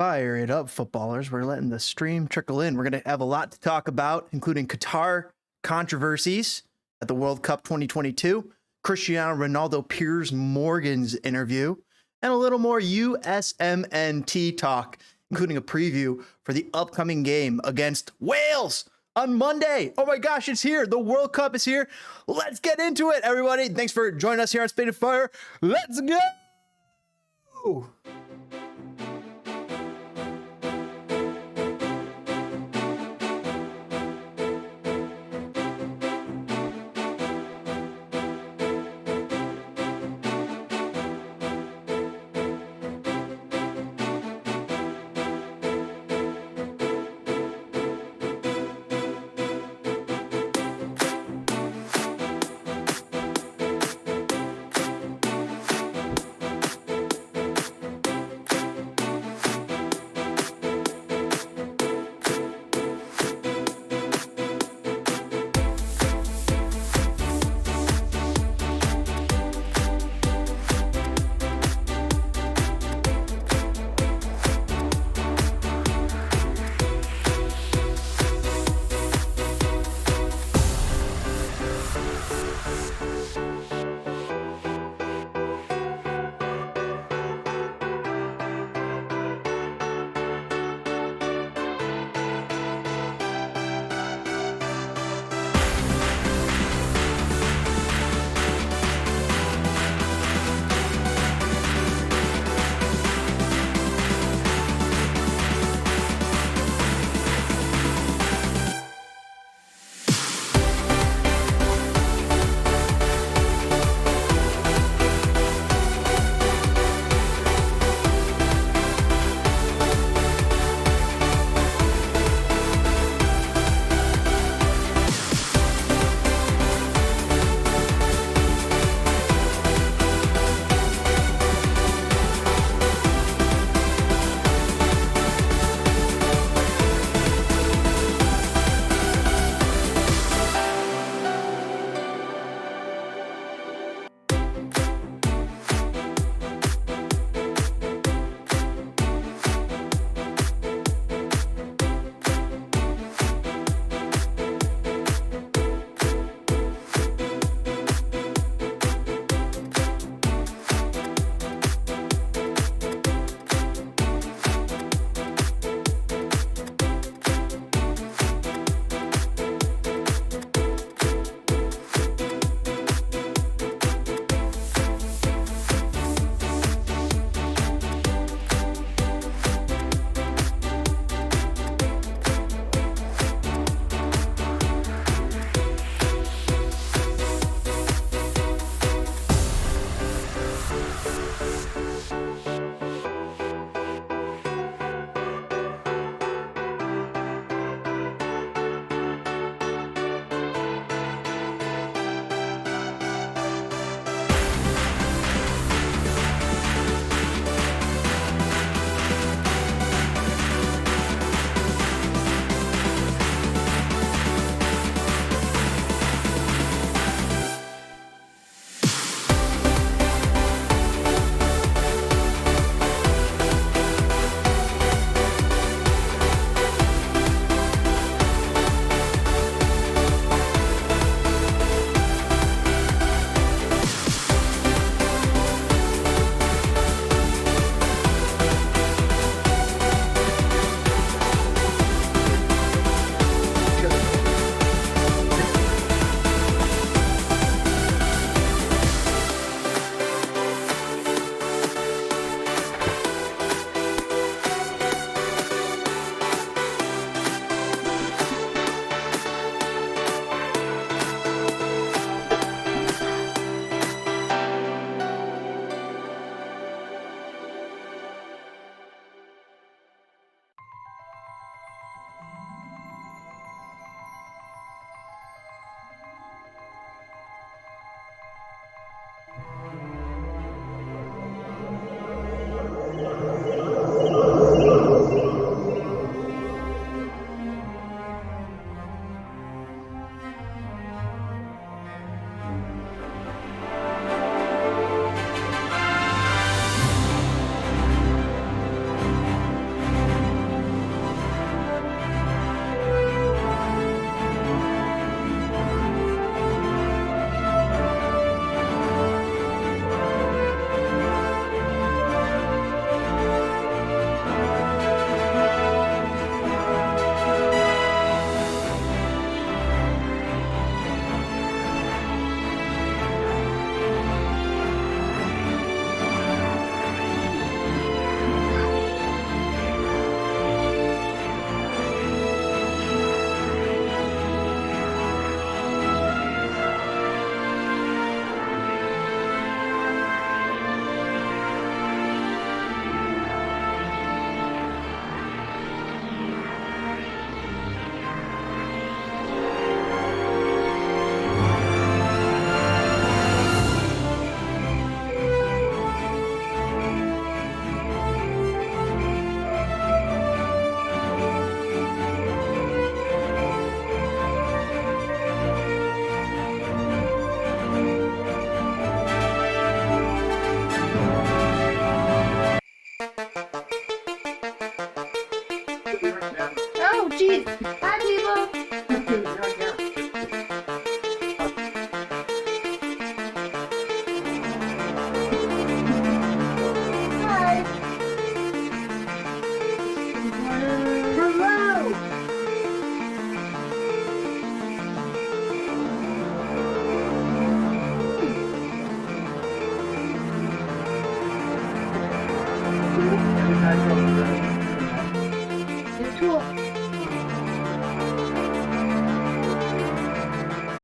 Fire it up, footballers. We're letting the stream trickle in. We're going to have a lot to talk about, including Qatar Controversies at the World Cup 2022, Cristiano Ronaldo Piers Morgan's interview, and a little more USMNT talk, including a preview for the upcoming game against Wales on Monday. Oh my gosh, it's here. The World Cup is here. Let's get into it, everybody. Thanks for joining us here on Spade and Fire. Let's go!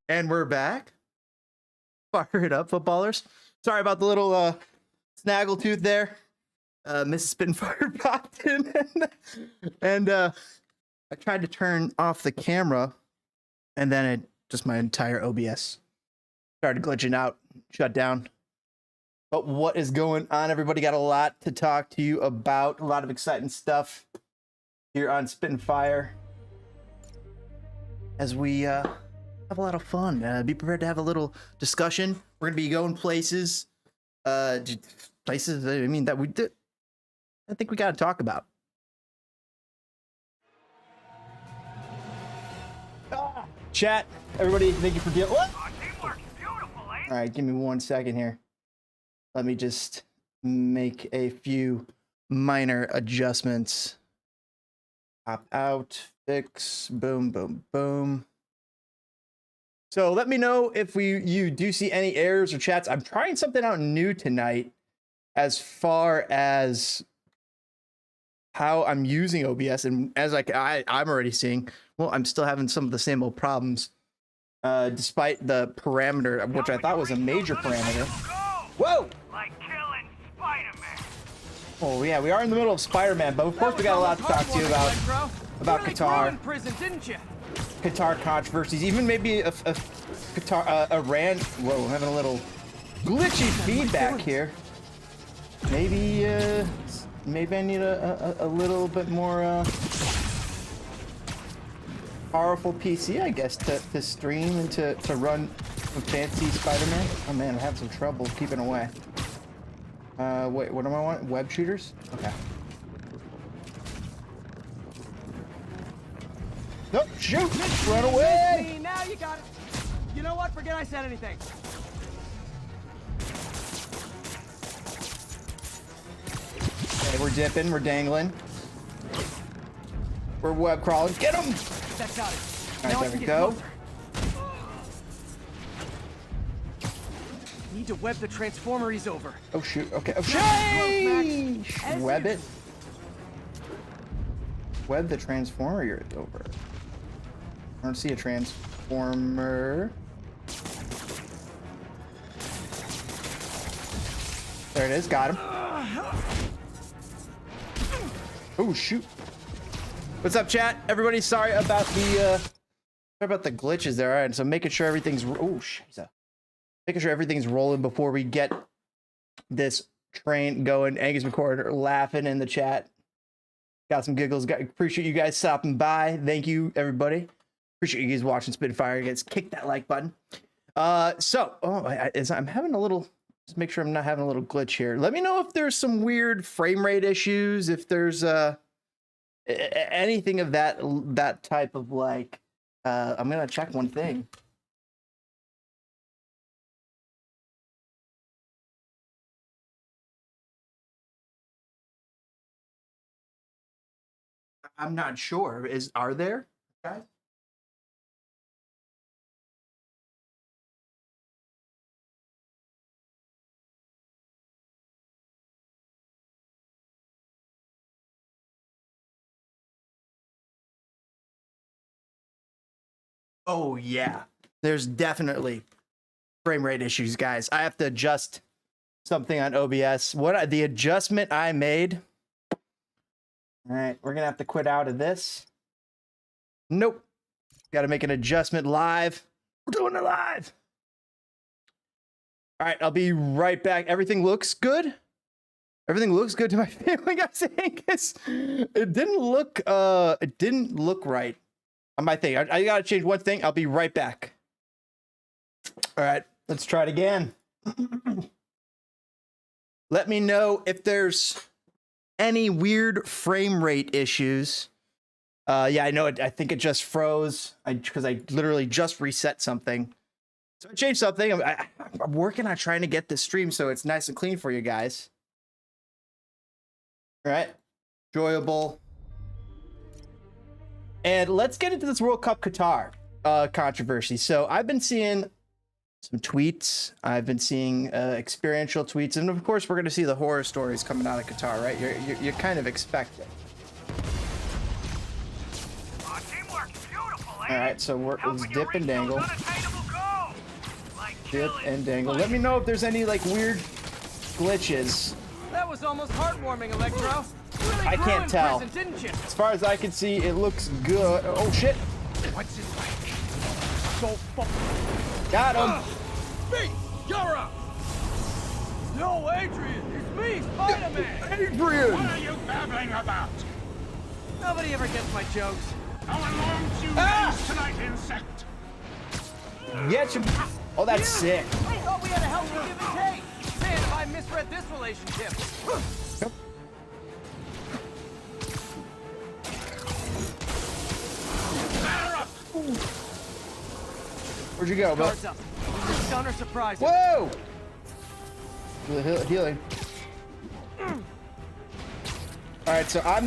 And we're back. Fire it up, footballers. Sorry about the little snaggletooth there. Mrs. Spitfire popped in, and I tried to turn off the camera, and then just my entire OBS started glitching out, shut down. But what is going on, everybody? Got a lot to talk to you about. A lot of exciting stuff here on Spit and Fire as we have a lot of fun. Be prepared to have a little discussion. We're gonna be going places, I mean, that we did. I think we got to talk about. Chat, everybody, thank you for dealing. All right, give me 1 second here. Let me just make a few minor adjustments. Pop out, fix, boom, boom, boom. So let me know if you do see any errors or chats. I'm trying something out new tonight as far as how I'm using OBS, and as I'm already seeing, well, I'm still having some of the same old problems, despite the parameter, which I thought was a major parameter. Whoa! Like killing Spider-Man. Oh yeah, we are in the middle of Spider-Man, but of course we got a lot to talk to you about Qatar. Qatar controversies, even maybe a Qatar, Iran. Whoa, I'm having a little glitchy feedback here. Maybe I need a little bit more powerful PC, I guess, to stream and to run some fancy Spider-Man. Oh man, I'm having some trouble keeping away. Wait, what do I want? Web shooters? Okay. Nope, shoot! Run away! Now you got it. You know what? Forget I said anything. Okay, we're dipping, we're dangling. We're web crawling. Get him! That's got it. All right, there we go. Need to web the transformer he's over. Oh shoot, okay. Oh shit! Web it. Web the transformer you're over. I don't see a transformer. There it is, got him. Oh shoot. What's up, chat? Everybody, sorry about the glitches there. All right, so making sure everything's making sure everything's rolling before we get this train going. Angus McCarty laughing in the chat. Got some giggles. Appreciate you guys stopping by. Thank you, everybody. Appreciate you guys watching Spitfire. Guys, kick that like button. I'm having a little. Just make sure I'm not having a little glitch here. Let me know if there's some weird frame rate issues. If there's anything of that type of like. I'm gonna check one thing. I'm not sure. Are there, guys? Oh yeah, there's definitely frame rate issues, guys. I have to adjust something on OBS. The adjustment I made. All right, we're gonna have to quit out of this. Nope. Got to make an adjustment live. We're doing it live. All right, I'll be right back. Everything looks good. Everything looks good to my feeling. I'm saying it didn't look right on my thing. I gotta change one thing. I'll be right back. All right, let's try it again. Let me know if there's any weird frame rate issues. Yeah, I know. I think it just froze because I literally just reset something. So I changed something. I'm working on trying to get this stream so it's nice and clean for you guys. All right, enjoyable. And let's get into this World Cup Qatar controversy. So I've been seeing some tweets. I've been seeing experiential tweets, and of course, we're going to see the horror stories coming out of Qatar, right? You kind of expect it. All right, so let's dip and dangle. Dip and dangle. Let me know if there's any like weird glitches. That was almost heartwarming, Electro. Really I grew can't in tell. prison, didn't you? As far as I can see, it looks good. Oh shit! What's his name? So Got him. Me, you're up. No, Adrian, it's me, Spider-Man. Adrian. What are you babbling about? Nobody ever gets my jokes. How long do you Ah! lose tonight, insect? Get you. Oh, that's sick. I thought we had a healthy give and take. Man, if I misread this relationship. Yep. Batter up! Where'd you go, bud? Guards up. Stunner surprise. Whoa! Healing. All right, so I'm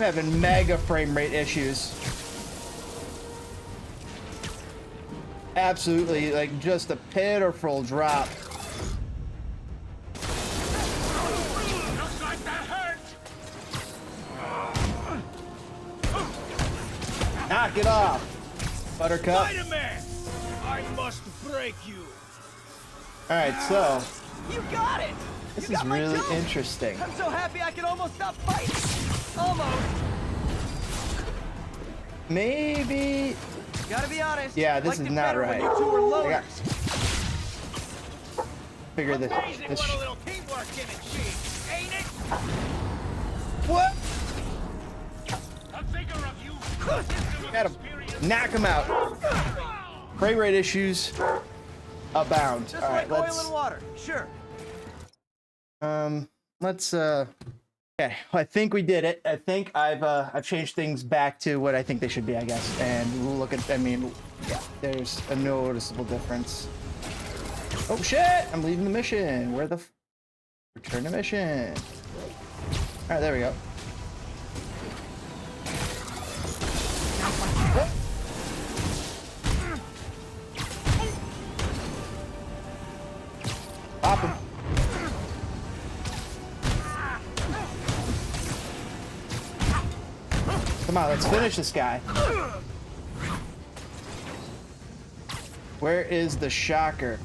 having mega frame rate issues. Absolutely, like just a pitiful drop. Looks like that hurt! Knock it off, Buttercup. Spider-Man! I must break you! All right, so You got it. this You is got my really joke. interesting. I'm so happy I can almost stop fighting. Almost. Maybe. Gotta be honest. Yeah, this liked is it not better right. When you two were I loaded. got. Figure this. Amazing this what a little teamwork can achieve, ain't it? what? A figure of you. Got him. Knock him out. Frame rate issues abound. Just All right, like oil let's. and water. Sure. Let's okay, I think we did it. I think I've changed things back to what I think they should be, I guess. And look at, I mean, yeah, there's a noticeable difference. Oh shit! I'm leaving the mission. Where the return to mission? All right, there we go. Pop him. Come on, let's finish this guy. Where is the shocker?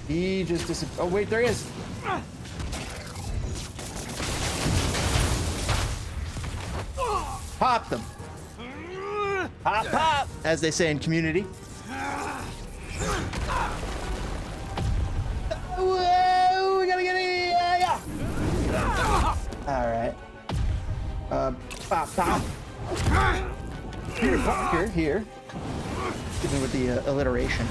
He just disappeared. Oh, wait, there he is. Pop them. Pop, pop, as they say in Community. Whoa, we gotta get in. Yeah. All right. Pop, pop. Here. Even with the alliteration.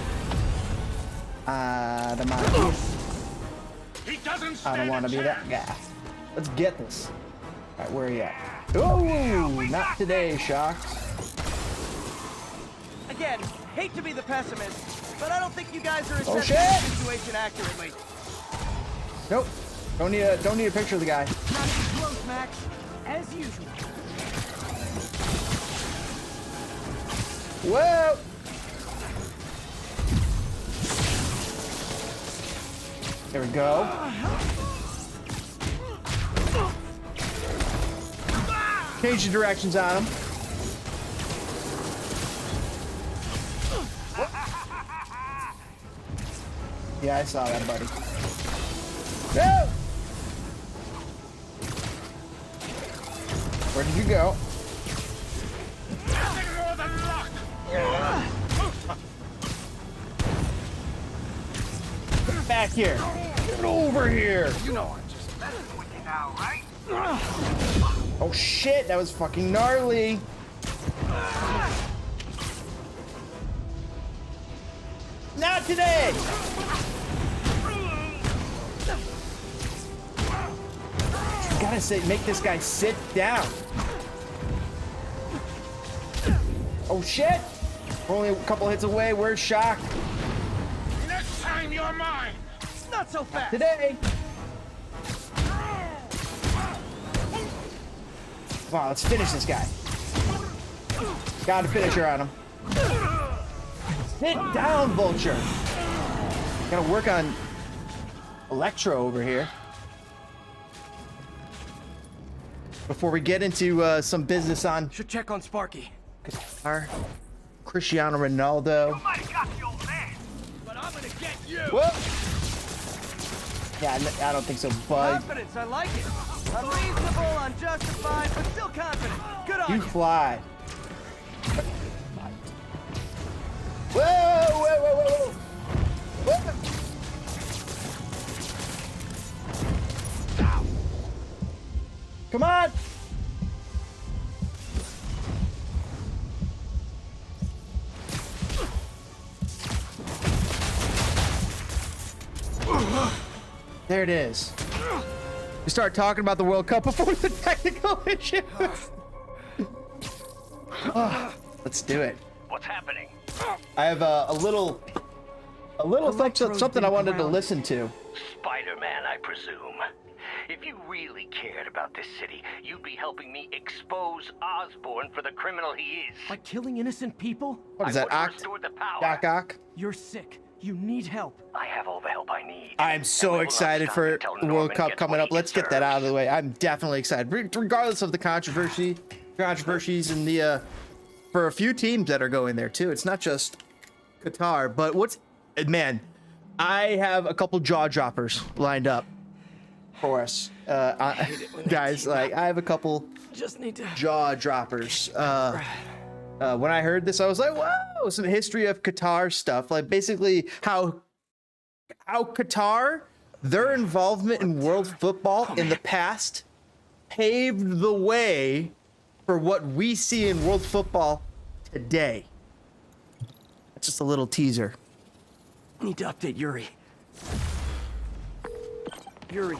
He doesn't stand I don't want to a be that chance. guy. Let's get this. All right, where are you at? Oh, not today, Shocks. Again, hate to be the pessimist, but I don't think you guys are Oh, assessing shit! the situation accurately. Nope. Don't need a picture of the guy. Not too close, Max. As usual. Whoa! There we go. Change the directions on him. Yeah, I saw that, buddy. No! Where did you go? Nothing more than luck! Back here. Get over here. You know I'm just messing with you now, right? Oh shit, that was fucking gnarly. Not today. Gotta say, make this guy sit down. Oh shit! We're only a couple hits away. Where's Shock? Next time you're mine! Not so fast. Today. Come on, let's finish this guy. Got a finisher on him. Sit down, Vulture. Gotta work on Electro over here. Before we get into some business on Should check on Sparky. Qatar, Cristiano Ronaldo. Might have got your man, but I'm gonna get Whoa. Yeah, I don't think so, bud. Confidence, I like it. Unreasonable, unjustified, but still confident. Good on You you. fly. Whoa, whoa, whoa, whoa, whoa. Whoa. Come on. There it is. We start talking about the World Cup before the technical issue. Let's do it. What's happening? I have a little something I wanted to listen to. Spider-Man, I presume. If you really cared about this city, you'd be helping me expose Osborn for the criminal he is. By killing innocent people? What is I that? want to restore the power. Doc? You're sick. You need help. I have all the help I need. I'm And so we will not excited stop for until the World Norman Cup gets coming what up. he Let's get that out of the deserves. way. I'm definitely excited, regardless of the controversies in the for a few teams that are going there too. It's not just Qatar, but man, I have a couple jaw droppers lined up for us, guys. Like I have a couple Just need to. jaw droppers. When I heard this, I was like, "Whoa!" Some history of Qatar stuff, like basically how Qatar, their involvement in world football in the past, paved the way for what we see in world football today. That's just a little teaser. Need to update Yuri. Yuri,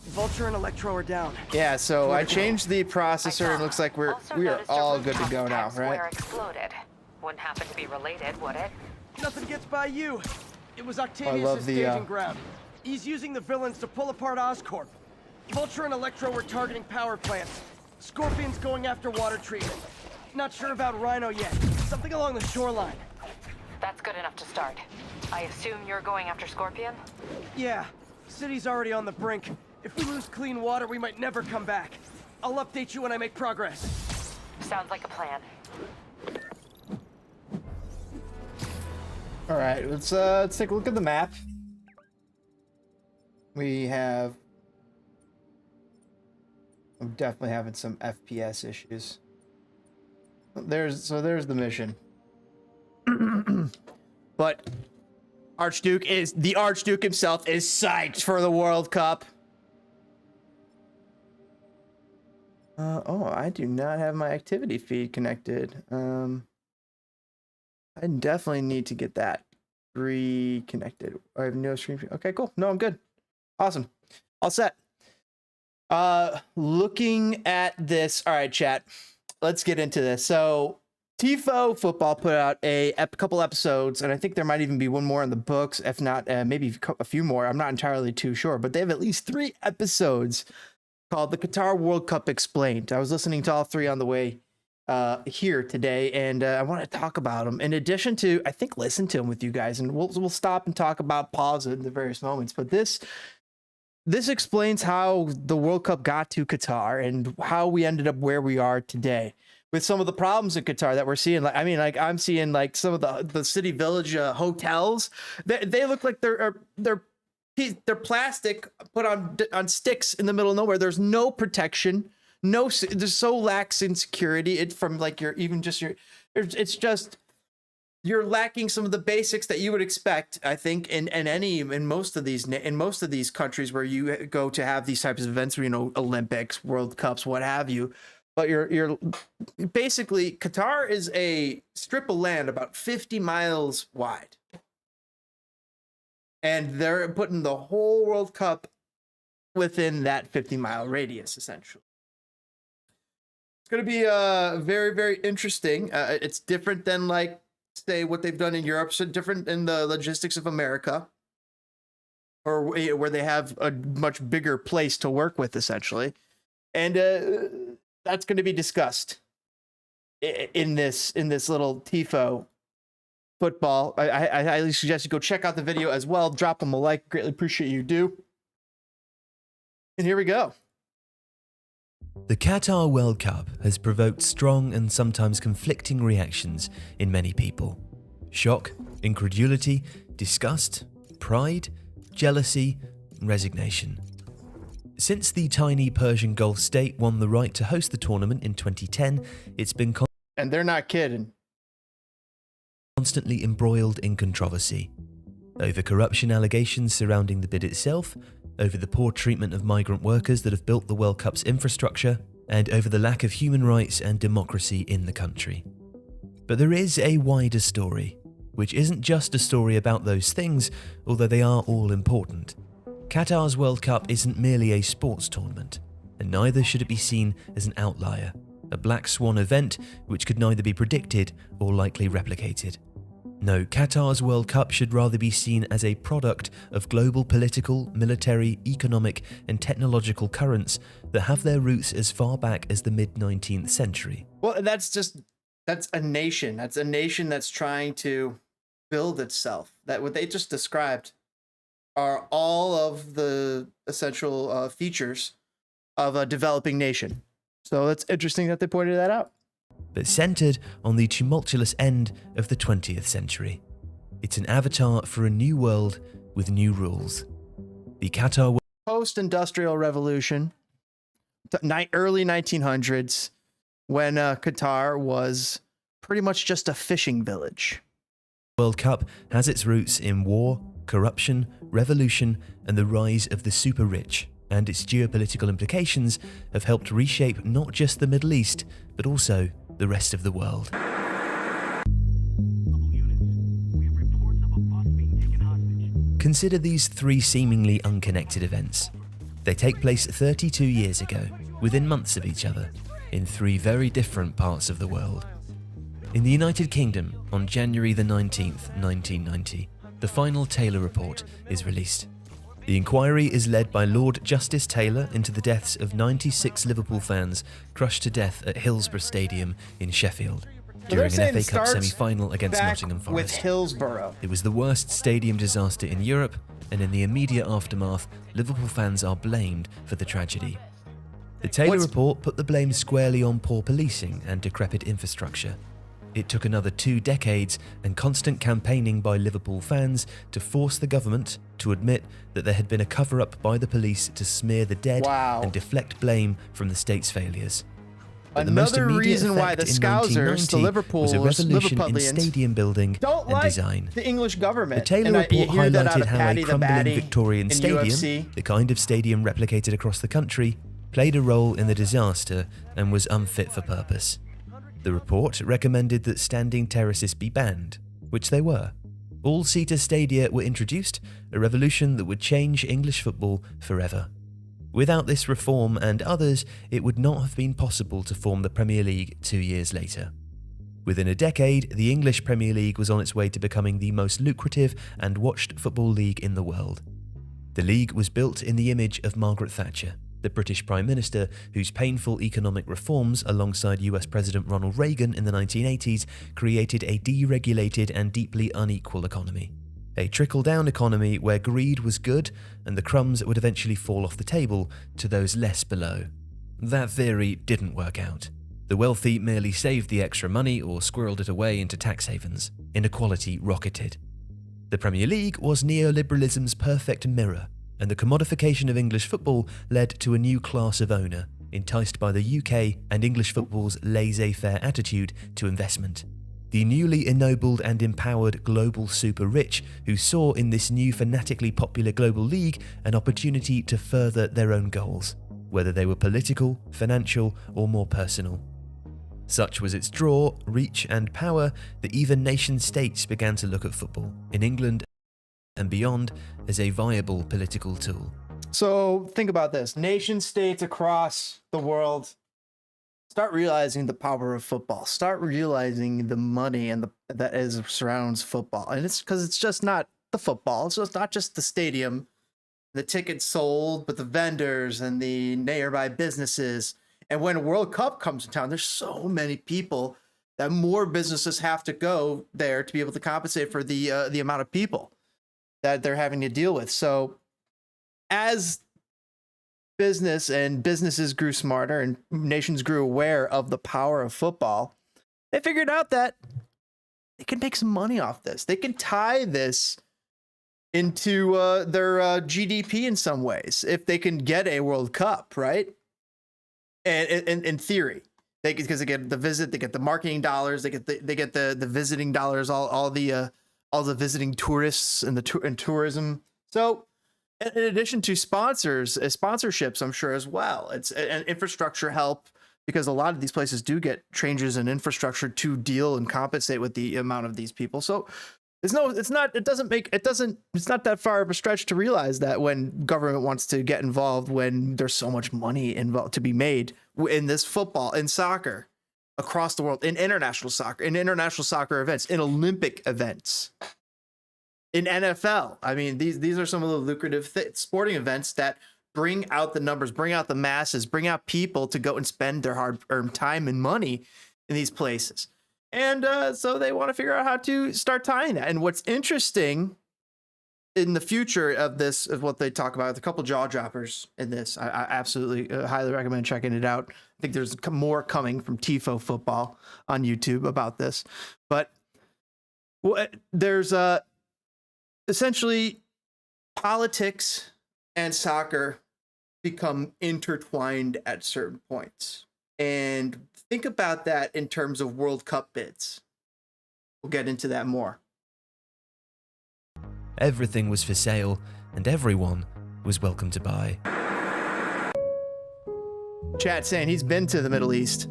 Vulture and Electro are down. Yeah, so I changed the processor, and it looks like we are all good to go now, right? Exploded. Wouldn't happen to be related, would it? Nothing gets by you. It was Octavius' love the, staging ground. He's using the villains to pull apart Oscorp. Vulture and Electro were targeting power plants. Scorpion's going after water treatment. Not sure about Rhino yet. Something along the shoreline. That's good enough to start. I assume you're going after Scorpion? Yeah, city's already on the brink. If we lose clean water, we might never come back. I'll update you when I make progress. Sounds like a plan. All right, let's take a look at the map. I'm definitely having some FPS issues. There's the mission. But the Archduke himself is psyched for the World Cup. Oh, I do not have my activity feed connected. I definitely need to get that reconnected. I have no stream. Okay, cool. No, I'm good. Awesome. All set. Looking at this. All right, chat. Let's get into this. So, Tifo Football put out a couple episodes, and I think there might even be one more in the books. If not, maybe a few more. I'm not entirely too sure, but they have at least 3 episodes called the Qatar World Cup Explained. I was listening to all 3 on the way here today, and I want to talk about them. In addition to, I think, listen to them with you guys, and we'll stop and talk about pause in the various moments. But this explains how the World Cup got to Qatar and how we ended up where we are today with some of the problems in Qatar that we're seeing. Like, I mean, like I'm seeing like some of the city village hotels. They look like they're plastic put on sticks in the middle of nowhere. There's no protection. There's so lax in security. It's from like it's just you're lacking some of the basics that you would expect, I think, in most of these countries where you go to have these types of events, Olympics, World Cups, what have you. But you're basically, Qatar is a strip of land about 50 miles wide. And they're putting the whole World Cup within that 50-mile radius, essentially. It's going to be very, very interesting. It's different than, like, say, what they've done in Europe. So different in the logistics of America, or where they have a much bigger place to work with, essentially. And that's going to be discussed in this little Tifo Football. I highly suggest you go check out the video as well. Drop them a like. Greatly appreciate you do. And here we go. The Qatar World Cup has provoked strong and sometimes conflicting reactions in many people. Shock, incredulity, disgust, pride, jealousy, resignation. Since the tiny Persian Gulf state won the right to host the tournament in 2010, it's been And they're not kidding. constantly embroiled in controversy. Over corruption allegations surrounding the bid itself, over the poor treatment of migrant workers that have built the World Cup's infrastructure, and over the lack of human rights and democracy in the country. But there is a wider story, which isn't just a story about those things, although they are all important. Qatar's World Cup isn't merely a sports tournament, and neither should it be seen as an outlier, a black swan event which could neither be predicted or likely replicated. No, Qatar's World Cup should rather be seen as a product of global political, military, economic, and technological currents that have their roots as far back as the mid-19th century. Well, that's a nation. That's a nation that's trying to build itself. That what they just described are all of the essential features of a developing nation. So it's interesting that they pointed that out. But centered on the tumultuous end of the 20th century. It's an avatar for a new world with new rules. The Qatar Post-industrial revolution, early 1900s, when Qatar was pretty much just a fishing village. World Cup has its roots in war, corruption, revolution, and the rise of the super rich, and its geopolitical implications have helped reshape not just the Middle East, but also the rest of the world. Consider these three seemingly unconnected events. They take place 32 years ago, within months of each other, in three very different parts of the world. In the United Kingdom, on January the 19th, 1990, the final Taylor report is released. The inquiry is led by Lord Justice Taylor into the deaths of 96 Liverpool fans crushed to death at Hillsborough Stadium in Sheffield during an FA Cup semi-final against Nottingham Forest. With Hillsborough. It was the worst stadium disaster in Europe, and in the immediate aftermath, Liverpool fans are blamed for the tragedy. The Taylor report put the blame squarely on poor policing and decrepit infrastructure. It took another 2 decades and constant campaigning by Liverpool fans to force the government to admit that there had been a cover-up by the police to smear the dead and deflect blame from the state's failures. But another reason why the Scousers, the Liverpool, was a revolution in stadium building and design. The English government. The Taylor report highlighted how a crumbling Victorian stadium, the kind of stadium replicated across the country, played a role in the disaster and was unfit for purpose. The report recommended that standing terraces be banned, which they were. All-seater stadia were introduced, a revolution that would change English football forever. Without this reform and others, it would not have been possible to form the Premier League 2 years later. Within a decade, the English Premier League was on its way to becoming the most lucrative and watched football league in the world. The league was built in the image of Margaret Thatcher, the British Prime Minister whose painful economic reforms alongside US President Ronald Reagan in the 1980s created a deregulated and deeply unequal economy. A trickle-down economy where greed was good and the crumbs would eventually fall off the table to those less below. That theory didn't work out. The wealthy merely saved the extra money or squirreled it away into tax havens. Inequality rocketed. The Premier League was neoliberalism's perfect mirror, and the commodification of English football led to a new class of owner, enticed by the UK and English football's laissez-faire attitude to investment. The newly ennobled and empowered global super rich who saw in this new fanatically popular global league an opportunity to further their own goals, whether they were political, financial, or more personal. Such was its draw, reach, and power that even nation-states began to look at football, in England and beyond, as a viable political tool. So think about this. Nation states across the world start realizing the power of football. Start realizing the money and that surrounds football. And it's because it's just not the football. It's just not just the stadium, the tickets sold, but the vendors and the nearby businesses. And when a World Cup comes to town, there's so many people that more businesses have to go there to be able to compensate for the amount of people that they're having to deal with. So as businesses grew smarter and nations grew aware of the power of football, they figured out that they can make some money off this. They can tie this into their GDP in some ways if they can get a World Cup, right? And in theory, because they get the visit, they get the marketing dollars, they get the visiting dollars, all the visiting tourists and and tourism. So, in addition to sponsorships, I'm sure as well, it's an infrastructure help, because a lot of these places do get changes in infrastructure to deal and compensate with the amount of these people. So it's not that far of a stretch to realize that when government wants to get involved, when there's so much money involved to be made in this football, in soccer, across the world, in international soccer events, in Olympic events, in NFL. I mean, these are some of the lucrative sporting events that bring out the numbers, bring out the masses, bring out people to go and spend their hard-earned time and money in these places. And so they want to figure out how to start tying that. And what's interesting in the future of this, of what they talk about, a couple jaw droppers in this, I absolutely highly recommend checking it out. I think there's more coming from TIFO Football on YouTube about this. But there's essentially politics and soccer become intertwined at certain points. And think about that in terms of World Cup bids. We'll get into that more. Everything was for sale, and everyone was welcome to buy. Chat saying he's been to the Middle East.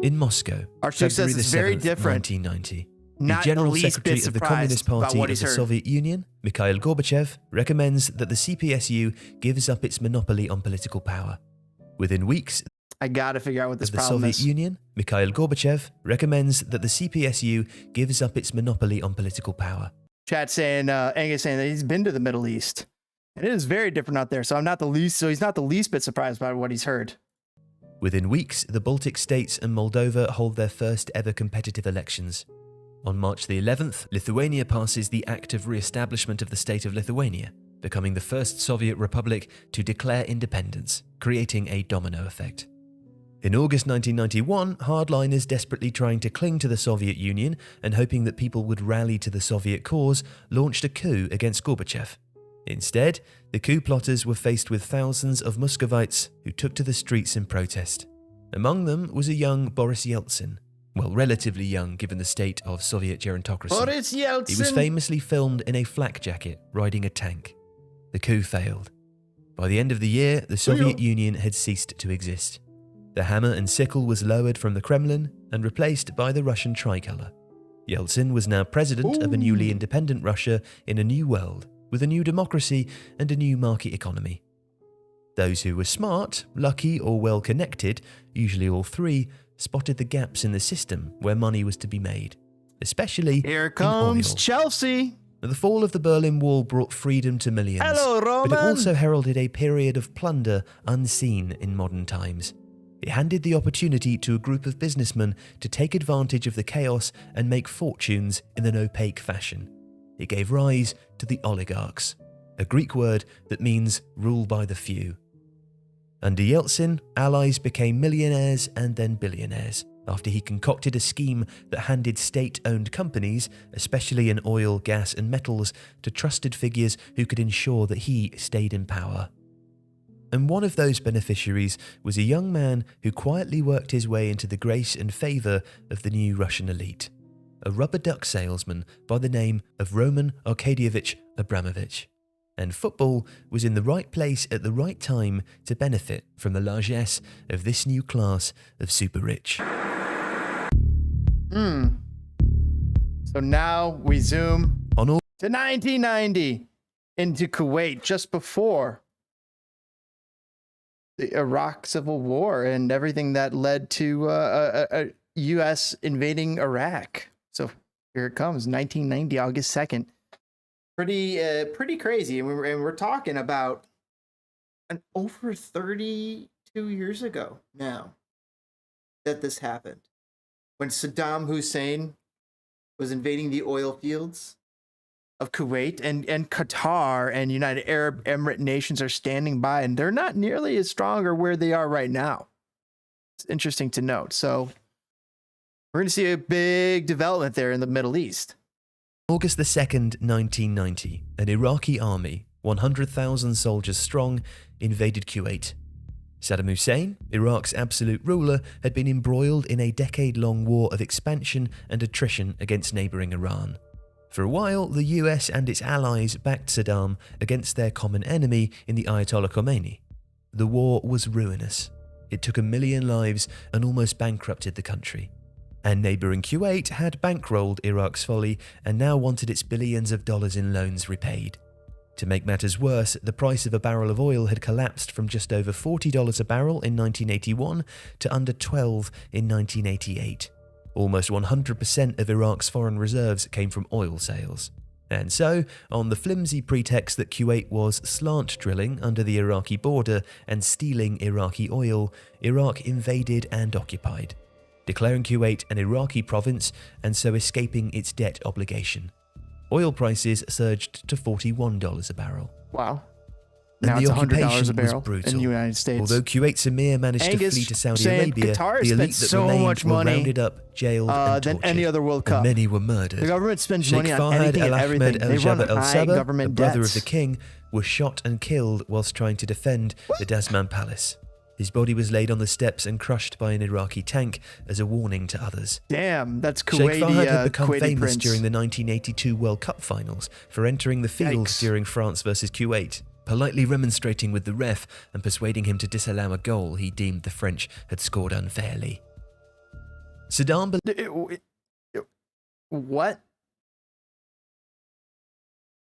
In Moscow, Archduke says it's very different. 1990. Not the General the least Secretary bit of the Communist surprised about Party what of he's the heard. Soviet Union, Mikhail Gorbachev, recommends that the CPSU gives up its monopoly on political power. Within weeks I gotta figure out what this of the problem Soviet is. Union, Mikhail Gorbachev recommends that the CPSU gives up its monopoly on political power. Chat saying, Angus saying that he's been to the Middle East. And it is very different out there. So he's not the least bit surprised by what he's heard. Within weeks, the Baltic states and Moldova hold their first ever competitive elections. On March the 11th, Lithuania passes the Act of Re-establishment of the State of Lithuania, becoming the first Soviet republic to declare independence, creating a domino effect. In August 1991, hardliners desperately trying to cling to the Soviet Union and hoping that people would rally to the Soviet cause launched a coup against Gorbachev. Instead, the coup plotters were faced with thousands of Muscovites who took to the streets in protest. Among them was a young Boris Yeltsin. Well, relatively young given the state of Soviet gerontocracy. Boris Yeltsin! He was famously filmed in a flak jacket riding a tank. The coup failed. By the end of the year, the Soviet Union had ceased to exist. The hammer and sickle was lowered from the Kremlin and replaced by the Russian tricolour. Yeltsin was now president of a newly independent Russia in a new world, with a new democracy and a new market economy. Those who were smart, lucky, or well-connected, usually all three, spotted the gaps in the system where money was to be made, especially Here comes in oil. Chelsea. The fall of the Berlin Wall brought freedom to millions, Hello, Roman. but it also heralded a period of plunder unseen in modern times. It handed the opportunity to a group of businessmen to take advantage of the chaos and make fortunes in an opaque fashion. It gave rise to the oligarchs, a Greek word that means rule by the few. Under Yeltsin, allies became millionaires and then billionaires, after he concocted a scheme that handed state-owned companies, especially in oil, gas and metals, to trusted figures who could ensure that he stayed in power. And one of those beneficiaries was a young man who quietly worked his way into the grace and favour of the new Russian elite, a rubber duck salesman by the name of Roman Arkadievich Abramovich. And football was in the right place at the right time to benefit from the largesse of this new class of super rich. So now we zoom On all to 1990 into Kuwait, just before the Iraq Civil War and everything that led to U.S. invading Iraq. So here it comes, 1990, August 2nd. Pretty crazy, and we're talking about over 32 years ago now that this happened, when Saddam Hussein was invading the oil fields of Kuwait, and Qatar and United Arab Emirate nations are standing by, and they're not nearly as strong or where they are right now. It's interesting to note. So we're going to see a big development there in the Middle East. August the 2nd, 1990, an Iraqi army, 100,000 soldiers strong, invaded Kuwait. Saddam Hussein, Iraq's absolute ruler, had been embroiled in a decade-long war of expansion and attrition against neighbouring Iran. For a while, the US and its allies backed Saddam against their common enemy in the Ayatollah Khomeini. The war was ruinous. It took 1 million lives and almost bankrupted the country. And neighbouring Kuwait had bankrolled Iraq's folly and now wanted its billions of dollars in loans repaid. To make matters worse, the price of a barrel of oil had collapsed from just over $40 a barrel in 1981 to under $12 in 1988. Almost 100% of Iraq's foreign reserves came from oil sales. And so, on the flimsy pretext that Kuwait was slant drilling under the Iraqi border and stealing Iraqi oil, Iraq invaded and occupied, declaring Kuwait an Iraqi province and so escaping its debt obligation. Oil prices surged to $41 a barrel. Wow. And now the it's occupation $100 a barrel was brutal. in the United States. Although Kuwait's emir managed Angus to flee to Saudi saying Arabia, Qatar the elite spent that so remained much were money, rounded up, jailed and than tortured. any other World And Cup. many were murdered. The government spends Sheikh money on Fahad anything and everything. Al-Ahmed They run Al-Jabba high Al-Sabah, government the brother debts. of the king, was shot and killed whilst trying to defend the Dasman Palace. His body was laid on the steps and crushed by an Iraqi tank as a warning to others. Damn, that's Sheikh Fahad had become Kuwaiti famous prince. during the 1982 World Cup finals for entering the field Yikes. during France versus Kuwait, politely remonstrating with the ref and persuading him to disallow a goal he deemed the French had scored unfairly. Saddam What?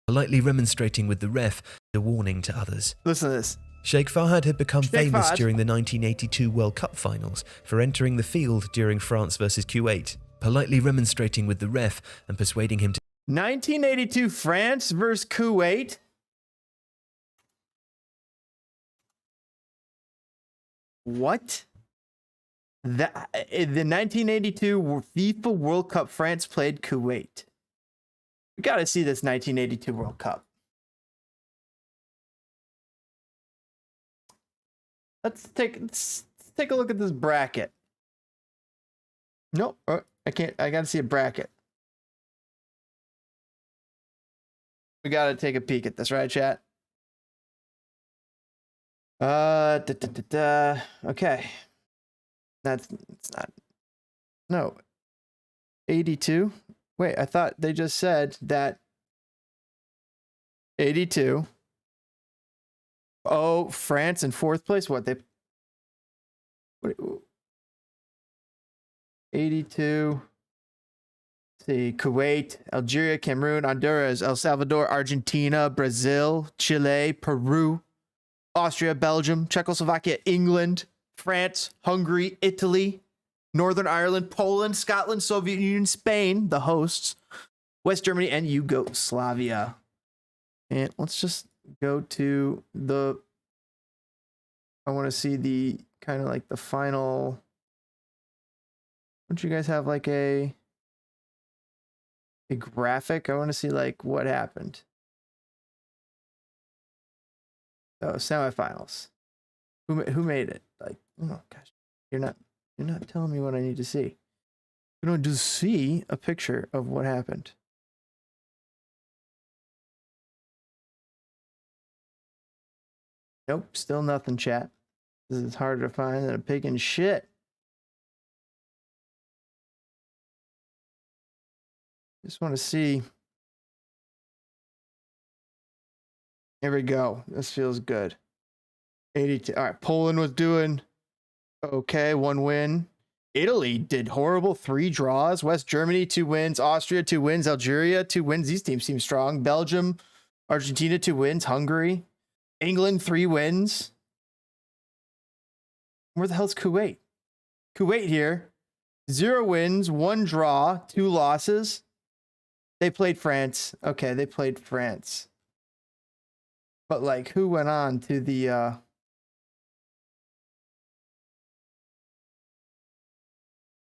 politely remonstrating with the ref, a warning to others. Listen to this. Sheikh Fahad had become Sheikh famous Fahad. during the 1982 World Cup finals for entering the field during France versus Kuwait, politely remonstrating with the ref and persuading him to 1982 France versus Kuwait. What? The 1982 FIFA World Cup, France played Kuwait. We got to see this 1982 World Cup. Let's take a look at this bracket. Nope, I can't. I got to see a bracket. We got to take a peek at this, right, chat? Okay. It's not. No. 82. Wait, I thought they just said that 82. Oh, France in fourth place. What 82. Let's see, Kuwait, Algeria, Cameroon, Honduras, El Salvador, Argentina, Brazil, Chile, Peru, Austria, Belgium, Czechoslovakia, England, France, Hungary, Italy, Northern Ireland, Poland, Scotland, Soviet Union, Spain, the hosts, West Germany, and Yugoslavia. And let's just go to the, I want to see the kind of like the final. Don't you guys have like a graphic? I want to see like what happened. So semifinals. Who made it? Like, oh gosh, you're not telling me what I need to see. You don't just see a picture of what happened. Nope, still nothing, chat. This is harder to find than a pig in shit. Just want to see. Here we go. This feels good. 82. All right, Poland was doing okay, 1 win. Italy did horrible, 3 draws. West Germany, 2 wins. Austria, 2 wins. Algeria, 2 wins. These teams seem strong. Belgium, Argentina, 2 wins. Hungary, England, 3 wins. Where the hell's Kuwait? Kuwait here, 0 wins, 1 draw, 2 losses. They played France. Okay, they played France. But like, who went on to the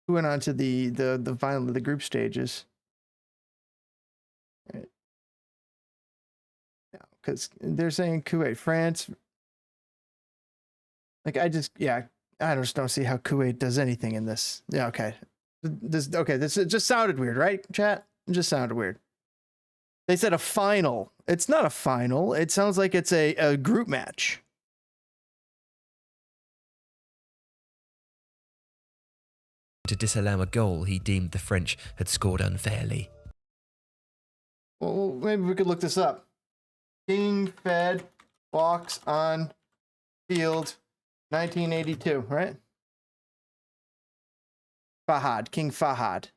who went on to the final of the group stages? Right. No, because they're saying Kuwait, France. Like, I just don't see how Kuwait does anything in this. Yeah, okay. This it just sounded weird, right, chat? It just sounded weird. They said a final. It's not a final. It sounds like it's a group match. To disallow a goal he deemed the French had scored unfairly. Well, maybe we could look this up. King Fed walks on field 1982, right? Fahad, King Fahad.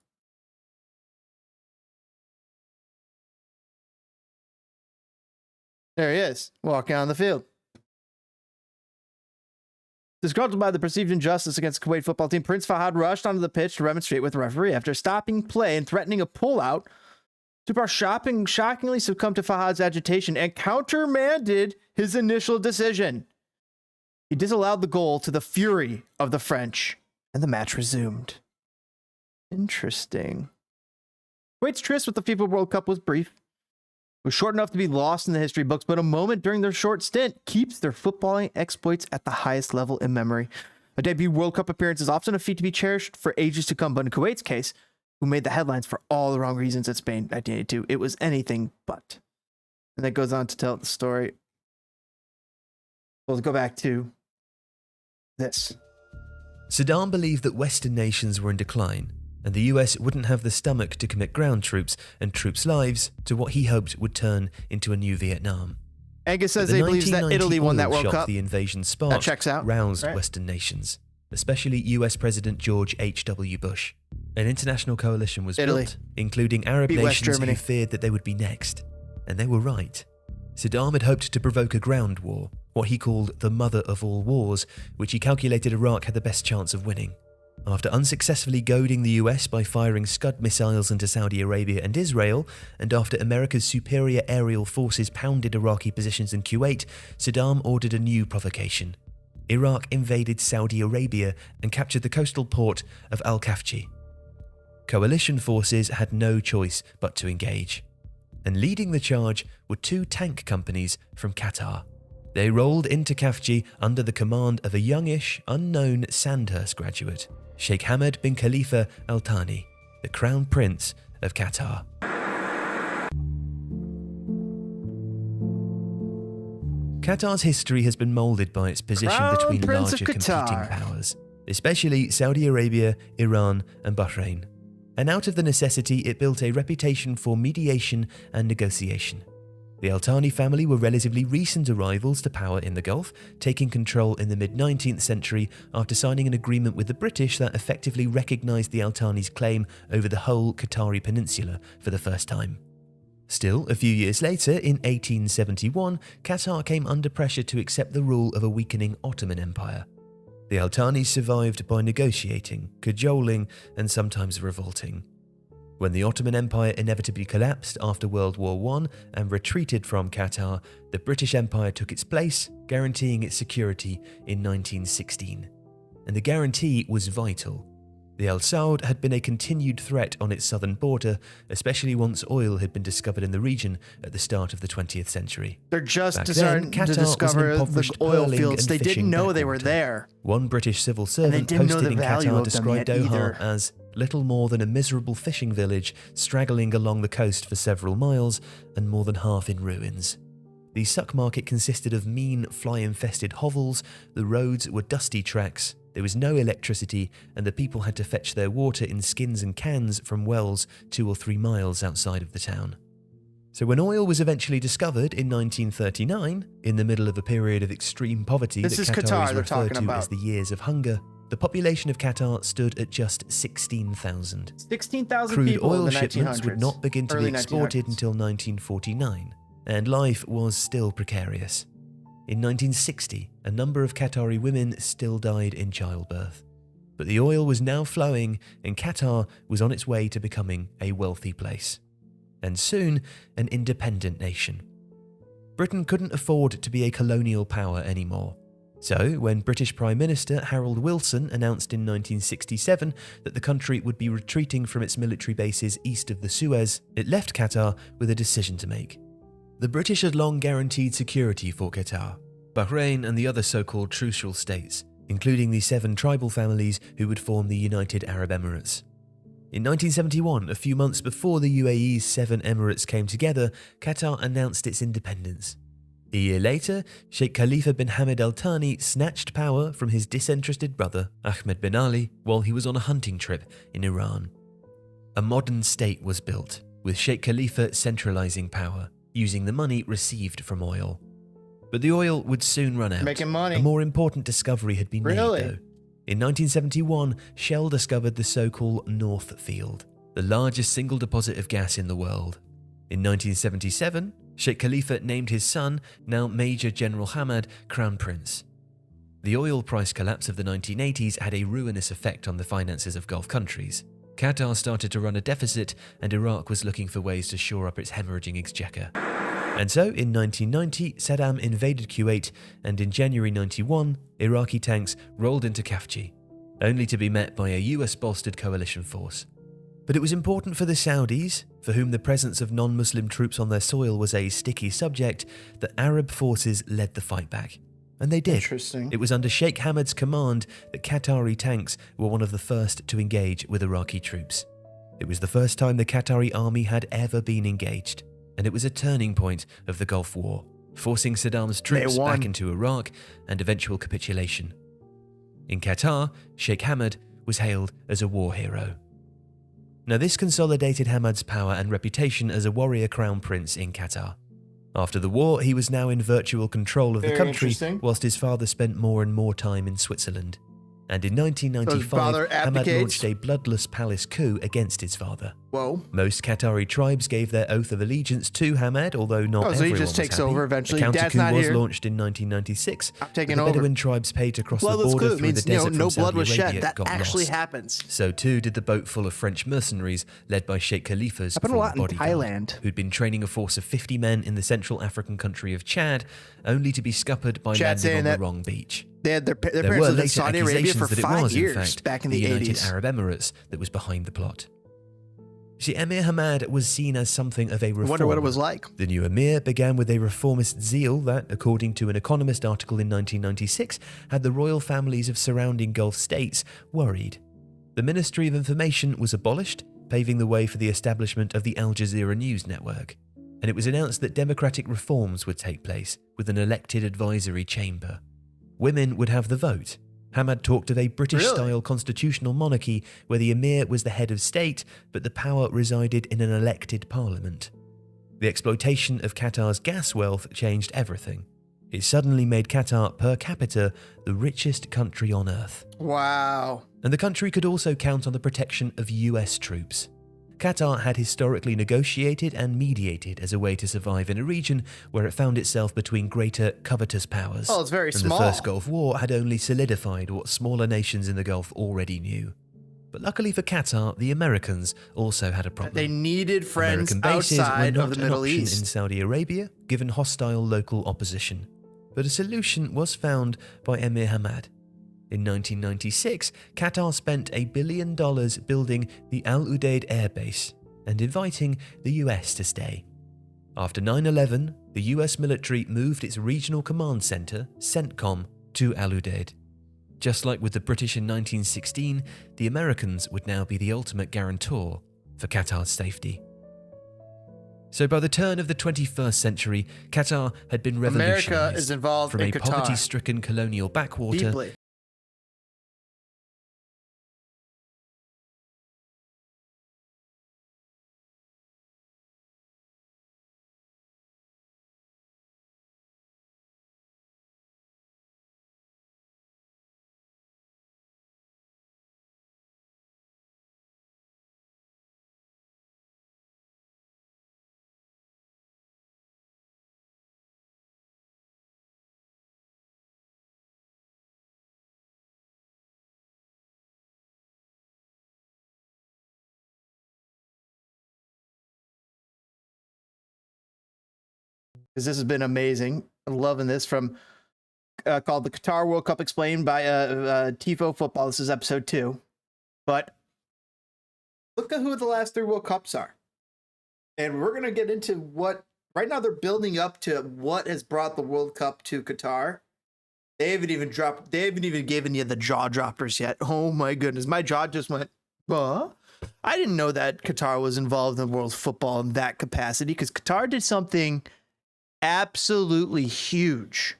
There he is, walking on the field. Disgruntled by the perceived injustice against the Kuwait football team, Prince Fahad rushed onto the pitch to remonstrate with the referee. After stopping play and threatening a pullout, Super shockingly succumbed to Fahad's agitation and countermanded his initial decision. He disallowed the goal to the fury of the French, and the match resumed. Interesting. Kuwait's tryst with the FIFA World Cup was brief. It was short enough to be lost in the history books, but a moment during their short stint keeps their footballing exploits at the highest level in memory. A debut World Cup appearance is often a feat to be cherished for ages to come, but in Kuwait's case, who made the headlines for all the wrong reasons at Spain 1982, it was anything but. And that goes on to tell the story. We'll go back to this. Saddam believed that Western nations were in decline, and the US wouldn't have the stomach to commit ground troops and troops' lives to what he hoped would turn into a new Vietnam. Angus says The they believe that 1990 Italy won that oil World shock Cup. The invasion sparked That checks out, roused right? Western nations, especially US President George H.W. Bush. An international coalition was Italy. built, including Arab Beat West nations Germany. who feared that they would be next. And they were right. Saddam had hoped to provoke a ground war, what he called the mother of all wars, which he calculated Iraq had the best chance of winning. After unsuccessfully goading the US by firing Scud missiles into Saudi Arabia and Israel, and after America's superior aerial forces pounded Iraqi positions in Kuwait, Saddam ordered a new provocation. Iraq invaded Saudi Arabia and captured the coastal port of Al-Kafji. Coalition forces had no choice but to engage. And leading the charge were two tank companies from Qatar. They rolled into Kafji under the command of a youngish, unknown Sandhurst graduate, Sheikh Hamad bin Khalifa Al Thani, the Crown Prince of Qatar. Qatar's history has been moulded by its position Crown between Prince of larger competing Qatar. powers, especially Saudi Arabia, Iran, and Bahrain. And out of the necessity, it built a reputation for mediation and negotiation. The Al Thani family were relatively recent arrivals to power in the Gulf, taking control in the mid-19th century after signing an agreement with the British that effectively recognised the Al Thani's claim over the whole Qatari peninsula for the first time. Still, a few years later, in 1871, Qatar came under pressure to accept the rule of a weakening Ottoman Empire. The Al Thanis survived by negotiating, cajoling, and sometimes revolting. When the Ottoman Empire inevitably collapsed after World War I and retreated from Qatar, the British Empire took its place, guaranteeing its security in 1916. And the guarantee was vital. The Al Saud had been a continued threat on its southern border, especially once oil had been discovered in the region at the start of the 20th century. They're just Back starting then, to Qatar was an discover the impoverished oil pearling fields. and They didn't fishing know they were backwater. there. One British civil they servant didn't know posted the in value Qatar of them described yet Doha either. as little more than a miserable fishing village straggling along the coast for several miles and more than half in ruins. The suck market consisted of mean, fly-infested hovels, the roads were dusty tracks, there was no electricity, and the people had to fetch their water in skins and cans from wells 2 or 3 miles outside of the town. So when oil was eventually discovered in 1939, in the middle of a period of extreme poverty This that is Qataris Qatar they're refer talking to about. as the years of hunger, the population of Qatar stood at just 16,000. 16,000 Crude people oil in the shipments 1900s. would not begin to be Early exported 1900s. until 1949, and life was still precarious. In 1960, a number of Qatari women still died in childbirth. But the oil was now flowing, and Qatar was on its way to becoming a wealthy place. And soon, an independent nation. Britain couldn't afford to be a colonial power anymore. So, when British Prime Minister Harold Wilson announced in 1967 that the country would be retreating from its military bases east of the Suez, it left Qatar with a decision to make. The British had long guaranteed security for Qatar, Bahrain and the other so-called trucial states, including the 7 tribal families who would form the United Arab Emirates. In 1971, a few months before the UAE's 7 emirates came together, Qatar announced its independence. A year later, Sheikh Khalifa bin Hamad Al Thani snatched power from his disinterested brother, Ahmed bin Ali, while he was on a hunting trip in Iran. A modern state was built, with Sheikh Khalifa centralizing power, using the money received from oil. But the oil would soon run out. Making money. A more important discovery had been made, though. In 1971, Shell discovered the so-called North Field, the largest single deposit of gas in the world. In 1977, Sheikh Khalifa named his son, now Major General Hamad, Crown Prince. The oil price collapse of the 1980s had a ruinous effect on the finances of Gulf countries. Qatar started to run a deficit, and Iraq was looking for ways to shore up its hemorrhaging exchequer. And so, in 1990, Saddam invaded Kuwait, and in January 91, Iraqi tanks rolled into Kafji, only to be met by a US-bolstered coalition force. But it was important for the Saudis, for whom the presence of non-Muslim troops on their soil was a sticky subject, that Arab forces led the fight back. And they did. Interesting. It was under Sheikh Hamad's command that Qatari tanks were one of the first to engage with Iraqi troops. It was the first time the Qatari army had ever been engaged, and it was a turning point of the Gulf War, forcing Saddam's troops back into Iraq and eventual capitulation. In Qatar, Sheikh Hamad was hailed as a war hero. Now, this consolidated Hamad's power and reputation as a warrior crown prince in Qatar. After the war, he was now in virtual control of the country, whilst his father spent more and more time in Switzerland. And in 1995, Hamad launched a bloodless palace coup against his father. Whoa. Most Qatari tribes gave their oath of allegiance to Hamad, although not everyone so he just takes over eventually. A Dad's not counter-coup was here. launched in 1996. I'm taking the over. Bedouin tribes paid to cross the Bloodless border coup through means the desert no from blood was Saudi shed. Arabia That got actually lost. happens. So too did the boat full of French mercenaries led by Sheikh Khalifa's Happened a lot in bodyguard, Thailand. who'd been training a force of 50 men in the Central African country of Chad, only to be scuppered by landing on the wrong beach. They had their There parents were lived in later Saudi Arabia accusations for that it 5 was, years in fact, back in the the United 80s. Arab Emirates that was behind the plot. You see, Emir Hamad was seen as something of a reformer. I wonder what it was like. The new emir began with a reformist zeal that, according to an Economist article in 1996, had the royal families of surrounding Gulf states worried. The Ministry of Information was abolished, paving the way for the establishment of the Al Jazeera news network. And it was announced that democratic reforms would take place with an elected advisory chamber. Women would have the vote. Hamad talked of a British-style constitutional monarchy where the emir was the head of state, but the power resided in an elected parliament. The exploitation of Qatar's gas wealth changed everything. It suddenly made Qatar, per capita, the richest country on earth. Wow. And the country could also count on the protection of US troops. Qatar had historically negotiated and mediated as a way to survive in a region where it found itself between greater covetous powers. Oh, it's very and small. The First Gulf War had only solidified what smaller nations in the Gulf already knew. But luckily for Qatar, the Americans also had a problem. They needed friends American bases outside were not of the an Middle option East. in Saudi Arabia, given hostile local opposition. But a solution was found by Emir Hamad. In 1996, Qatar spent $1 billion building the Al Udeid Air Base and inviting the US to stay. After 9/11, the US military moved its regional command center, CENTCOM, to Al Udeid. Just like with the British in 1916, the Americans would now be the ultimate guarantor for Qatar's safety. So by the turn of the 21st century, Qatar had been revolutionized America is involved from in a Qatar. poverty-stricken colonial backwater Deeply. Because this has been amazing. I'm loving this from called the Qatar World Cup Explained by Tifo Football. This is episode 2. But look at who the last 3 World Cups are. And we're going to get into what, right now they're building up to what has brought the World Cup to Qatar. They haven't even given you the jaw droppers yet. Oh my goodness. My jaw just went, huh? I didn't know that Qatar was involved in world football in that capacity, because Qatar did something absolutely huge,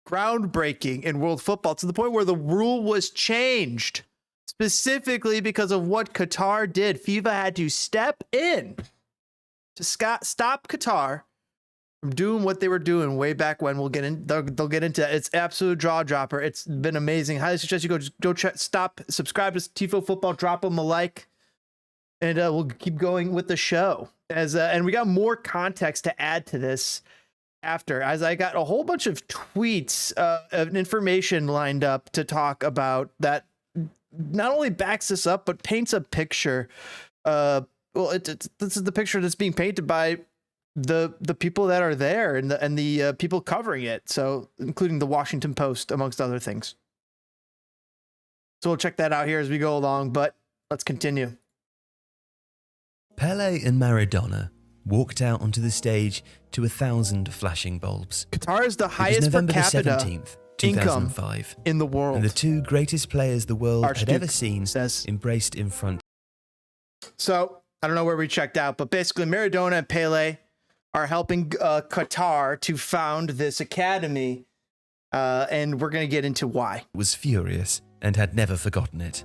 groundbreaking in world football, to the point where the rule was changed specifically because of what Qatar did. FIFA had to step in to stop Qatar from doing what they were doing way back when. We'll get in. They'll get into it. It's absolute jaw dropper. It's been amazing. Highly suggest you go check, subscribe to Tifo Football, drop them a like, and we'll keep going with the show. And we got more context to add to this after, as I got a whole bunch of tweets of information lined up to talk about that not only backs this up, but paints a picture. This is the picture that's being painted by the people that are there and the people covering it. So including the Washington Post, amongst other things. So we'll check that out here as we go along, but let's continue. Pele and Maradona walked out onto the stage to 1,000 flashing bulbs. Qatar is the highest per capita 17th, 2005, income in the world. And the two greatest players the world had ever seen embraced in front. So I don't know where we checked out, but basically Maradona and Pele are helping Qatar to found this academy, and we're going to get into why. Was furious and had never forgotten it.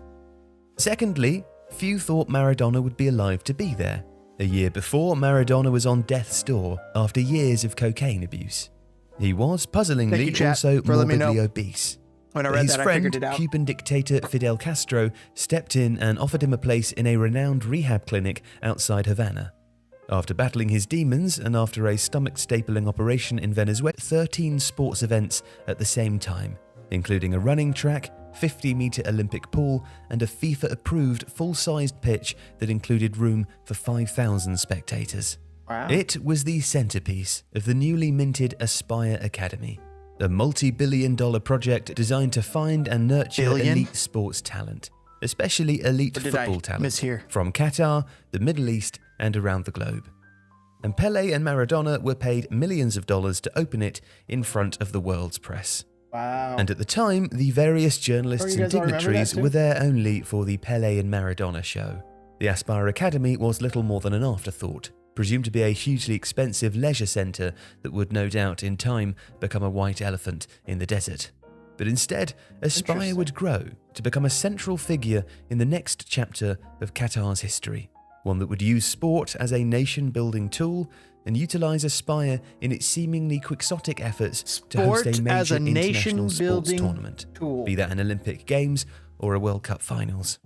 Secondly, few thought Maradona would be alive to be there. A year before, Maradona was on death's door after years of cocaine abuse. He was, puzzlingly, also morbidly obese. When I read that, I figured it out. His friend, Cuban dictator Fidel Castro, stepped in and offered him a place in a renowned rehab clinic outside Havana. After battling his demons and after a stomach-stapling operation in Venezuela, 13 sports events at the same time, including a running track, 50-meter Olympic pool, and a FIFA-approved full-sized pitch that included room for 5,000 spectators. Wow. It was the centerpiece of the newly minted Aspire Academy, a multi-billion-dollar project designed to find and nurture elite sports talent, especially elite football talent from Qatar, the Middle East, and around the globe. And Pele and Maradona were paid millions of dollars to open it in front of the world's press. Wow. And at the time, the various journalists and dignitaries were there only for the Pele and Maradona show. The Aspire Academy was little more than an afterthought, presumed to be a hugely expensive leisure centre that would no doubt in time become a white elephant in the desert. But instead, Aspire would grow to become a central figure in the next chapter of Qatar's history, one that would use sport as a nation-building tool and utilise Aspire in its seemingly quixotic efforts to host a major international sports tournament, be that an Olympic Games or a World Cup finals.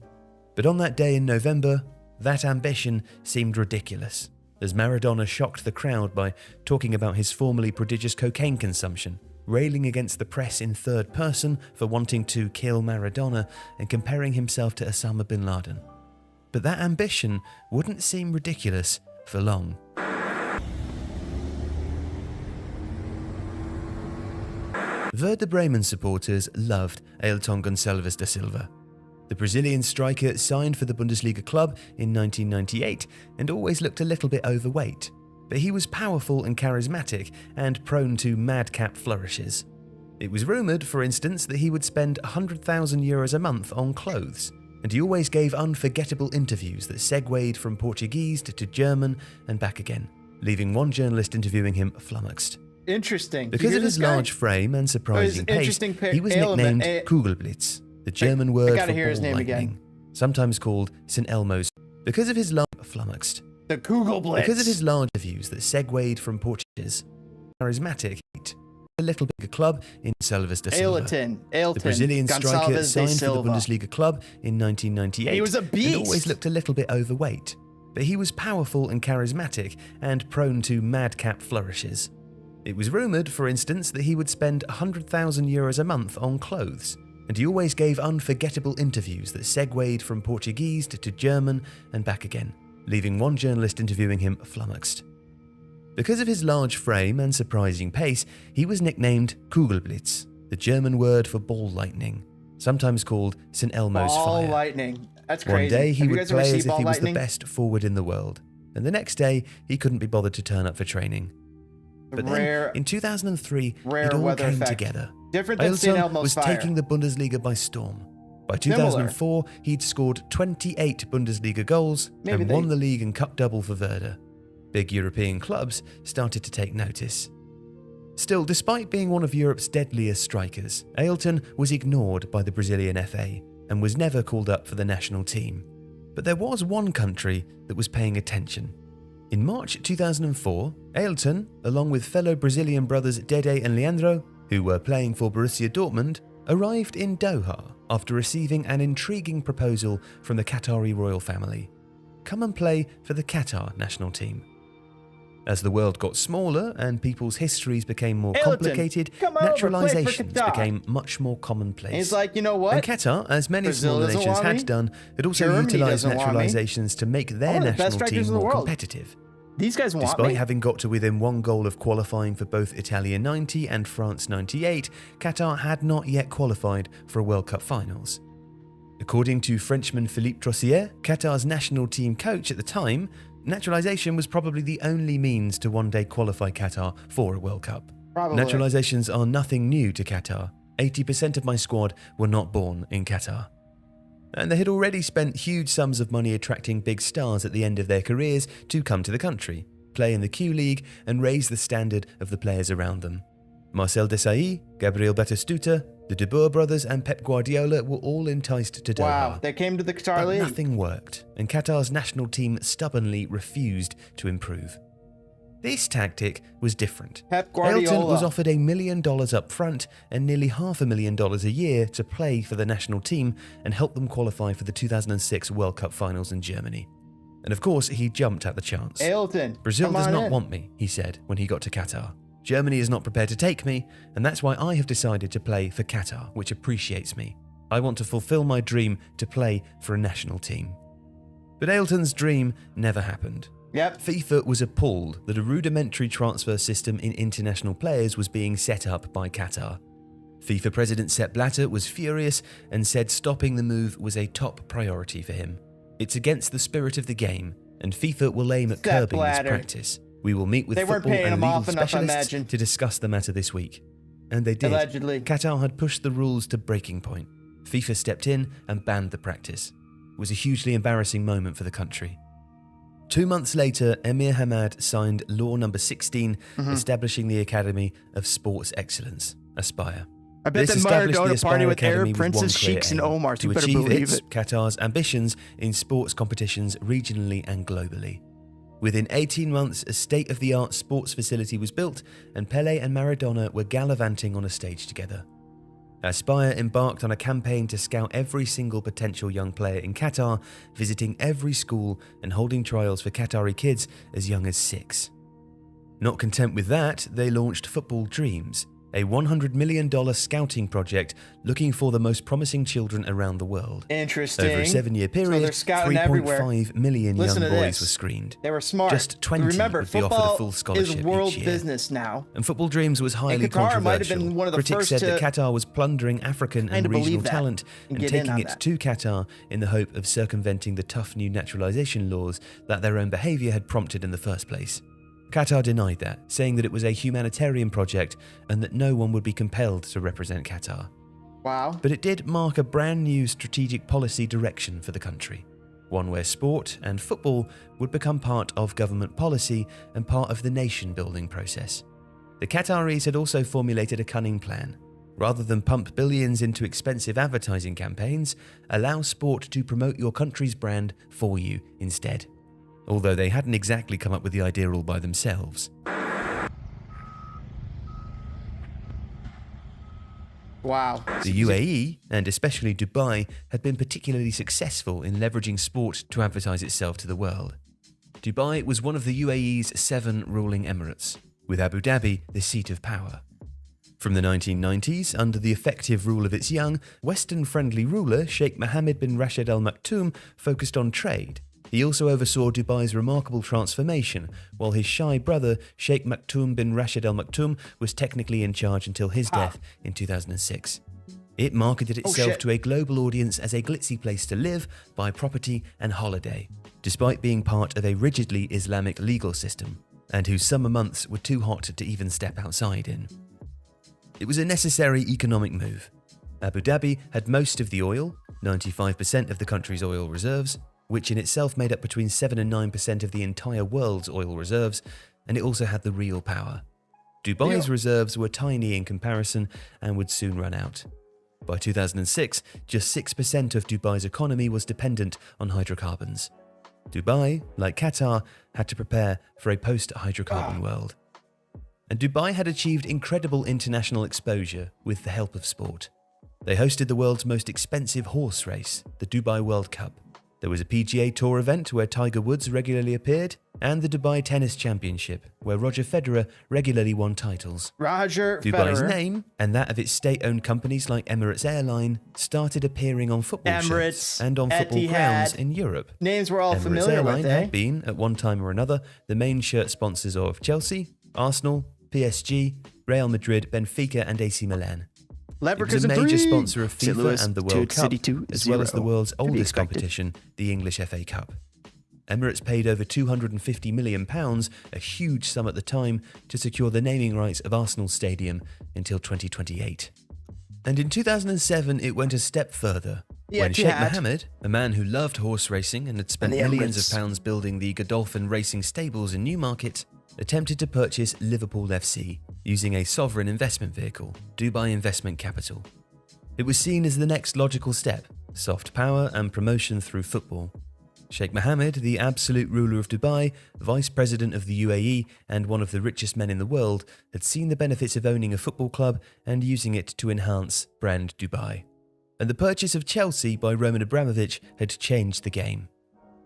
But on that day in November, that ambition seemed ridiculous, as Maradona shocked the crowd by talking about his formerly prodigious cocaine consumption, railing against the press in third person for wanting to kill Maradona and comparing himself to Osama bin Laden. But that ambition wouldn't seem ridiculous for long. Werder Bremen supporters loved Ailton Gonçalves da Silva. The Brazilian striker signed for the Bundesliga club in 1998 and always looked a little bit overweight, but he was powerful and charismatic and prone to madcap flourishes. It was rumoured, for instance, that he would spend €100,000 a month on clothes, and he always gave unforgettable interviews that segued from Portuguese to German and back again, leaving one journalist interviewing him flummoxed. Interesting. Because of his large frame and surprising pace, he was nicknamed Kugelblitz, the German word for ball lightning, sometimes called St. Elmo's. Because of his flummoxed. The Kugelblitz. Because of his large views that segued from Portuguese, charismatic, a little bigger club in Gonçalves da Silva. The Brazilian striker signed for the Bundesliga club in 1998. He was a beast. And always looked a little bit overweight, but he was powerful and charismatic and prone to madcap flourishes. It was rumoured, for instance, that he would spend €100,000 a month on clothes, and he always gave unforgettable interviews that segued from Portuguese to German and back again, leaving one journalist interviewing him flummoxed. Because of his large frame and surprising pace, he was nicknamed Kugelblitz, the German word for ball lightning, sometimes called St. Elmo's fire. Ball lightning. That's crazy. One day he would play as if he was the best forward in the world, and the next day he couldn't be bothered to turn up for training. But then, in 2003, it all came together. Different than St. Ailton Elmo's was fire. taking the Bundesliga by storm. By 2004, he'd scored 28 Bundesliga goals and won the league and cup double for Werder. Big European clubs started to take notice. Still, despite being one of Europe's deadliest strikers, Ailton was ignored by the Brazilian FA and was never called up for the national team. But there was one country that was paying attention. In March 2004, Ailton, along with fellow Brazilian brothers Dede and Leandro, who were playing for Borussia Dortmund, arrived in Doha after receiving an intriguing proposal from the Qatari royal family. Come and play for the Qatar national team. As the world got smaller and people's histories became more complicated, naturalizations became much more commonplace. He's like, you know what? And Qatar, as many smaller nations had done, had also utilized naturalizations to make their national team more competitive. These guys want Despite having got to within one goal of qualifying for both Italia 90 and France 98, Qatar had not yet qualified for a World Cup finals. According to Frenchman Philippe Trossier, Qatar's national team coach at the time, naturalization was probably the only means to one day qualify Qatar for a World Cup. Naturalizations are nothing new to Qatar. 80% of my squad were not born in Qatar. And they had already spent huge sums of money attracting big stars at the end of their careers to come to the country, play in the Q League and raise the standard of the players around them. Marcel Desailly, Gabriel Batistuta, the De Boer brothers and Pep Guardiola were all enticed to Doha. Wow, they came to the Qatar League. Nothing worked, and Qatar's national team stubbornly refused to improve. This tactic was different. Pep Guardiola Ailton was offered $1 million up front and nearly $500,000 a year to play for the national team and help them qualify for the 2006 World Cup finals in Germany. And of course, he jumped at the chance. Ailton, Brazil does not want me, he said when he got to Qatar. Germany is not prepared to take me, and that's why I have decided to play for Qatar, which appreciates me. I want to fulfill my dream to play for a national team. But Ailton's dream never happened. Yep. FIFA was appalled that a rudimentary transfer system in international players was being set up by Qatar. FIFA President Sepp Blatter was furious and said stopping the move was a top priority for him. It's against the spirit of the game, and FIFA will aim at curbing this practice. We will meet with football and legal specialists to discuss the matter this week. And they did. Allegedly. Qatar had pushed the rules to breaking point. FIFA stepped in and banned the practice. It was a hugely embarrassing moment for the country. 2 months later, Emir Hamad signed Law No. 16, establishing the Academy of Sports Excellence, Aspire. I bet This the Maradona established the party Aspire with Arab Academy with one princes, clear sheiks, and aim, Omars. to You better achieve believe its, it. Qatar's ambitions in sports competitions regionally and globally. Within 18 months, a state-of-the-art sports facility was built, and Pele and Maradona were gallivanting on a stage together. Aspire embarked on a campaign to scout every single potential young player in Qatar, visiting every school and holding trials for Qatari kids as young as 6. Not content with that, they launched Football Dreams, a $100 million scouting project looking for the most promising children around the world. Interesting. Over a 7-year period, 3.5 million young boys were screened. They were smart. Just 20 Remember, would be offered a full football scholarship is world each year. business now. And Football Dreams was highly Qatar might have controversial. been one of the Critics first said that to Qatar was plundering African and kinda regional believe that talent and and get in taking on it that. to Qatar in the hope of circumventing the tough new naturalization laws that their own behavior had prompted in the first place. Qatar denied that, saying that it was a humanitarian project and that no one would be compelled to represent Qatar. Wow. But it did mark a brand new strategic policy direction for the country, one where sport and football would become part of government policy and part of the nation-building process. The Qataris had also formulated a cunning plan. Rather than pump billions into expensive advertising campaigns, allow sport to promote your country's brand for you instead. Although they hadn't exactly come up with the idea all by themselves. Wow. The UAE, and especially Dubai, had been particularly successful in leveraging sport to advertise itself to the world. Dubai was one of the UAE's 7 ruling emirates, with Abu Dhabi the seat of power. From the 1990s, under the effective rule of its young, Western-friendly ruler Sheikh Mohammed bin Rashid Al Maktoum focused on trade. He also oversaw Dubai's remarkable transformation, while his shy brother, Sheikh Maktoum bin Rashid Al Maktoum, was technically in charge until his death in 2006. It marketed itself to a global audience as a glitzy place to live, buy property, and holiday, despite being part of a rigidly Islamic legal system, and whose summer months were too hot to even step outside in. It was a necessary economic move. Abu Dhabi had most of the oil, 95% of the country's oil reserves, which in itself made up between 7 and 9% of the entire world's oil reserves, and it also had the real power. Dubai's reserves were tiny in comparison and would soon run out. By 2006, just 6% of Dubai's economy was dependent on hydrocarbons. Dubai, like Qatar, had to prepare for a post-hydrocarbon world. And Dubai had achieved incredible international exposure with the help of sport. They hosted the world's most expensive horse race, the Dubai World Cup. There was a PGA Tour event where Tiger Woods regularly appeared, and the Dubai Tennis Championship, where Roger Federer regularly won titles. Dubai's name, and that of its state-owned companies like Emirates Airline, started appearing on football shirts and on football grounds in Europe. Names we're all Emirates familiar Airline with, had been, at one time or another, the main shirt sponsors of Chelsea, Arsenal, PSG, Real Madrid, Benfica, and AC Milan. It was a major sponsor of FIFA and the World Cup, as well as the world's oldest competition, the English FA Cup. Emirates paid over £250 million, a huge sum at the time, to secure the naming rights of Arsenal Stadium until 2028. And in 2007, it went a step further, when Sheikh Mohammed, a man who loved horse racing and had spent millions of pounds building the Godolphin Racing Stables in Newmarket, attempted to purchase Liverpool FC using a sovereign investment vehicle, Dubai Investment Capital. It was seen as the next logical step, soft power and promotion through football. Sheikh Mohammed, the absolute ruler of Dubai, vice president of the UAE, and one of the richest men in the world, had seen the benefits of owning a football club and using it to enhance brand Dubai. And the purchase of Chelsea by Roman Abramovich had changed the game.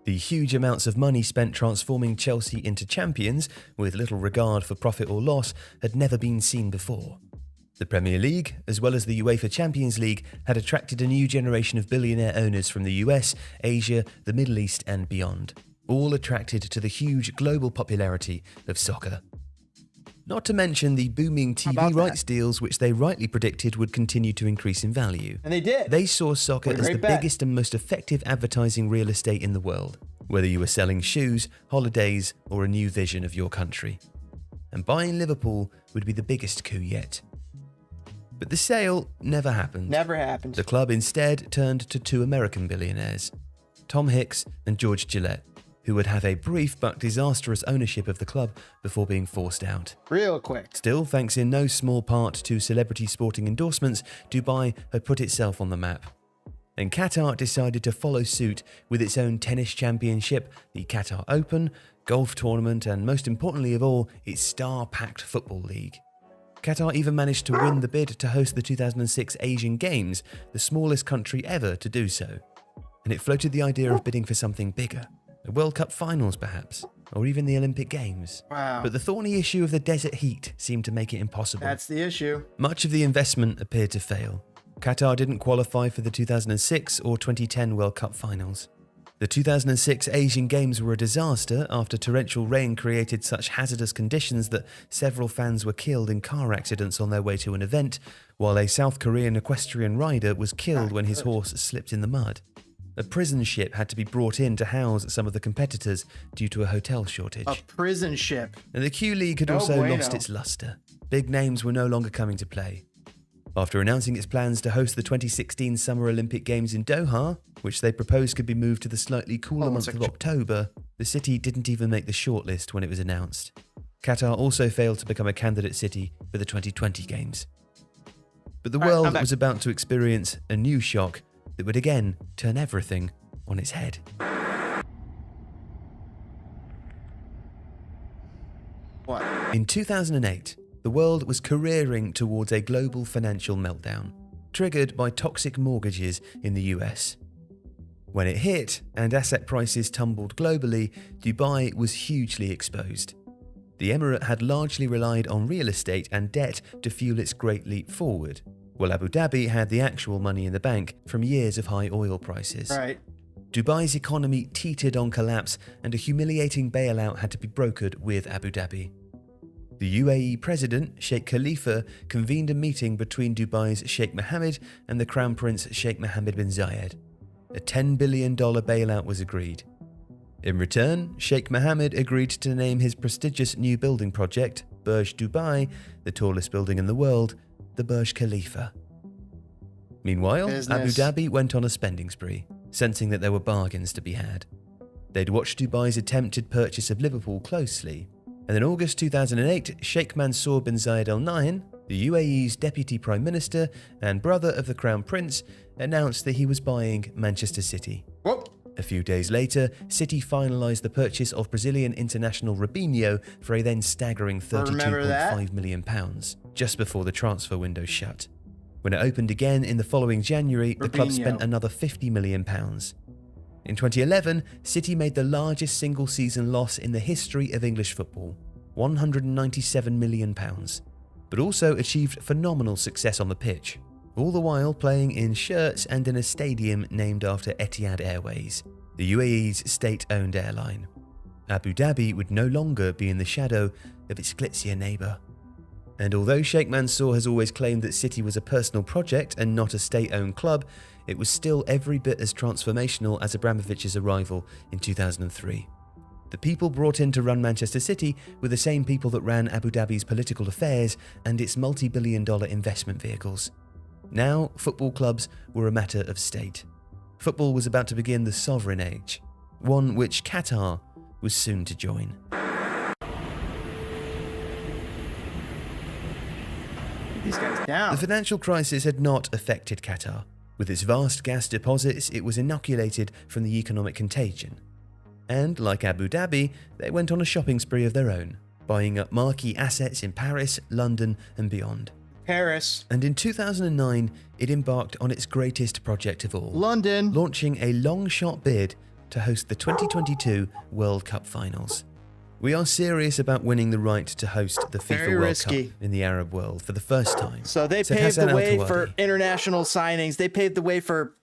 The huge amounts of money spent transforming Chelsea into champions, with little regard for profit or loss, had never been seen before. The Premier League, as well as the UEFA Champions League, had attracted a new generation of billionaire owners from the US, Asia, the Middle East, and beyond, all attracted to the huge global popularity of soccer. Not to mention the booming TV rights deals, which they rightly predicted would continue to increase in value. And they did. They saw soccer as the biggest and most effective advertising real estate in the world, whether you were selling shoes, holidays, or a new vision of your country. And buying Liverpool would be the biggest coup yet. But the sale never happened. Never happened. The club instead turned to two American billionaires, Tom Hicks and George Gillette, who would have a brief but disastrous ownership of the club before being forced out. Real quick. Still, thanks in no small part to celebrity sporting endorsements, Dubai had put itself on the map. And Qatar decided to follow suit with its own tennis championship, the Qatar Open, golf tournament, and most importantly of all, its star-packed football league. Qatar even managed to win the bid to host the 2006 Asian Games, the smallest country ever to do so. And it floated the idea of bidding for something bigger. The World Cup finals, perhaps, or even the Olympic Games. Wow. But the thorny issue of the desert heat seemed to make it impossible. That's the issue. Much of the investment appeared to fail. Qatar didn't qualify for the 2006 or 2010 World Cup finals. The 2006 Asian Games were a disaster after torrential rain created such hazardous conditions that several fans were killed in car accidents on their way to an event, while a South Korean equestrian rider was killed when his horse slipped in the mud. A prison ship had to be brought in to house some of the competitors due to a hotel shortage. A prison ship. And the Q League had also lost its luster. Big names were no longer coming to play. After announcing its plans to host the 2016 Summer Olympic Games in Doha, which they proposed could be moved to the slightly cooler month of October, the city didn't even make the shortlist when it was announced. Qatar also failed to become a candidate city for the 2020 Games. But the world was about to experience a new shock that would again turn everything on its head. What? In 2008, the world was careering towards a global financial meltdown, triggered by toxic mortgages in the US. When it hit and asset prices tumbled globally, Dubai was hugely exposed. The emirate had largely relied on real estate and debt to fuel its great leap forward, while Abu Dhabi had the actual money in the bank from years of high oil prices. Right. Dubai's economy teetered on collapse, and a humiliating bailout had to be brokered with Abu Dhabi. The UAE president, Sheikh Khalifa, convened a meeting between Dubai's Sheikh Mohammed and the Crown Prince Sheikh Mohammed bin Zayed. A $10 billion bailout was agreed. In return, Sheikh Mohammed agreed to name his prestigious new building project, Burj Dubai, the tallest building in the world, the Burj Khalifa. Meanwhile, Business. Abu Dhabi went on a spending spree, sensing that there were bargains to be had. They'd watched Dubai's attempted purchase of Liverpool closely, and in August 2008, Sheikh Mansour bin Zayed Al Nahyan, the UAE's Deputy Prime Minister and brother of the Crown Prince, announced that he was buying Manchester City. Whoop. A few days later, City finalised the purchase of Brazilian international Robinho for a then staggering £32.5 million, just before the transfer window shut. When it opened again in the following January, the club spent another £50 million. In 2011, City made the largest single-season loss in the history of English football, £197 million, but also achieved phenomenal success on the pitch, all the while playing in shirts and in a stadium named after Etihad Airways, the UAE's state-owned airline. Abu Dhabi would no longer be in the shadow of its glitzier neighbour. And although Sheikh Mansour has always claimed that City was a personal project and not a state-owned club, it was still every bit as transformational as Abramovich's arrival in 2003. The people brought in to run Manchester City were the same people that ran Abu Dhabi's political affairs and its multi-billion-dollar investment vehicles. Now, football clubs were a matter of state. Football was about to begin the sovereign age, one which Qatar was soon to join. These guys down. The financial crisis had not affected Qatar. With its vast gas deposits, it was inoculated from the economic contagion. And, like Abu Dhabi, they went on a shopping spree of their own, buying up marquee assets in Paris, London, and beyond. Paris. And in 2009, it embarked on its greatest project of all, London. launching a long-shot bid to host the 2022 World Cup Finals. We are serious about winning the right to host the FIFA World Cup in the Arab world for the first time. So they said paved Hassan the way Al-Thawadi. for international signings. They paved the way for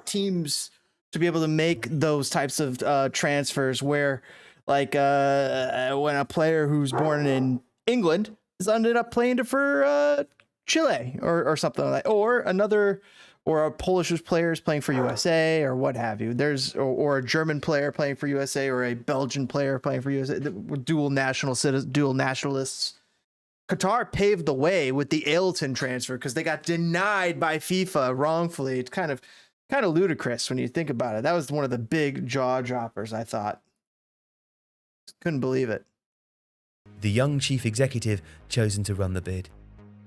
teams to be able to make those types of transfers where, like, when a player who's born in England has ended up playing for Chile or something like that, or a Polish player is playing for USA or what have you. Or a German player playing for USA or a Belgian player playing for USA, dual nationalists. Qatar paved the way with the Ailton transfer because they got denied by FIFA wrongfully. It's kind of ludicrous when you think about it. That was one of the big jaw droppers, I thought. Couldn't believe it. The young chief executive chosen to run the bid.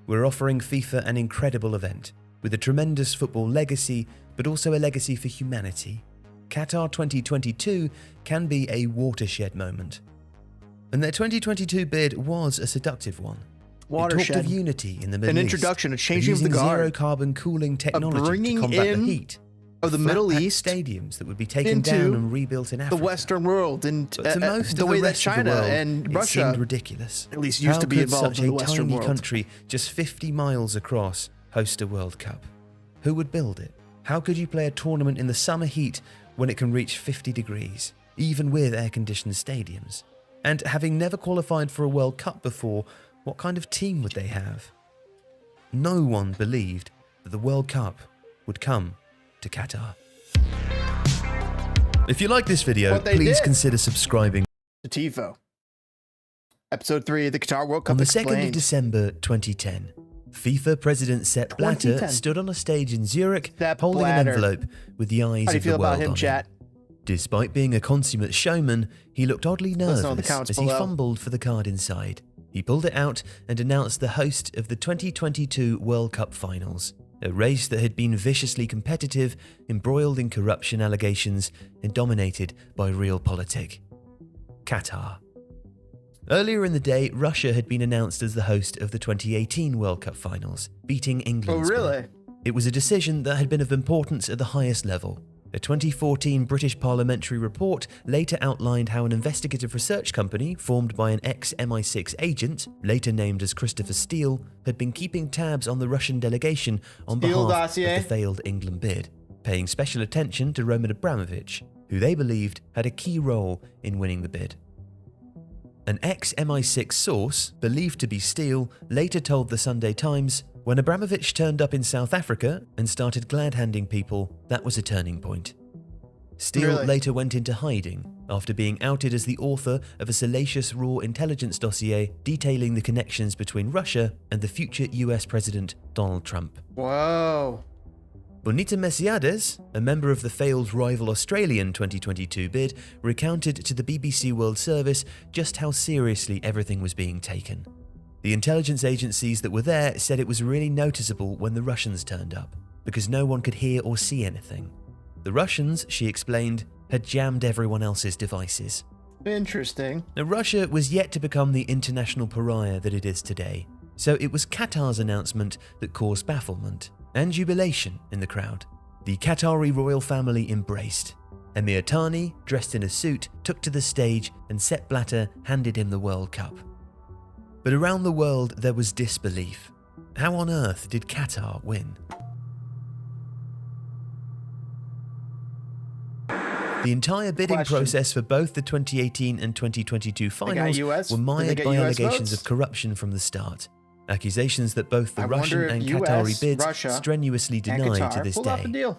We're offering FIFA an incredible event with a tremendous football legacy, but also a legacy for humanity. Qatar 2022 can be a watershed moment. And their 2022 bid was a seductive one. Watershed. It talked of unity in the Middle An East, introduction, a changing of the guard, zero carbon cooling technology bringing to combat in the heat of the Middle East stadiums that would be taken into down and rebuilt in Africa. the Western world, and But to most the of way the that rest of the China world, and it Russia seemed ridiculous. at least used to be involved in the Western How could such a tiny world. country just 50 miles across host a World Cup? Who would build it? How could you play a tournament in the summer heat when it can reach 50 degrees, even with air-conditioned stadiums? And having never qualified for a World Cup before, what kind of team would they have? No one believed that the World Cup would come to Qatar. If you like this video, What they please did. consider subscribing. to TiVo. Episode 3 of the Qatar World Cup On the 2nd of Explained. December 2010, FIFA President Sepp Blatter 2010. stood on a stage in Zurich Sepp holding an Blatter. envelope with the eyes How do you of feel the world about him, on chat? it. Despite being a consummate showman, he looked oddly Let us know in the nervous comments as he below. fumbled for the card inside. He pulled it out and announced the host of the 2022 World Cup Finals, a race that had been viciously competitive, embroiled in corruption allegations, and dominated by realpolitik. Qatar. Earlier in the day, Russia had been announced as the host of the 2018 World Cup Finals, beating England's bid. really? It was a decision that had been of importance at the highest level. A 2014 British parliamentary report later outlined how an investigative research company formed by an ex-MI6 agent, later named as Christopher Steele, had been keeping tabs on the Russian delegation on Steele behalf dossier. of the failed England bid, paying special attention to Roman Abramovich, who they believed had a key role in winning the bid. An ex-MI6 source, believed to be Steele, later told the Sunday Times, when Abramovich turned up in South Africa and started glad-handing people, that was a turning point. Steele Really? later went into hiding after being outed as the author of a salacious raw intelligence dossier detailing the connections between Russia and the future US President Donald Trump. Whoa. Bonita Messiades, a member of the failed rival Australian 2022 bid, recounted to the BBC World Service just how seriously everything was being taken. The intelligence agencies that were there said it was really noticeable when the Russians turned up, because no one could hear or see anything. The Russians, she explained, had jammed everyone else's devices. Interesting. Now, Russia was yet to become the international pariah that it is today, so it was Qatar's announcement that caused bafflement and jubilation in the crowd. The Qatari royal family embraced. Emir Thani, dressed in a suit, took to the stage and Sepp Blatter handed him the World Cup. But around the world there was disbelief. How on earth did Qatar win? The entire bidding process for both the 2018 and 2022 finals were mired by allegations of corruption from the start. Accusations that both the Russian and Qatari bids strenuously deny to this day.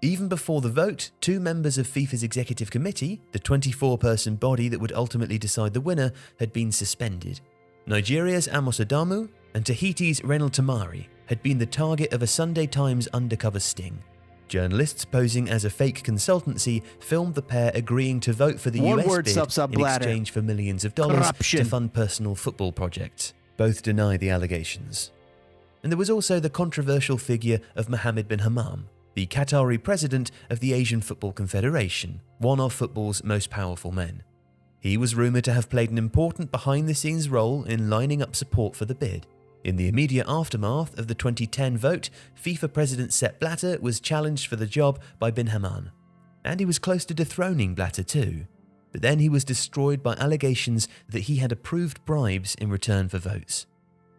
Even before the vote, two members of FIFA's executive committee, the 24-person body that would ultimately decide the winner, had been suspended. Nigeria's Amos Adamu and Tahiti's Renal Tamari had been the target of a Sunday Times undercover sting. Journalists posing as a fake consultancy filmed the pair agreeing to vote for the US bid in exchange for millions of dollars to fund personal football projects. Both deny the allegations. And there was also the controversial figure of Mohammed bin Hammam, the Qatari president of the Asian Football Confederation, one of football's most powerful men. He was rumoured to have played an important behind-the-scenes role in lining up support for the bid. In the immediate aftermath of the 2010 vote, FIFA President Sepp Blatter was challenged for the job by bin Hammam. And he was close to dethroning Blatter too. But then he was destroyed by allegations that he had approved bribes in return for votes.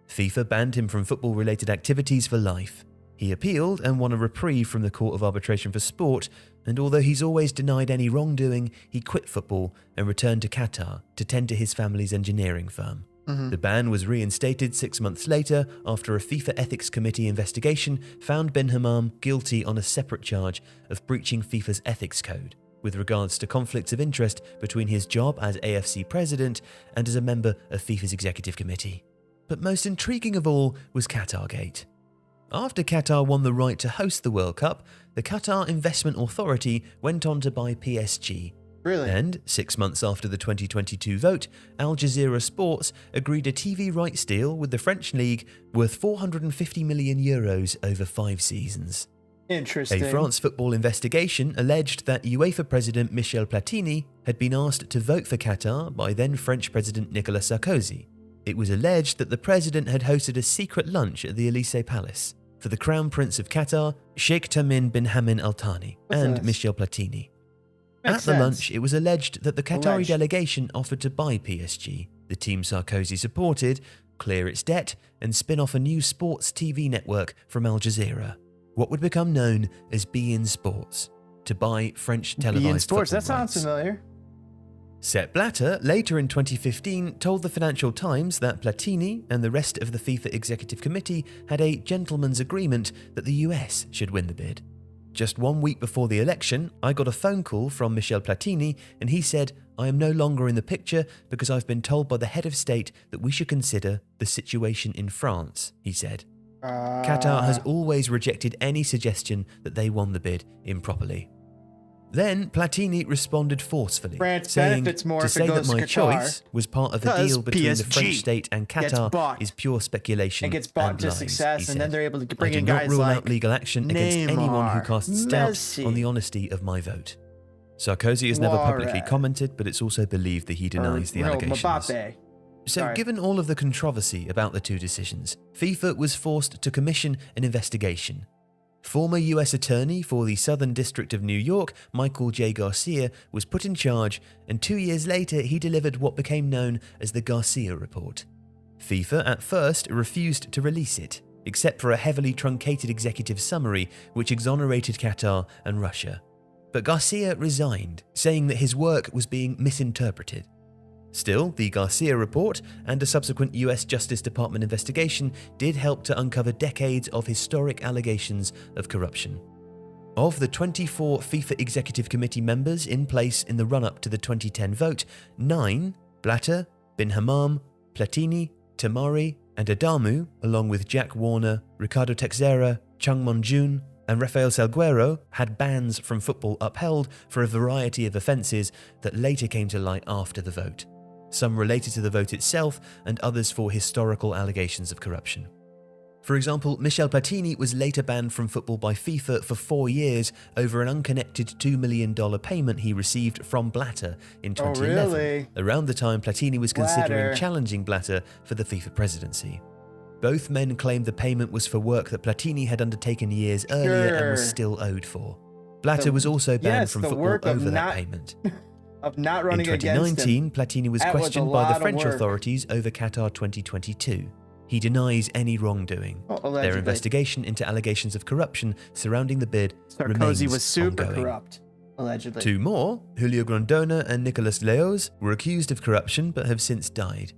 FIFA banned him from football-related activities for life. He appealed and won a reprieve from the Court of Arbitration for Sport, and although he's always denied any wrongdoing, he quit football and returned to Qatar to tend to his family's engineering firm. The ban was reinstated 6 months later after a FIFA Ethics Committee investigation found bin Hammam guilty on a separate charge of breaching FIFA's ethics code with regards to conflicts of interest between his job as AFC president and as a member of FIFA's executive committee. But most intriguing of all was Qatargate. After Qatar won the right to host the World Cup, the Qatar Investment Authority went on to buy PSG. Really? And 6 months after the 2022 vote, Al Jazeera Sports agreed a TV rights deal with the French League worth €450 million over 5 seasons. Interesting. A France football investigation alleged that UEFA President Michel Platini had been asked to vote for Qatar by then French President Nicolas Sarkozy. It was alleged that the president had hosted a secret lunch at the Elysee Palace for the Crown Prince of Qatar, Sheikh Tamim bin Hamad Al Thani, and Michel Platini. At the lunch, it was alleged that the Qatari delegation offered to buy PSG, the team Sarkozy supported, clear its debt, and spin off a new sports TV network from Al Jazeera, what would become known as beIN Sports, to buy French televised beIN Sports, football that sounds rights. familiar. Sepp Blatter later in 2015 told the Financial Times that Platini and the rest of the FIFA Executive Committee had a gentleman's agreement that the US should win the bid. Just 1 week before the election, I got a phone call from Michel Platini and he said, "I am no longer in the picture because I've been told by the head of state that we should consider the situation in France," he said. Qatar has always rejected any suggestion that they won the bid improperly. Then Platini responded forcefully, saying to say that my choice was part of a deal between the French state and Qatar is pure speculation and bought to success, and then they're able to bring in guys guys I do not rule like out legal action against anyone who casts doubt on the honesty of my vote. Sarkozy has never publicly commented, but it's also believed that he denies the allegations. So given all of the controversy about the two decisions, FIFA was forced to commission an investigation. Former US Attorney for the Southern District of New York, Michael J. Garcia, was put in charge, and 2 years later he delivered what became known as the Garcia Report. FIFA at first refused to release it, except for a heavily truncated executive summary which exonerated Qatar and Russia. But Garcia resigned, saying that his work was being misinterpreted. Still, the Garcia Report and a subsequent US Justice Department investigation did help to uncover decades of historic allegations of corruption. Of the 24 FIFA Executive Committee members in place in the run-up to the 2010 vote, 9, Blatter, Bin Hammam, Platini, Tamari, and Adamu, along with Jack Warner, Ricardo Texeira, Chung Mon-jun, and Rafael Salguero, had bans from football upheld for a variety of offences that later came to light after the vote, some related to the vote itself and others for historical allegations of corruption. For example, Michel Platini was later banned from football by FIFA for 4 years over an unconnected $2 million payment he received from Blatter in 2011, really? around the time Platini was considering challenging Blatter for the FIFA presidency. Both men claimed the payment was for work that Platini had undertaken years earlier and was still owed for. Blatter was also banned from football over that payment. Of not running in 2019, Platini was questioned by the French work. authorities over Qatar 2022. He denies any wrongdoing. Their investigation into allegations of corruption surrounding the bid remains Sarkozy was super ongoing. corrupt, allegedly. 2 more, Julio Grondona and Nicolas Leoz, were accused of corruption but have since died.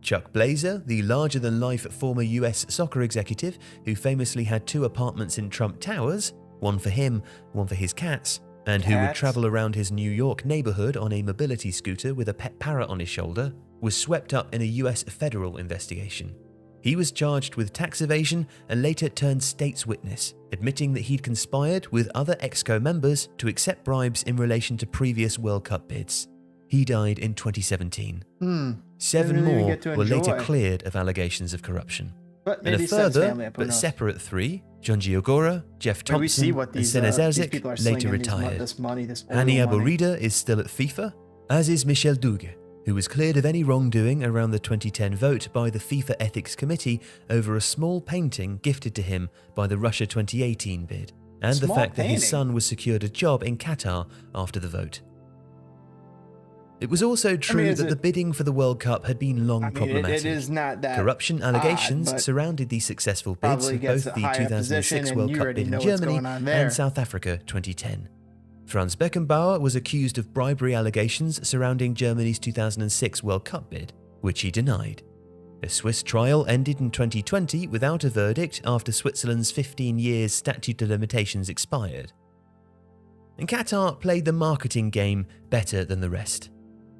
Chuck Blazer, the larger-than-life former US soccer executive who famously had 2 apartments in Trump Towers, one for him, one for his cats, and who would travel around his New York neighborhood on a mobility scooter with a pet parrot on his shoulder, was swept up in a US federal investigation. He was charged with tax evasion and later turned state's witness, admitting that he'd conspired with other EXCO members to accept bribes in relation to previous World Cup bids. He died in 2017. 7 more were later cleared of allegations of corruption. But And a further, but separate 3, John Giogora, Jeff Thompson, and Senez Erzik, later retired. Hani Abu-Rida is still at FIFA, as is Michel Dugue, who was cleared of any wrongdoing around the 2010 vote by the FIFA Ethics Committee over a small painting gifted to him by the Russia 2018 bid, and the fact that his son was secured a job in Qatar after the vote. It was also true that the bidding for the World Cup had been long problematic. It is not that corruption allegations surrounded the successful bids of both the 2006 World Cup bid in Germany and South Africa 2010. Franz Beckenbauer was accused of bribery allegations surrounding Germany's 2006 World Cup bid, which he denied. A Swiss trial ended in 2020 without a verdict after Switzerland's 15 years statute of limitations expired. And Qatar played the marketing game better than the rest.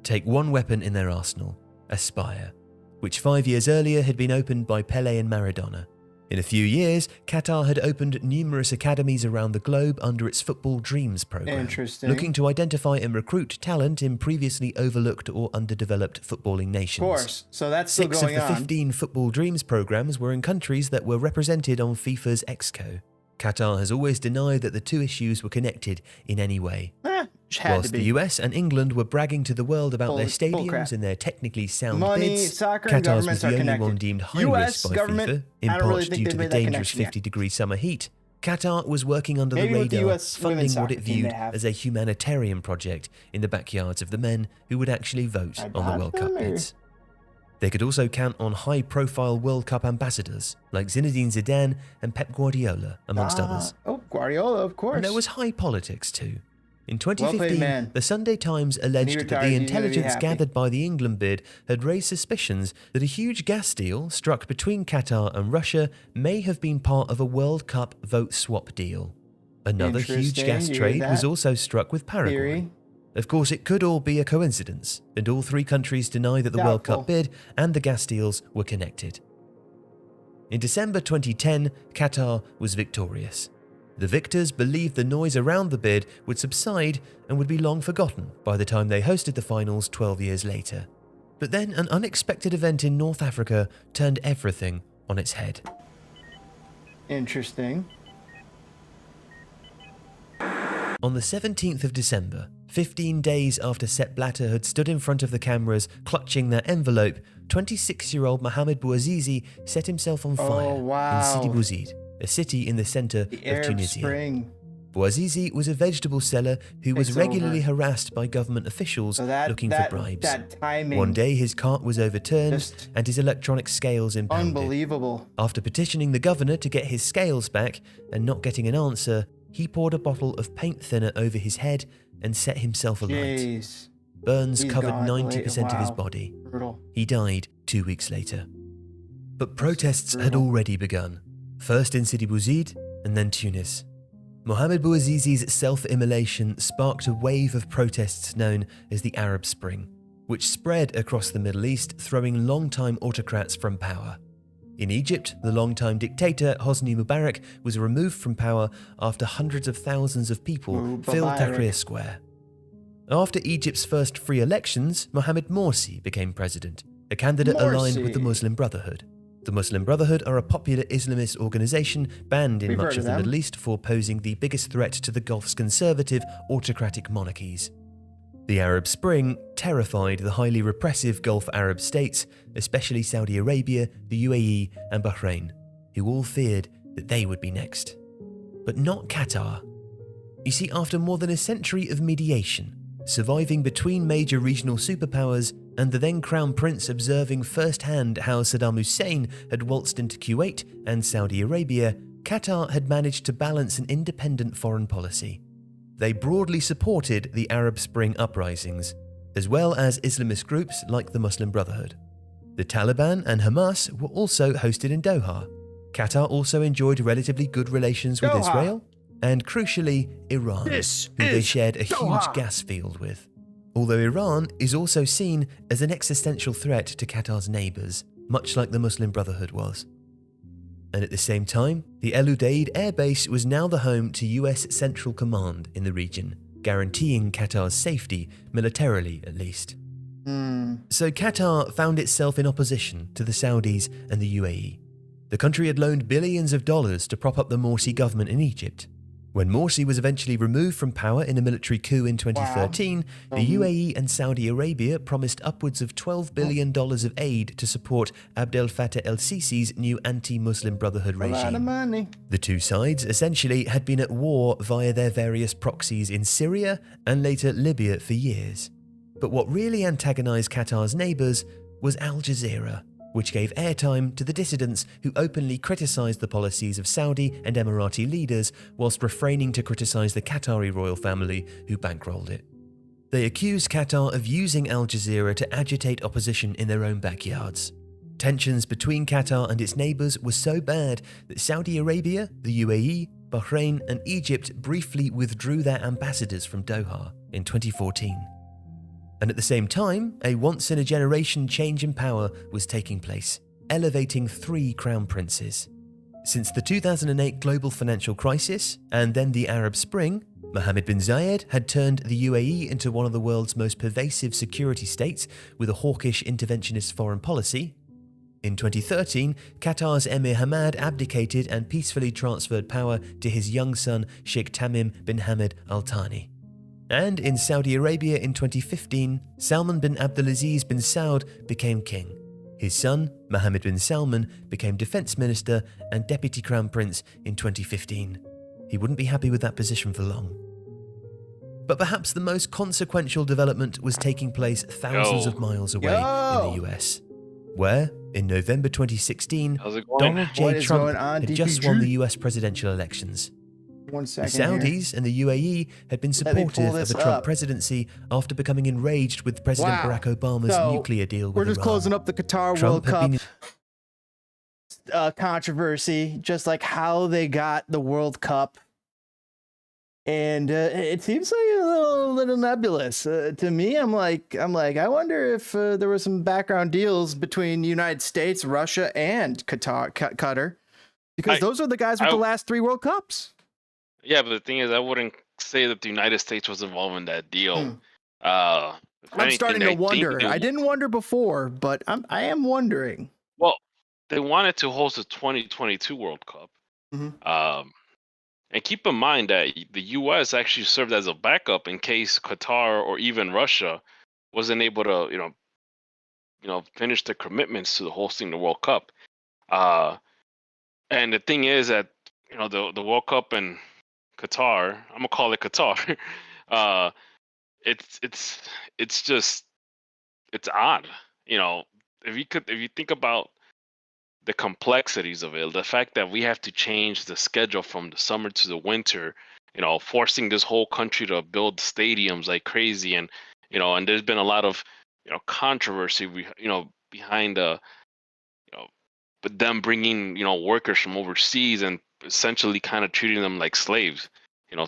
Take one weapon in their arsenal, Aspire, which 5 years earlier had been opened by Pelé and Maradona. In a few years, Qatar had opened numerous academies around the globe under its Football Dreams program, looking to identify and recruit talent in previously overlooked or underdeveloped footballing nations. Of course, so that's still going on. 6 of the 15 Football Dreams programs were in countries that were represented on FIFA's EXCO. Qatar has always denied that the 2 issues were connected in any way. Whilst the US and England were bragging to the world about their stadiums and their technically sound bids, Qatar's was the only one deemed high risk by FIFA, in part due to the dangerous 50-degree summer heat. Qatar was working under the radar, funding what it viewed as a humanitarian project in the backyards of the men who would actually vote on the World Cup bids. They could also count on high-profile World Cup ambassadors like Zinedine Zidane and Pep Guardiola, amongst others. Oh, Guardiola, of course. And there was high politics too. In 2015, the Sunday Times alleged that the intelligence gathered by the England bid had raised suspicions that a huge gas deal struck between Qatar and Russia may have been part of a World Cup vote swap deal. Another huge gas trade was also struck with Paraguay. Of course, it could all be a coincidence, and all 3 countries deny that the World Cup bid and the gas deals were connected. In December 2010, Qatar was victorious. The victors believed the noise around the bid would subside and would be long forgotten by the time they hosted the finals 12 years later. But then an unexpected event in North Africa turned everything on its head. Interesting. On the 17th of December, 15 days after Sepp Blatter had stood in front of the cameras clutching that envelope, 26-year-old Mohamed Bouazizi set himself on fire in Sidi Bouzid, a city in the centre of Tunisia. Bouazizi was a vegetable seller who was regularly harassed by government officials looking for bribes. One day his cart was overturned and his electronic scales impounded. Unbelievable. After petitioning the governor to get his scales back and not getting an answer, he poured a bottle of paint thinner over his head and set himself alight. Burns covered 90% of his body. Brutal. He died 2 weeks later. But protests had already begun, first in Sidi Bouzid and then Tunis. Mohammed Bouaziz's self-immolation sparked a wave of protests known as the Arab Spring, which spread across the Middle East, throwing long-time autocrats from power. In Egypt, the long-time dictator Hosni Mubarak was removed from power after hundreds of thousands of people filled Tahrir Square. After Egypt's first free elections, Mohamed Morsi became president, a candidate aligned with the Muslim Brotherhood. The Muslim Brotherhood are a popular Islamist organization banned in much of the Middle East for posing the biggest threat to the Gulf's conservative, autocratic monarchies. The Arab Spring terrified the highly repressive Gulf Arab states, especially Saudi Arabia, the UAE, and Bahrain, who all feared that they would be next. But not Qatar. You see, after more than a century of mediation, surviving between major regional superpowers, and the then Crown Prince observing firsthand how Saddam Hussein had waltzed into Kuwait and Saudi Arabia, Qatar had managed to balance an independent foreign policy. They broadly supported the Arab Spring uprisings, as well as Islamist groups like the Muslim Brotherhood. The Taliban and Hamas were also hosted in Doha. Qatar also enjoyed relatively good relations with Israel, and crucially, Iran, who they shared a huge gas field with. Although Iran is also seen as an existential threat to Qatar's neighbours, much like the Muslim Brotherhood was. And at the same time, the El Udeid Air Base was now the home to US Central Command in the region, guaranteeing Qatar's safety, militarily at least. So Qatar found itself in opposition to the Saudis and the UAE. The country had loaned billions of dollars to prop up the Morsi government in Egypt. When Morsi was eventually removed from power in a military coup in 2013, the UAE and Saudi Arabia promised upwards of $12 billion of aid to support Abdel Fattah el-Sisi's new anti-Muslim Brotherhood regime. A lot of money. The two sides essentially had been at war via their various proxies in Syria and later Libya for years. But what really antagonized Qatar's neighbors was Al Jazeera, which gave airtime to the dissidents who openly criticized the policies of Saudi and Emirati leaders whilst refraining to criticize the Qatari royal family who bankrolled it. They accused Qatar of using Al Jazeera to agitate opposition in their own backyards. Tensions between Qatar and its neighbors were so bad that Saudi Arabia, the UAE, Bahrain, and Egypt briefly withdrew their ambassadors from Doha in 2014. And at the same time, a once-in-a-generation change in power was taking place, elevating 3 crown princes. Since the 2008 global financial crisis, and then the Arab Spring, Mohammed bin Zayed had turned the UAE into one of the world's most pervasive security states with a hawkish interventionist foreign policy. In 2013, Qatar's Emir Hamad abdicated and peacefully transferred power to his young son Sheikh Tamim bin Hamad Al Thani. And in Saudi Arabia in 2015, Salman bin Abdulaziz bin Saud became king. His son, Mohammed bin Salman, became defense minister and deputy crown prince in 2015. He wouldn't be happy with that position for long. But perhaps the most consequential development was taking place thousands of miles away in the US, where, in November 2016, Donald J. Trump had just won the US presidential elections. The Saudis and the UAE had been supportive of the Trump presidency after becoming enraged with President Barack Obama's nuclear deal with Iran. We're just closing up the Qatar World Cup controversy, just like how they got the World Cup. And it seems like a little nebulous to me. I'm like, I wonder if there were some background deals between the United States, Russia, and Qatar, because those are the guys with the last 3 World Cups. Yeah, but the thing is, I wouldn't say that the United States was involved in that deal. I'm starting to wonder. I didn't wonder before, but I am wondering. Well, they wanted to host the 2022 World Cup. And keep in mind that the U.S. actually served as a backup in case Qatar or even Russia wasn't able to, finish their commitments to hosting the World Cup. And the thing is that, the World Cup in Qatar, I'm gonna call it Qatar. It's odd. If you think about the complexities of it, the fact that we have to change the schedule from the summer to the winter, forcing this whole country to build stadiums like crazy, and and there's been a lot of controversy, behind but them bringing workers from overseas and essentially kind of treating them like slaves.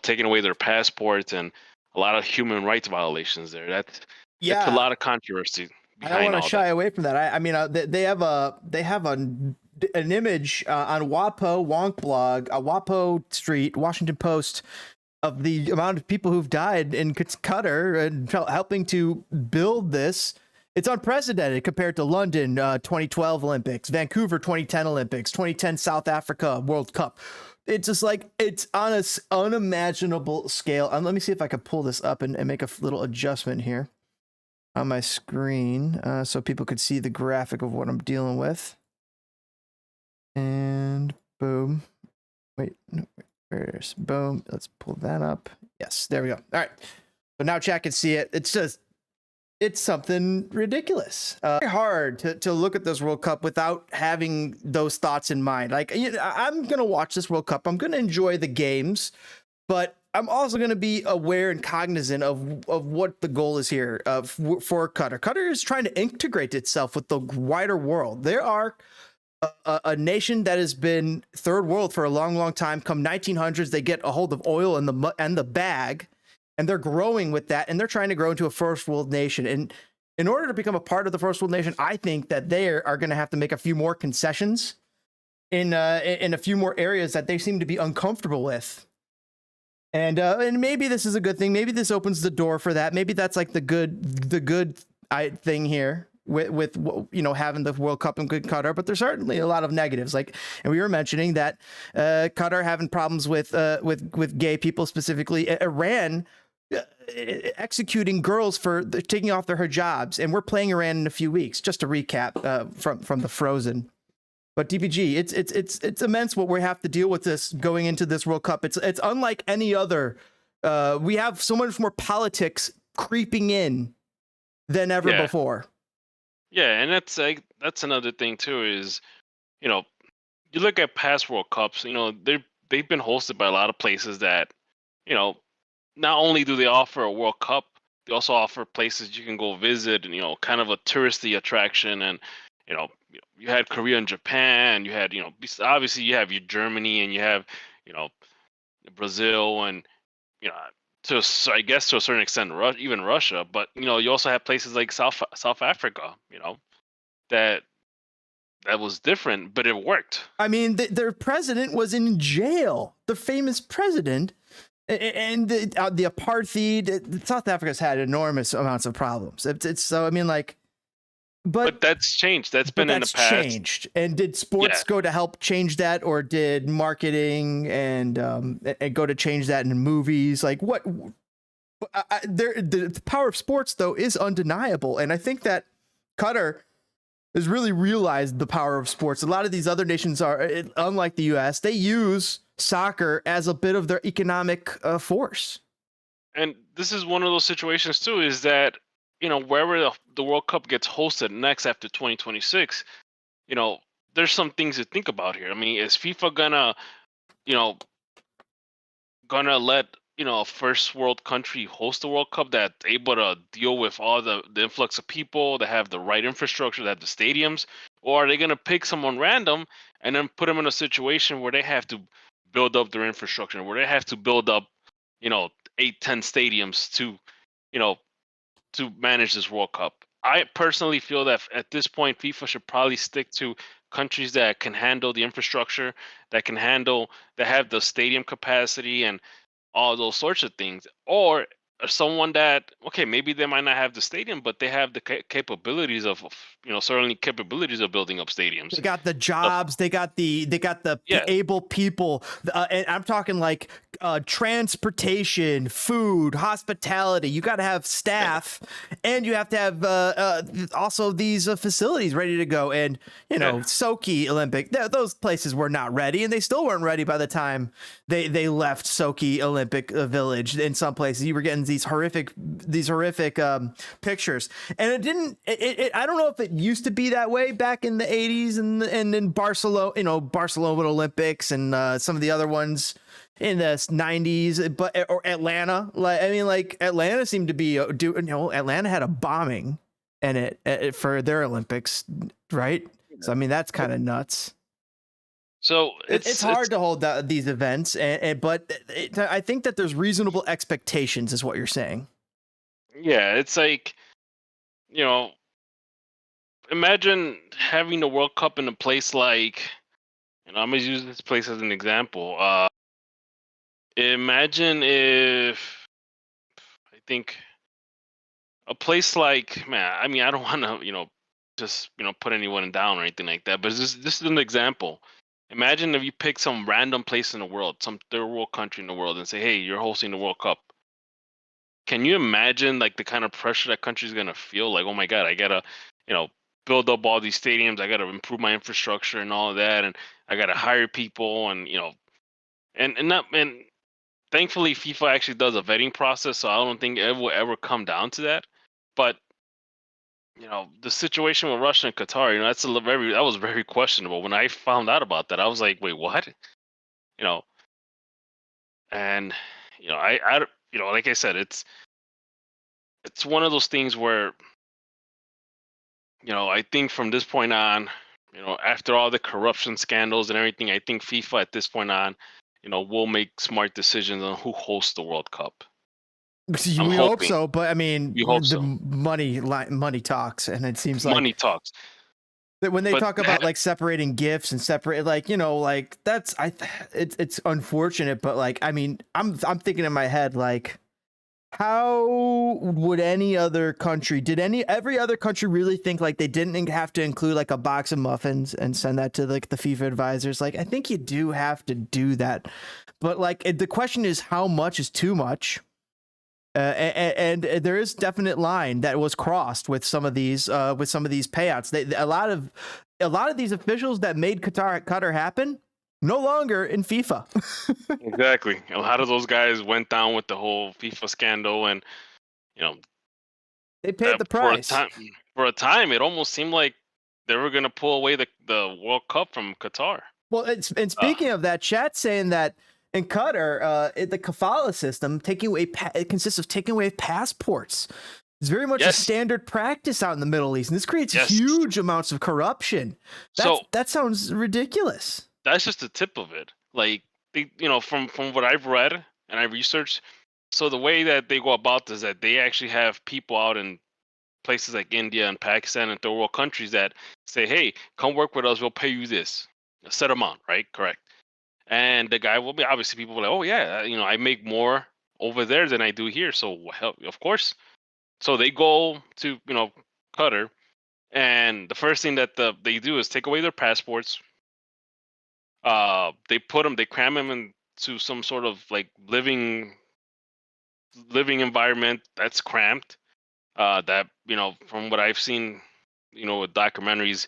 taking away their passports and a lot of human rights violations there. That's a lot of controversy. I don't want to shy away from that. I mean, they have an image on WAPO Wonk blog, WAPO Street, Washington Post, of the amount of people who've died in Qatar and helping to build this. It's unprecedented compared to London 2012 Olympics, Vancouver 2010 Olympics, 2010 South Africa World Cup. It's just like, it's on an unimaginable scale. Let me see if I can pull this up and make a little adjustment here on my screen so people could see the graphic of what I'm dealing with. And boom. Wait, no, there's boom. Let's pull that up. Yes, there we go. All right. So now chat can see it. It's something ridiculous. Very hard to look at this World Cup without having those thoughts in mind. Like, I'm going to watch this World Cup. I'm going to enjoy the games, but I'm also going to be aware and cognizant of what the goal is here for Qatar. Qatar is trying to integrate itself with the wider world. There are a nation that has been third world for a long, long time. Come 1900s, they get a hold of oil and the bag, and they're growing with that, and they're trying to grow into a first world nation. And in order to become a part of the first world nation, I think that they are going to have to make a few more concessions in a few more areas that they seem to be uncomfortable with. And maybe this is a good thing. Maybe this opens the door for that. Maybe that's like the good thing here with having the World Cup in Qatar. But there's certainly a lot of negatives. Like, and we were mentioning that Qatar having problems with gay people, specifically Iran executing girls for taking off their hijabs, and we're playing Iran in a few weeks. Just to recap from the Frozen. But DPG, it's immense what we have to deal with this going into this World Cup. It's unlike any other. We have so much more politics creeping in than ever before. Yeah, and that's another thing too. Is you look at past World Cups. They've been hosted by a lot of places that not only do they offer a World Cup, they also offer places you can go visit and kind of a touristy attraction. And you had Korea and Japan, you had obviously you have your Germany, and you have Brazil, and I guess to a certain extent even Russia, but you also have places like South Africa, that was different, but it worked. I mean, their president was in jail, the famous president, and the apartheid. South Africa's had enormous amounts of problems. It's so, I mean, like. But that's changed. That's been in the past. Changed. And did sports go to help change that, or did marketing and go to change that in movies? Like what? The power of sports, though, is undeniable, and I think that Qatar has really realized the power of sports. A lot of these other nations are, unlike the U.S., they use soccer as a bit of their economic force. And this is one of those situations too. Is that wherever the World Cup gets hosted next after 2026, there's some things to think about here. I mean, is FIFA gonna let a first world country host the World Cup that's able to deal with all the influx of people, that have the right infrastructure, that have the stadiums, or are they gonna pick someone random and then put them in a situation where they have to build up their infrastructure, where they have to build up 8-10 stadiums to manage this World Cup? I personally feel that at this point, FIFA should probably stick to countries that can handle the infrastructure, that have the stadium capacity and all those sorts of things, or someone that, okay, maybe they might not have the stadium, but they have the capabilities of, certainly capabilities of building up stadiums. They got the jobs, they got the able people, and I'm talking like transportation, food, hospitality. You got to have staff, and you have to have also these facilities ready to go. And Sochi Olympic, those places were not ready, and they still weren't ready by the time they left Sochi Olympic Village. In some places, you were getting these horrific pictures, and it didn't. I don't know if it used to be that way back in the 80s and in Barcelona, Barcelona Olympics and some of the other ones in the 90s, or Atlanta. Atlanta seemed to be Atlanta had a bombing in it for their Olympics, right? So I mean, that's kind of nuts. So It's hard to hold these events, but I think that there's reasonable expectations, is what you're saying. yeah, it's like, you know, imagine having the World Cup in a place like, I'm gonna use this place as an example. Imagine if, I think, a place like, man, I mean, I don't want to, just put anyone down or anything like that, but this is an example. Imagine if you pick some random place in the world, some third world country in the world, and say, hey, you're hosting the World Cup. Can you imagine like the kind of pressure that country's gonna feel? Like, oh my God, I gotta, build up all these stadiums. I gotta improve my infrastructure and all of that, and I gotta hire people, and and thankfully FIFA actually does a vetting process, so I don't think it will ever come down to that. But the situation with Russia and Qatar, that was very questionable. When I found out about that, I was like, wait, what? You know, and like I said, it's one of those things where I think from this point on, after all the corruption scandals and everything, I think FIFA at this point on, will make smart decisions on who hosts the World Cup. We hope so, but I mean, money talks, and it seems like money talks. That when they talk about like separating gifts and separate, like it's unfortunate, but like I mean, I'm thinking in my head like, how would any other country? Every other country really think like they didn't have to include like a box of muffins and send that to like the FIFA advisors? Like I think you do have to do that, but like the question is how much is too much. And there is definite line that was crossed with some of these payouts. A lot of these officials that made Qatar happen no longer in FIFA. Exactly. A lot of those guys went down with the whole FIFA scandal, and they paid the price. For a time, it almost seemed like they were going to pull away the World Cup from Qatar. Well, and speaking of that, chat saying that. In Qatar, the kafala system it consists of taking away passports. It's very much a standard practice out in the Middle East, and this creates huge amounts of corruption. That sounds ridiculous. That's just the tip of it. Like, from what I've read and I researched, so the way that they go about this is that they actually have people out in places like India and Pakistan and third world countries that say, hey, come work with us, we'll pay you this, a set amount, right? Correct. And the guy will be, obviously people will be like, oh yeah, I make more over there than I do here. So of course. So they go to, Qatar, and the first thing that they do is take away their passports. They cram them into some sort of like living environment that's cramped. That, from what I've seen, with documentaries,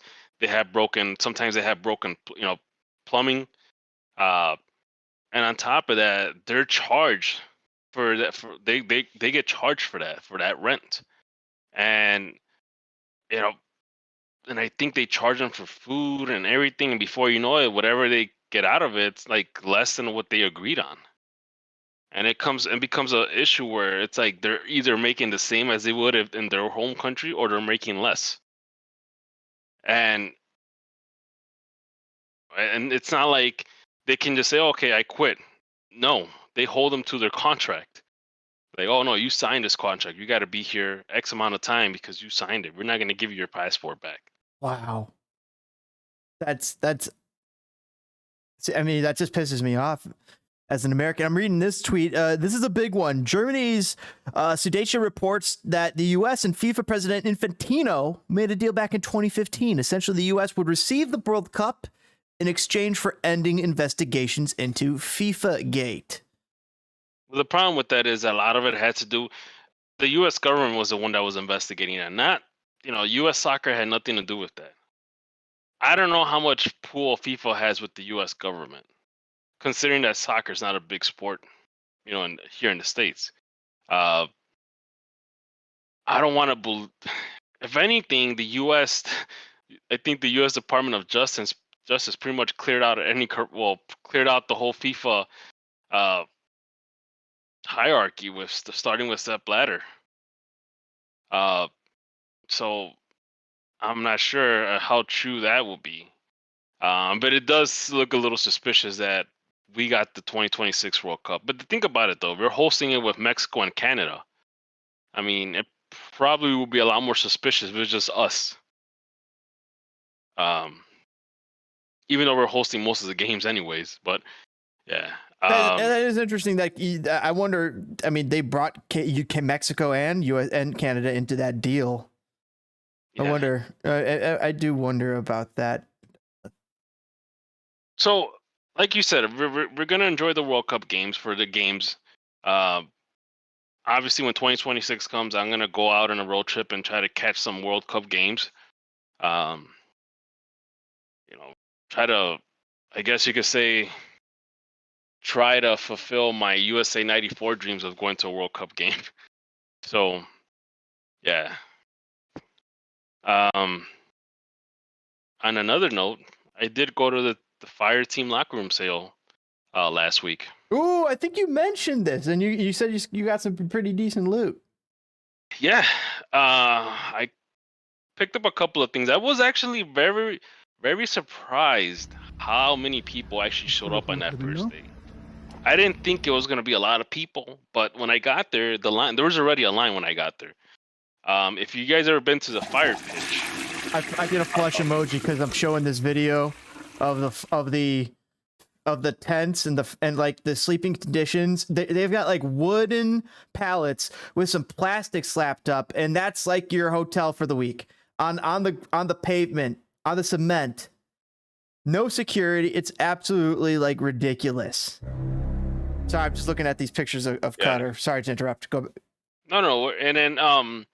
sometimes they have broken, plumbing. And on top of that, they're charged for that. They get charged for that rent, and and I think they charge them for food and everything. And before you know it, whatever they get out of it's like less than what they agreed on. And it becomes an issue where it's like they're either making the same as they would if in their home country, or they're making less. And it's not like they can just say, okay, I quit. No, they hold them to their contract. Like, oh no, you signed this contract. You got to be here X amount of time because you signed it. We're not going to give you your passport back. Wow. That's. I mean, that just pisses me off as an American. I'm reading this tweet. This is a big one. Germany's Süddeutsche reports that the U.S. and FIFA President Infantino made a deal back in 2015. Essentially, the U.S. would receive the World Cup in exchange for ending investigations into FIFA Gate. Well, the problem with that is a lot of it had to do, the U.S. government was the one that was investigating it, not, U.S. soccer had nothing to do with that. I don't know how much pull FIFA has with the U.S. government, considering that soccer is not a big sport, here in the States. I don't want to if anything, the U.S., I think the U.S. Department of Justice pretty much cleared out the whole FIFA hierarchy with starting with Sepp Blatter. So I'm not sure how true that will be. But it does look a little suspicious that we got the 2026 World Cup. But think about it though, we're hosting it with Mexico and Canada. I mean, it probably would be a lot more suspicious if it was just us. Even though we're hosting most of the games anyways, but yeah. That is interesting. That I wonder. I mean, they brought UK, Mexico, and US and Canada into that deal. Yeah. I wonder. I do wonder about that. So, like you said, we're gonna enjoy the World Cup games for the games. Obviously, when 2026 comes, I'm gonna go out on a road trip and try to catch some World Cup games. Try to, I guess you could say, try to fulfill my USA 94 dreams of going to a World Cup game. So, yeah. On another note, I did go to the Fire Team locker room sale last week. Ooh, I think you mentioned this, and you said you got some pretty decent loot. Yeah, I picked up a couple of things. I was actually very, very surprised how many people actually showed up on that first day. I didn't think it was going to be a lot of people, but when I got there, there was already a line when I got there. If you guys ever been to the fire pitch, I did a flush emoji because I'm showing this video of the tents and like the sleeping conditions. They've got like wooden pallets with some plastic slapped up, and that's like your hotel for the week on the pavement, on the cement. No security. It's absolutely like ridiculous. Sorry, I'm just looking at these pictures of Qatar. Sorry to interrupt. Go. No. And then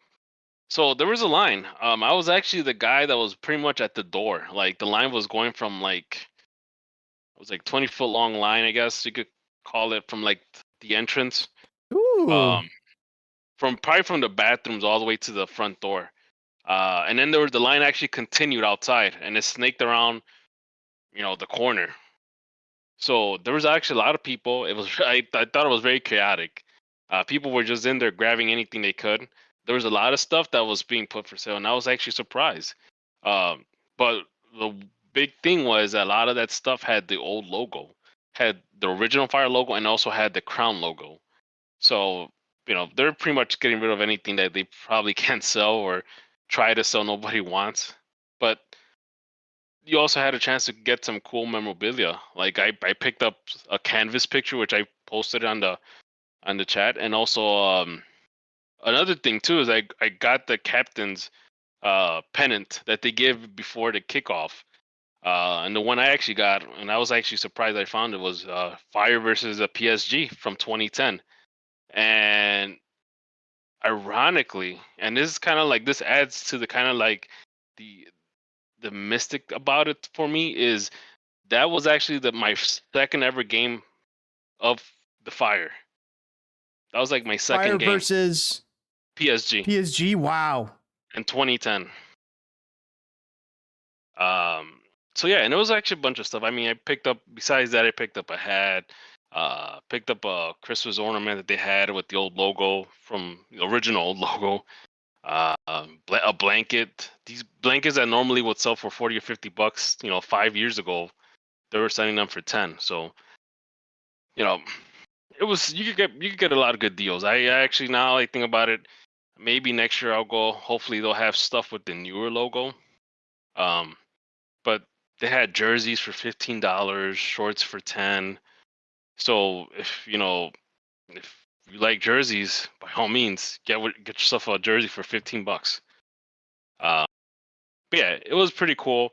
so there was a line. I was actually the guy that was pretty much at the door. Like the line was going from like, it was like 20-foot long line, I guess you could call it, from like the entrance. Ooh. From the bathrooms all the way to the front door. And then the line actually continued outside and it snaked around, the corner. So there was actually a lot of people. It was I thought it was very chaotic. People were just in there grabbing anything they could. There was a lot of stuff that was being put for sale, and I was actually surprised. But the big thing was that a lot of that stuff had the old logo, had the original Fire logo, and also had the Crown logo. So they're pretty much getting rid of anything that they probably can't sell or try to sell nobody wants. But you also had a chance to get some cool memorabilia. Like I picked up a canvas picture, which I posted on the chat, and also another thing too is I got the captain's pennant that they give before the kickoff. And the one I actually got, and I was actually surprised I found it, was Fire versus a PSG from 2010. And ironically, and this is kind of like, this adds to the kind of like the mystic about it for me, is that was actually my second ever game of the Fire. That was like my second Fire game. versus PSG. PSG, wow. In 2010. So yeah, and it was actually a bunch of stuff. I mean, besides that, I picked up a hat, picked up a Christmas ornament that they had with the old logo from the original old logo. A blanket. These blankets that normally would sell for $40 or $50, 5 years ago, they were selling them for 10. So, it was, you could get a lot of good deals. I actually, now I think about it, maybe next year I'll go. Hopefully they'll have stuff with the newer logo. But they had jerseys for $15, shorts for 10. So if you like jerseys, by all means, get yourself a jersey for $15. But yeah, it was pretty cool.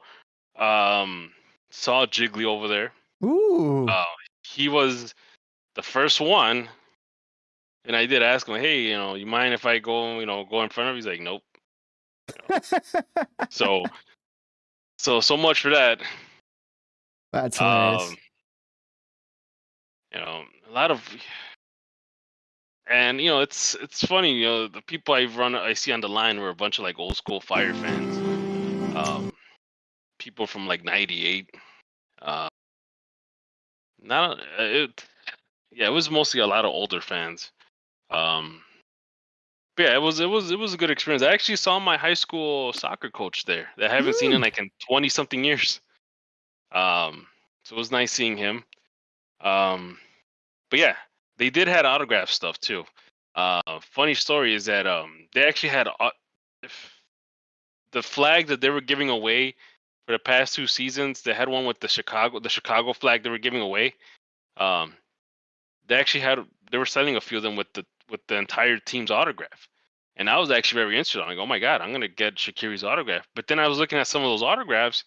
Saw Jiggly over there. Ooh. He was the first one, and I did ask him, "Hey, you mind if I go in front of him?" He's like, "Nope." So much for that. That's hilarious. A lot of. And it's funny, the people I see on the line were a bunch of like old school Fire fans, people from like '98. It was mostly a lot of older fans. But yeah, it was a good experience. I actually saw my high school soccer coach there that I haven't seen in like in 20 something years. So it was nice seeing him. But yeah, they did had autograph stuff too. Funny story is that they actually had the flag that they were giving away for the past 2 seasons. They had one with the Chicago flag they were giving away. Um, they were selling a few of them with the entire team's autograph. And I was actually very interested. I'm like, oh my God, I'm gonna get Shaqiri's autograph. But then I was looking at some of those autographs,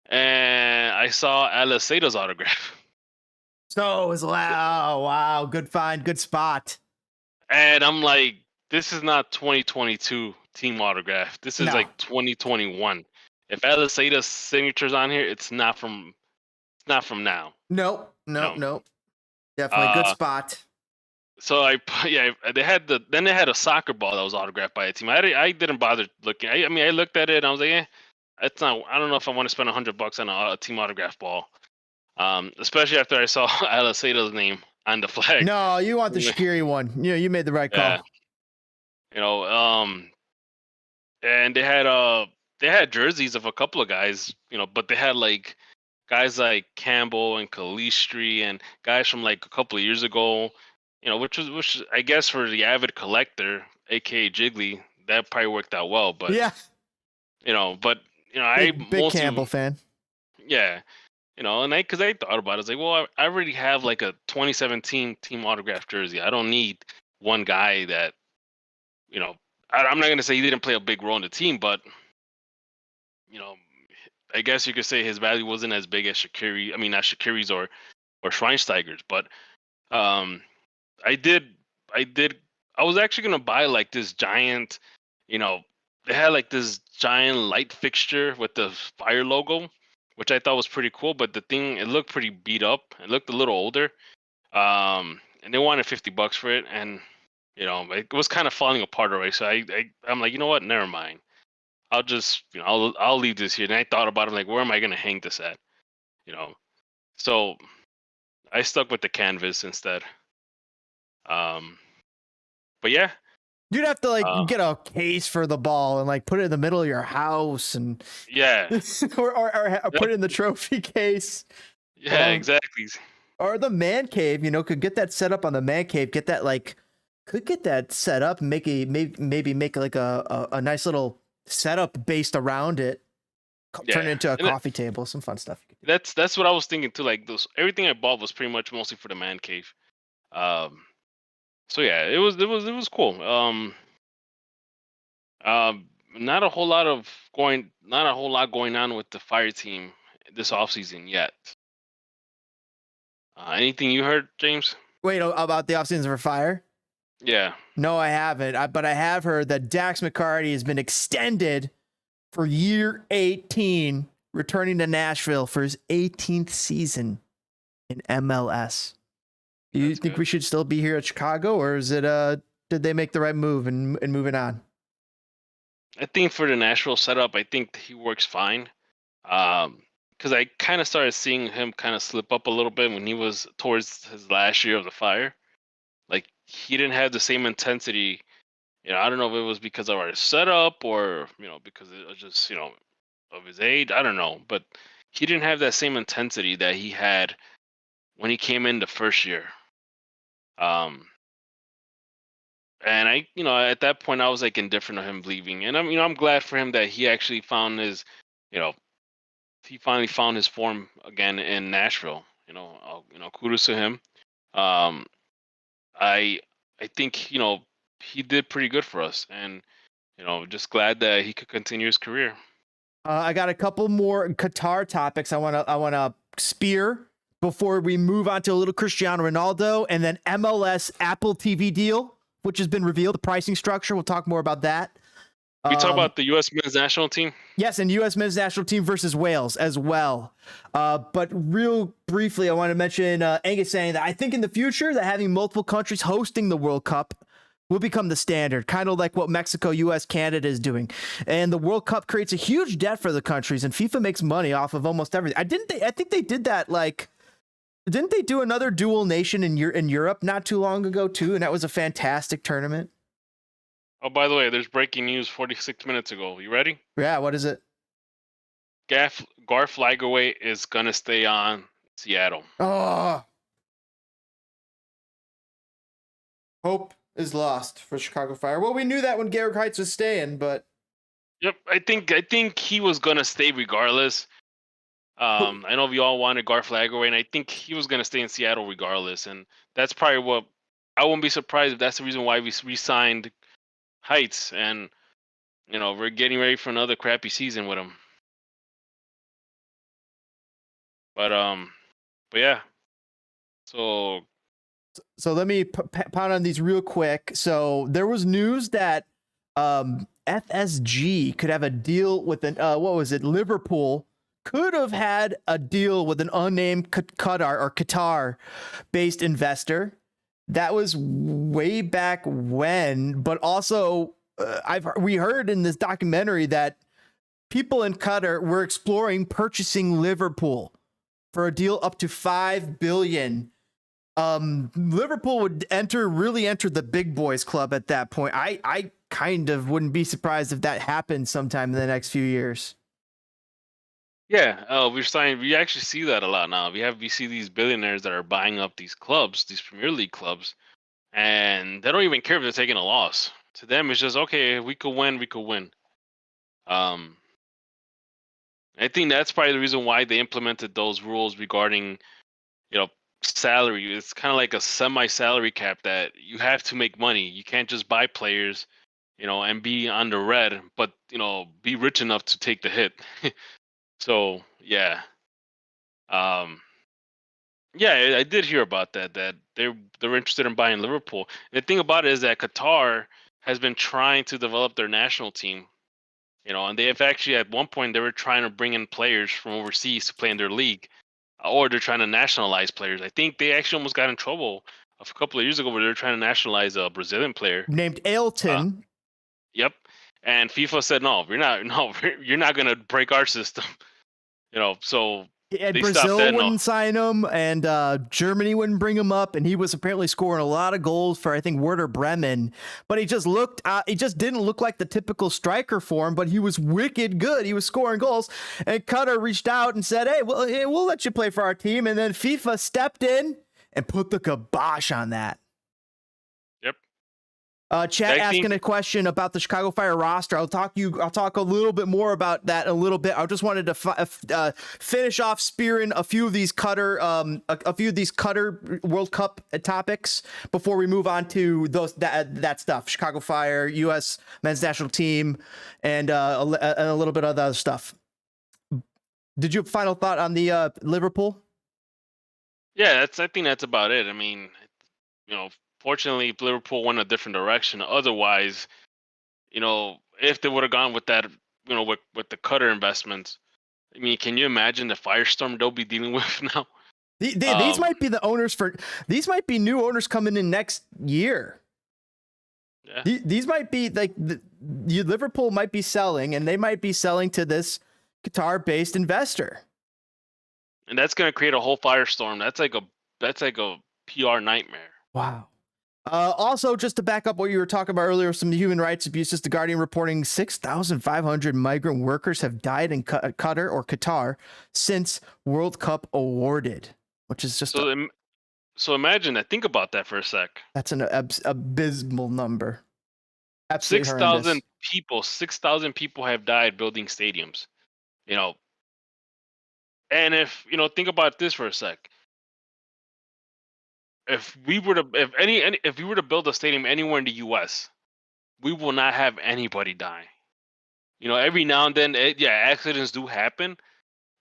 and I saw Alaceda's autograph. So is wow, wow, good find, good spot. And I'm like, this is not 2022 team autograph. This is No. like 2021. If Alaceda's signature's on here, it's not from now. Nope. No. Definitely good spot. So they had a soccer ball that was autographed by a team. I didn't bother looking. I mean, I looked at it and I was like, it's not. I don't know if I want to spend $100 on a team autograph ball. Especially after I saw Alaceda's name on the flag. No, you want the Shaqiri one. You made the right call. Yeah. And they had jerseys of a couple of guys, but they had like guys like Campbell and Calistri and guys from like a couple of years ago, which I guess for the avid collector, aka Jiggly, that probably worked out well. But yeah, big Campbell fan. Yeah. And because I thought about it, I was like, well, I already have like a 2017 team autograph jersey. I don't need one guy that, I'm not going to say he didn't play a big role in the team, but, I guess you could say his value wasn't as big as Shaqiri. I mean, not Shaqiri's or Schweinsteiger's, but I was actually going to buy like this giant, they had like this giant light fixture with the fire logo, which I thought was pretty cool, but it looked pretty beat up. It looked a little older. And they wanted $50 for it, and it was kind of falling apart already. So I'm like, you know what? Never mind. I'll just, I'll leave this here. And I thought about it, like, where am I gonna hang this at? So I stuck with the canvas instead. But yeah. You'd have to get a case for the ball and like put it in the middle of your house and yeah, or put it in the trophy case. Yeah, exactly. Or the man cave, could get that set up on the man cave. Get that set up. Maybe make like a nice little setup based around it. Turn it into a coffee table. Some fun stuff. That's what I was thinking too. Like everything I bought was pretty much mostly for the man cave. So yeah, it was cool. Not a whole lot going on with the fire team this offseason yet. Anything you heard, James? Wait, about the offseason for fire? Yeah. No, I haven't. But I have heard that Dax McCarty has been extended for year 18, returning to Nashville for his 18th season in MLS. Do you think we should still be here at Chicago, or is it did they make the right move and moving on? I think for the Nashville setup, I think he works fine. Because I kind of started seeing him kind of slip up a little bit when he was towards his last year of the fire. Like he didn't have the same intensity. I don't know if it was because of our setup or because it was just of his age. I don't know, but he didn't have that same intensity that he had when he came in the first year. And I, at that point, I was like indifferent to him leaving, and I'm glad for him that he actually found his, he finally found his form again in Nashville. Kudos to him. I think he did pretty good for us, and just glad that he could continue his career. I got a couple more Qatar topics I wanna spear before we move on to a little Cristiano Ronaldo, and then MLS Apple TV deal, which has been revealed, the pricing structure. We'll talk more about that. We talk about the U.S. men's national team? Yes, and U.S. men's national team versus Wales as well. But real briefly, I want to mention Angus saying that I think in the future that having multiple countries hosting the World Cup will become the standard, kind of like what Mexico, U.S., Canada is doing. And the World Cup creates a huge debt for the countries, and FIFA makes money off of almost everything. I think they did that didn't they do another dual nation in Europe not too long ago too? And that was a fantastic tournament. Oh, by the way, there's breaking news 46 minutes ago. You ready? Yeah, what is it? Garth Lagerwey is gonna stay on Seattle. Oh, hope is lost for Chicago Fire. Well, we knew that when Garrick Heights was staying, but Yep, I think he was gonna stay regardless. I know we all wanted Garth Lagerwey, and I think he was gonna stay in Seattle regardless. And that's probably what I wouldn't be surprised if that's the reason why we re-signed Heights, and we're getting ready for another crappy season with him. But yeah. So let me pound on these real quick. So there was news that FSG could have a deal with an what was it? Liverpool could have had a deal with an unnamed Qatar based investor. That was way back when, but also we heard in this documentary that people in Qatar were exploring purchasing Liverpool for a deal up to $5 billion. Liverpool would really enter the big boys club at that point. I kind of wouldn't be surprised if that happened sometime in the next few years. yeah, we actually see that a lot now. We see these billionaires that are buying up these clubs, these Premier League clubs, and they don't even care if they're taking a loss. To them, it's just, okay, we could win. I think that's probably the reason why they implemented those rules regarding, salary. It's kind of like a semi-salary cap that you have to make money. You can't just buy players, and be on the red, but be rich enough to take the hit. So yeah, yeah, I did hear about that. That they're interested in buying Liverpool. And the thing about it is that Qatar has been trying to develop their national team. And they have actually at one point they were trying to bring in players from overseas to play in their league, or they're trying to nationalize players. I think they actually almost got in trouble a couple of years ago where they were trying to nationalize a Brazilian player named Ailton. Yep, and FIFA said no, you're not gonna break our system. So And they Brazil stopped that. wouldn't sign him, and Germany wouldn't bring him up, and he was apparently scoring a lot of goals for, I think, Werder Bremen. But he just didn't look like the typical striker for him, but he was wicked good. He was scoring goals, and Qatar reached out and said, hey, we'll let you play for our team. And then FIFA stepped in and put the kibosh on that. Chat asking a question about the Chicago Fire roster. I'll talk a little bit more about that in a little bit. I just wanted to finish off spearing a few of these Qatar World Cup topics before we move on to that stuff. Chicago Fire, U.S. men's national team, and a little bit of the other stuff. Did you have a final thought on the Liverpool? Yeah, I think that's about it. I mean, fortunately, Liverpool went a different direction. Otherwise, if they would have gone with that, with the Qatar investments, I mean, can you imagine the firestorm they'll be dealing with now? These might be the owners these might be new owners coming in next year. Yeah. These might be like Liverpool might be selling, and they might be selling to this Qatar-based investor. And that's going to create a whole firestorm. That's like a PR nightmare. Wow. Also, just to back up what you were talking about earlier, some human rights abuses, The Guardian reporting 6,500 migrant workers have died in Qatar or Qatar since World Cup awarded, which is just... So imagine that. Think about that for a sec. That's an abysmal number. Absolutely 6,000 people have died building stadiums. And if, think about this for a sec. If we were to build a stadium anywhere in the U.S., we will not have anybody die. Every now and then, accidents do happen,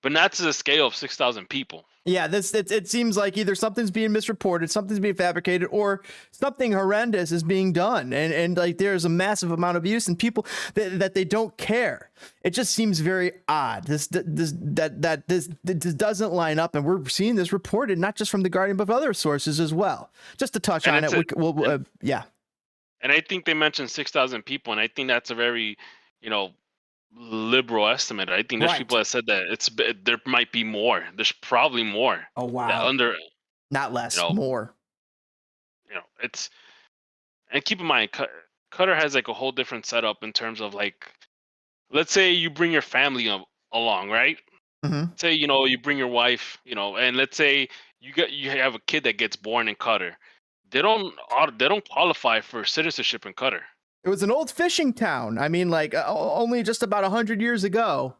but not to the scale of 6,000 people. Yeah, it seems like either something's being misreported, something's being fabricated, or something horrendous is being done, and like there's a massive amount of abuse, and people that they don't care. It just seems very odd. This doesn't line up, and we're seeing this reported not just from The Guardian but other sources as well. Just to touch on it, yeah. And I think they mentioned 6,000 people, and I think that's a very, liberal estimate. I think there's people that said that there might be more. There's probably more. Oh wow! Not less, more. And keep in mind, Qatar has like a whole different setup in terms of like, let's say you bring your family along, right? Mm-hmm. Say, you bring your wife, and let's say you have a kid that gets born in Qatar. They don't qualify for citizenship in Qatar. It was an old fishing town. I mean, like only just about 100 years ago.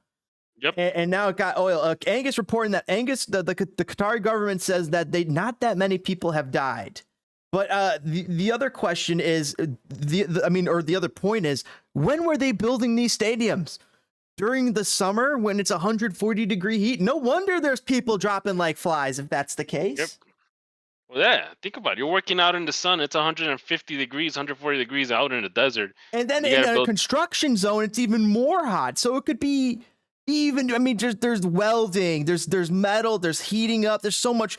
Yep. And now it got oil. Angus reporting that the Qatari government says that not that many people have died. But the other question is the other point is, when were they building these stadiums? During the summer when it's 140-degree heat? No wonder there's people dropping like flies if that's the case. Yep. Well, yeah, think about it. You're working out in the sun. It's 150 degrees, 140 degrees out in the desert. And then in a construction zone, it's even more hot. So it could be even, I mean, there's welding, there's metal, there's heating up. There's so much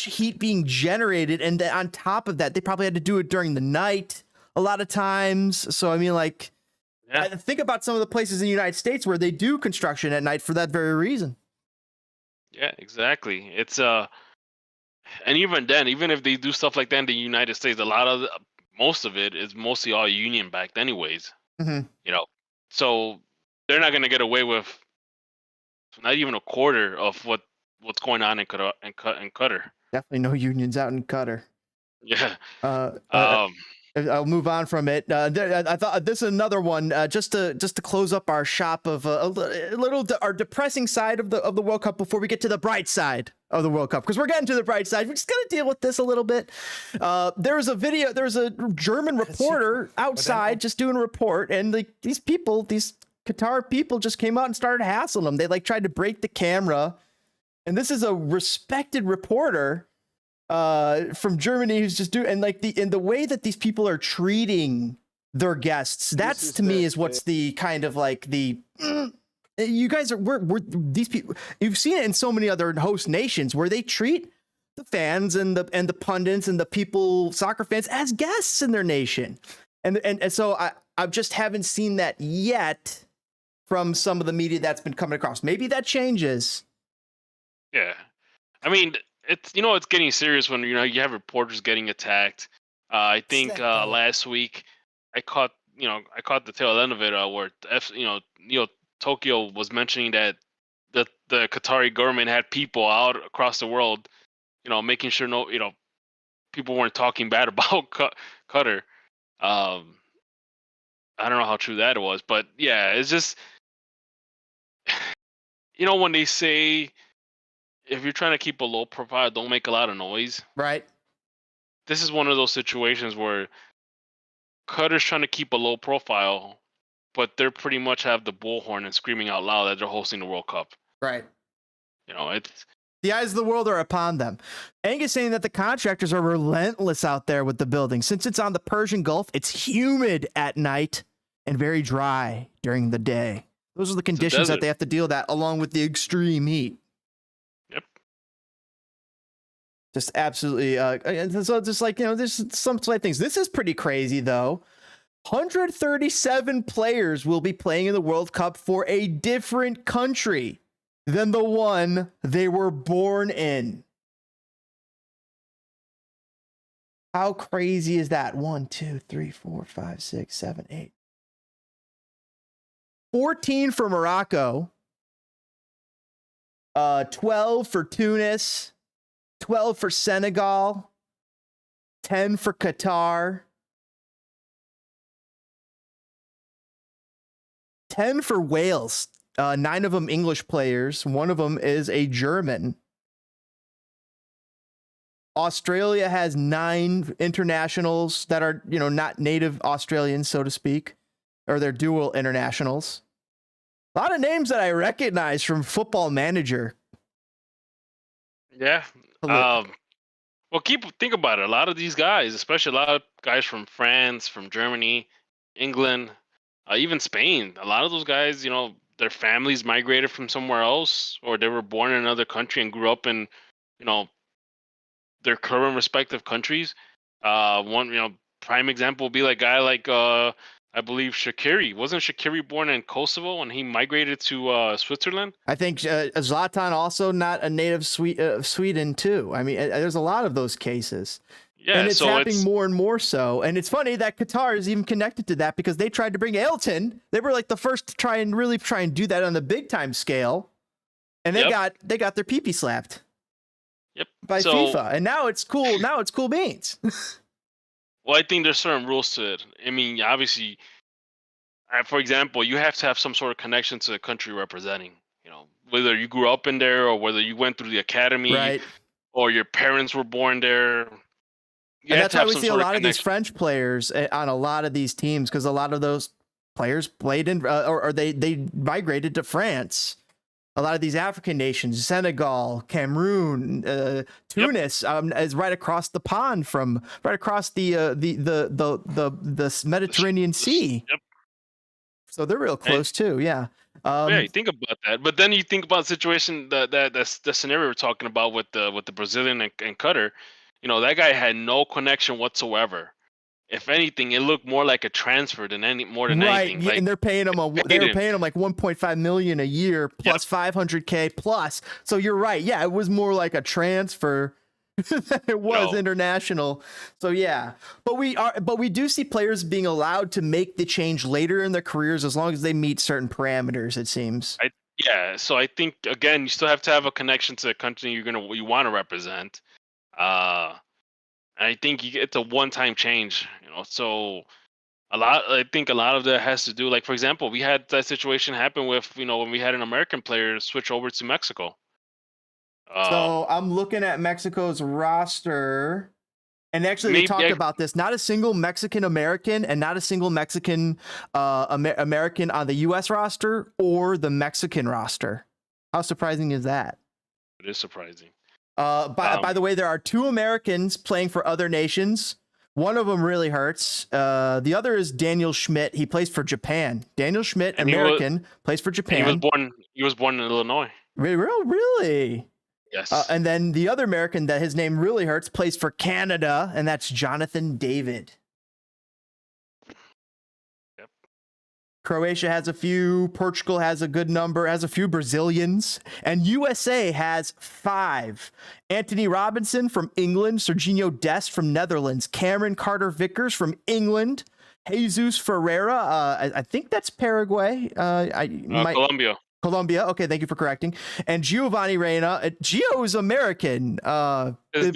heat being generated. And then on top of that, they probably had to do it during the night a lot of times. So, I mean, like, yeah. Think about some of the places in the United States where they do construction at night for that very reason. Yeah, exactly. It's and even then, even if they do stuff like that in the United States, most of it is mostly all union backed anyways. Mm-hmm. So they're not going to get away with not even a quarter of what's going on in Qatar. Definitely no unions out in Qatar. Yeah. I'll move on from it. I thought this is another one just to close up our shop of our depressing side of the World Cup before we get to the bright side of the World Cup, because we're getting to the bright side. We're just gonna deal with this a little bit. There was a German reporter outside just doing a report, and these Qatar people just came out and started hassling them. They tried to break the camera, and this is a respected reporter from Germany who's just doing, and in the way that these people are treating their guests, that's to me is what's the kind of you guys are we're these people. You've seen it in so many other host nations where they treat the fans and the pundits and the people, soccer fans, as guests in their nation, and so I just haven't seen that yet from some of the media that's been coming across. Maybe that changes. Yeah, I mean, it's it's getting serious when you have reporters getting attacked. I think last week I caught the tail end of it where Tokyo was mentioning that the Qatari government had people out across the world, making sure people weren't talking bad about Qatar. I don't know how true that was, but yeah, it's just when they say, if you're trying to keep a low profile, don't make a lot of noise. Right. This is one of those situations where Qatar's trying to keep a low profile, but they're pretty much have the bullhorn and screaming out loud that they're hosting the World Cup. Right. It's the eyes of the world are upon them. Angus saying that the contractors are relentless out there with the building. Since it's on the Persian Gulf, it's humid at night and very dry during the day. Those are the conditions that they have to deal with, along with the extreme heat. Yep. Just absolutely. So just there's some slight things. This is pretty crazy, though. 137 players will be playing in the World Cup for a different country than the one they were born in. How crazy is that? 1, 2, 3, 4, 5, 6, 7, 8. 14 for Morocco. 12 for Tunis. 12 for Senegal. 10 for Qatar. 10 for Wales. 9 of them English players. One of them is a German. Australia has 9 internationals that are, not native Australians, so to speak, or they're dual internationals. A lot of names that I recognize from Football Manager. Yeah. Well, think about it. A lot of these guys, especially a lot of guys from France, from Germany, England, even Spain, a lot of those guys, their families migrated from somewhere else, or they were born in another country and grew up in, their current respective countries. One, prime example would be a guy like, I believe Shaqiri. Wasn't Shaqiri born in Kosovo and he migrated to Switzerland? I think Zlatan also not a native Sweden too. I mean, there's a lot of those cases. Yeah, and it's so happening more and more so. And it's funny that Qatar is even connected to that because they tried to bring Ailton. They were like the first to try and do that on the big time scale. And they got their pee-pee slapped. Yep. By FIFA. And now it's cool. Now it's cool beans. Well, I think there's certain rules to it. I mean, obviously, for example, you have to have some sort of connection to the country representing. You know, whether you grew up in there or whether you went through the academy, right, or your parents were born there. And that's why we see a lot of these French players on a lot of these teams, because a lot of those players played in or they migrated to France. A lot of these African nations, Senegal, Cameroon, Tunis, is right across the pond from right across the Mediterranean Sea. Yep. So they're real close too. Yeah. Yeah, you think about that, but then you think about the situation that's the scenario we're talking about with the Brazilian and Qatar. You know, that guy had no connection whatsoever. If anything, it looked more like a transfer than anything. Right, Like, and they're paying him they were paying him like 1.5 million a year plus 500K plus. So you're right. Yeah, it was more like a transfer than it was international. So yeah, but we do see players being allowed to make the change later in their careers as long as they meet certain parameters. It seems. So I think again, you still have to have a connection to the country you want to represent. I think it's a one-time change, you know. So I think a lot of that has to do, like, for example, we had that situation happen with, you know, when we had an American player switch over to Mexico. So I'm looking at Mexico's roster, and actually we talked about this. Not a single Mexican American and not a single Mexican American on the U.S. roster or the Mexican roster. How surprising is that? It is surprising. By the way, there are 2 Americans playing for other nations. One of them really hurts. The other is Daniel Schmidt. He plays for Japan. Daniel Schmidt, American, plays for Japan. He was born in Illinois. Really? Yes. And then the other American that his name really hurts plays for Canada, and that's Jonathan David. Yep. Croatia has a few. Portugal has a good number, has a few Brazilians. And USA has 5. Anthony Robinson from England. Serginho Dest from Netherlands. Cameron Carter-Vickers from England. Jesus Ferreira, I think that's Paraguay. Colombia. Okay, thank you for correcting. And Giovanni Reina. Gio is American. The thing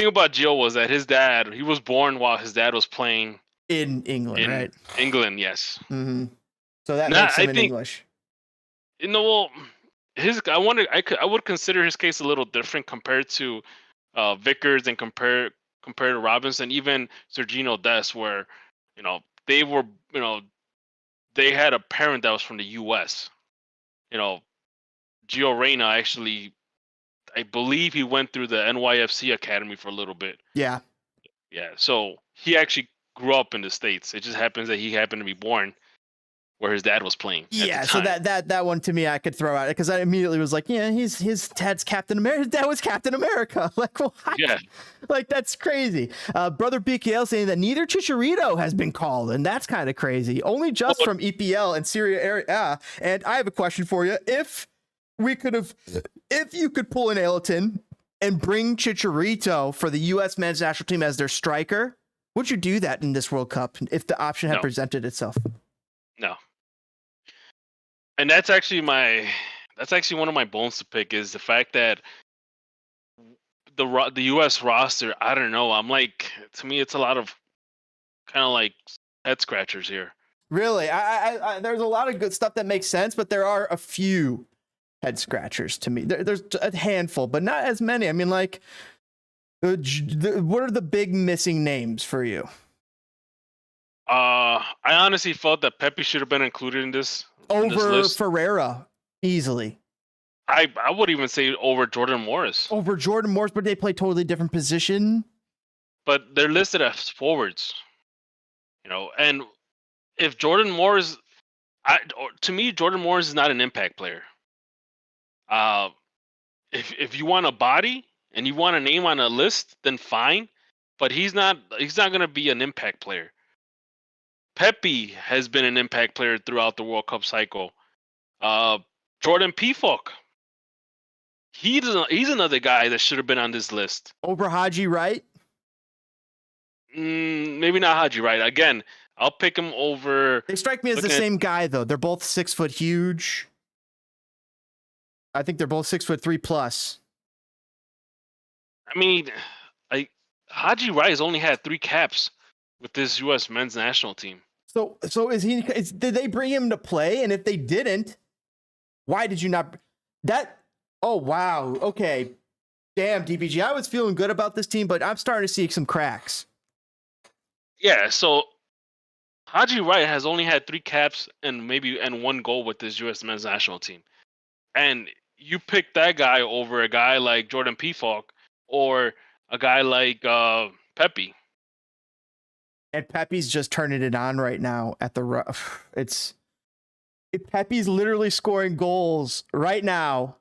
about Gio was that he was born while his dad was playing in England, right? England, yes. Mm-hmm. So that makes him in English. You know, I would consider his case a little different compared to Vickers and compared to Robinson, even Serginho Dest, where, you know, they were, you know, they had a parent that was from the U.S. You know, Gio Reyna actually, I believe he went through the NYFC academy for a little bit. Yeah. Yeah. So he actually grew up in the States. It just happens that he happened to be born where his dad was playing. Yeah. So that one to me, I could throw out because I immediately was like, yeah, his dad's Captain America. His dad was Captain America. Like, what? Yeah. Like, that's crazy. Brother BKL saying that neither Chicharito has been called, and that's kind of crazy. Only just from EPL and Syria area. And I have a question for you. If you could pull an Ailton and bring Chicharito for the U.S. men's national team as their striker, would you do that in this World Cup if the option had presented itself? No. And that's actually one of my bones to pick, is the fact that the U.S. roster, I don't know. I'm like, to me, it's a lot of kind of like head scratchers here. Really? I there's a lot of good stuff that makes sense, but there are a few head scratchers to me. There's a handful, but not as many. I mean, like, what are the big missing names for you? I honestly felt that Pepe should have been included in this. Over Ferreira, easily. I would even say over Jordan Morris. Over Jordan Morris, but they play totally different position. But they're listed as forwards. You know, and if Jordan Morris, to me, Jordan Morris is not an impact player. If you want a body and you want a name on a list, then fine. But he's not going to be an impact player. Pepe has been an impact player throughout the World Cup cycle. Jordan Pefok. He's another guy that should have been on this list. Over Haji Wright? Maybe not Haji Wright. Again, I'll pick him over. They strike me as the same guy, though. They're both 6 foot huge. I think they're both 6'3" plus. I mean, Haji Wright has only had 3 caps with this U.S. men's national team. So did they bring him to play? And if they didn't, why did you not? Oh, wow. Okay. Damn, DPG. I was feeling good about this team, but I'm starting to see some cracks. Yeah, so Haji Wright has only had 3 caps and 1 goal with this U.S. men's national team. And you pick that guy over a guy like Jordan Pefok or a guy like Pepe. And Pepe's just turning it on right now at the rough. Pepe's literally scoring goals right now.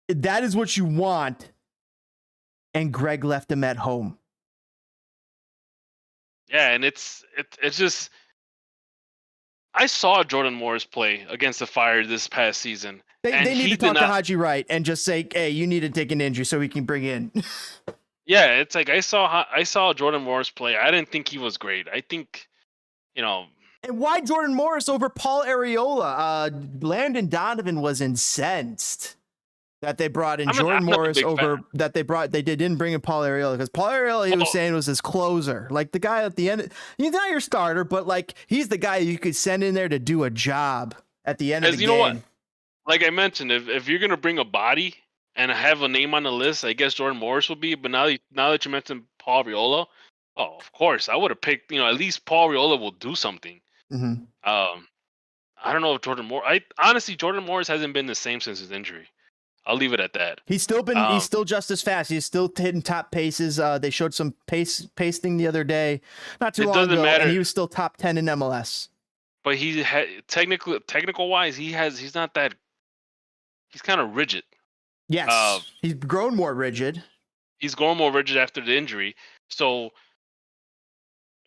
That is what you want. And Greg left him at home. Yeah, and it's just, I saw Jordan Morris play against the Fire this past season. They need to talk to Haji Wright and just say, hey, you need to take an injury so we can bring in. Yeah, it's like I saw Jordan Morris play. I didn't think he was great. I think, And why Jordan Morris over Paul Areola? Landon Donovan was incensed that they brought in Jordan Morris over fan. They didn't bring in Paul Areola because Paul Areola, he was saying, was his closer. Like the guy at the end, he's not your starter, but like he's the guy you could send in there to do a job at the end of the game. You know what? Like I mentioned, if you're gonna bring a body and have a name on the list, I guess Jordan Morris will be. But now that you mentioned Paul Areola, oh, of course, I would have picked. At least Paul Areola will do something. Mm-hmm. I don't know if Jordan Morris. Honestly, Jordan Morris hasn't been the same since his injury. I'll leave it at that. He's still just as fast. He's still hitting top paces. They showed some pasting the other day, not too long ago, and he was still top 10 in MLS. But he technical wise, he's not that. He's kind of rigid. Yes, he's grown more rigid. He's grown more rigid after the injury. So,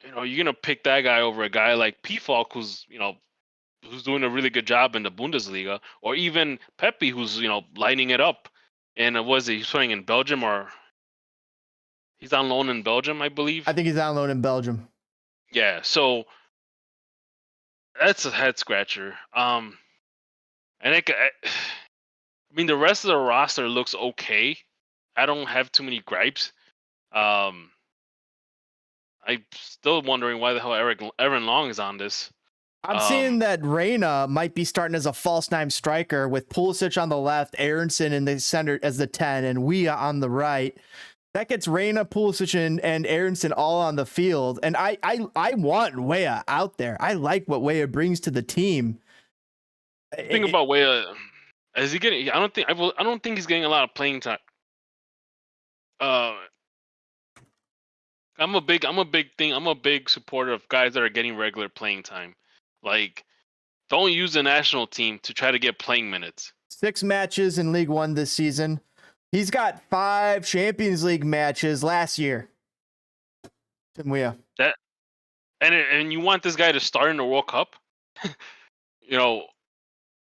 you're gonna pick that guy over a guy like Pefok, who's doing a really good job in the Bundesliga, or even Pepe, who's lighting it up. And he's playing in Belgium, or he's on loan in Belgium, I believe. I think he's on loan in Belgium. Yeah, so that's a head scratcher. And I mean, the rest of the roster looks okay. I don't have too many gripes. I'm still wondering why the hell Aaron Long is on this. I'm seeing that Reyna might be starting as a false nine striker with Pulisic on the left, Aronson in the center as the 10, and Weah on the right. That gets Reyna, Pulisic, and Aronson all on the field. And I want Weah out there. I like what Weah brings to the team. Think about Weah. Is he getting? I don't think he's getting a lot of playing time. I'm a big supporter of guys that are getting regular playing time. Like, don't use the national team to try to get playing minutes. 6 matches in League One this season. He's got 5 Champions League matches last year. Weah. And you want this guy to start in the World Cup?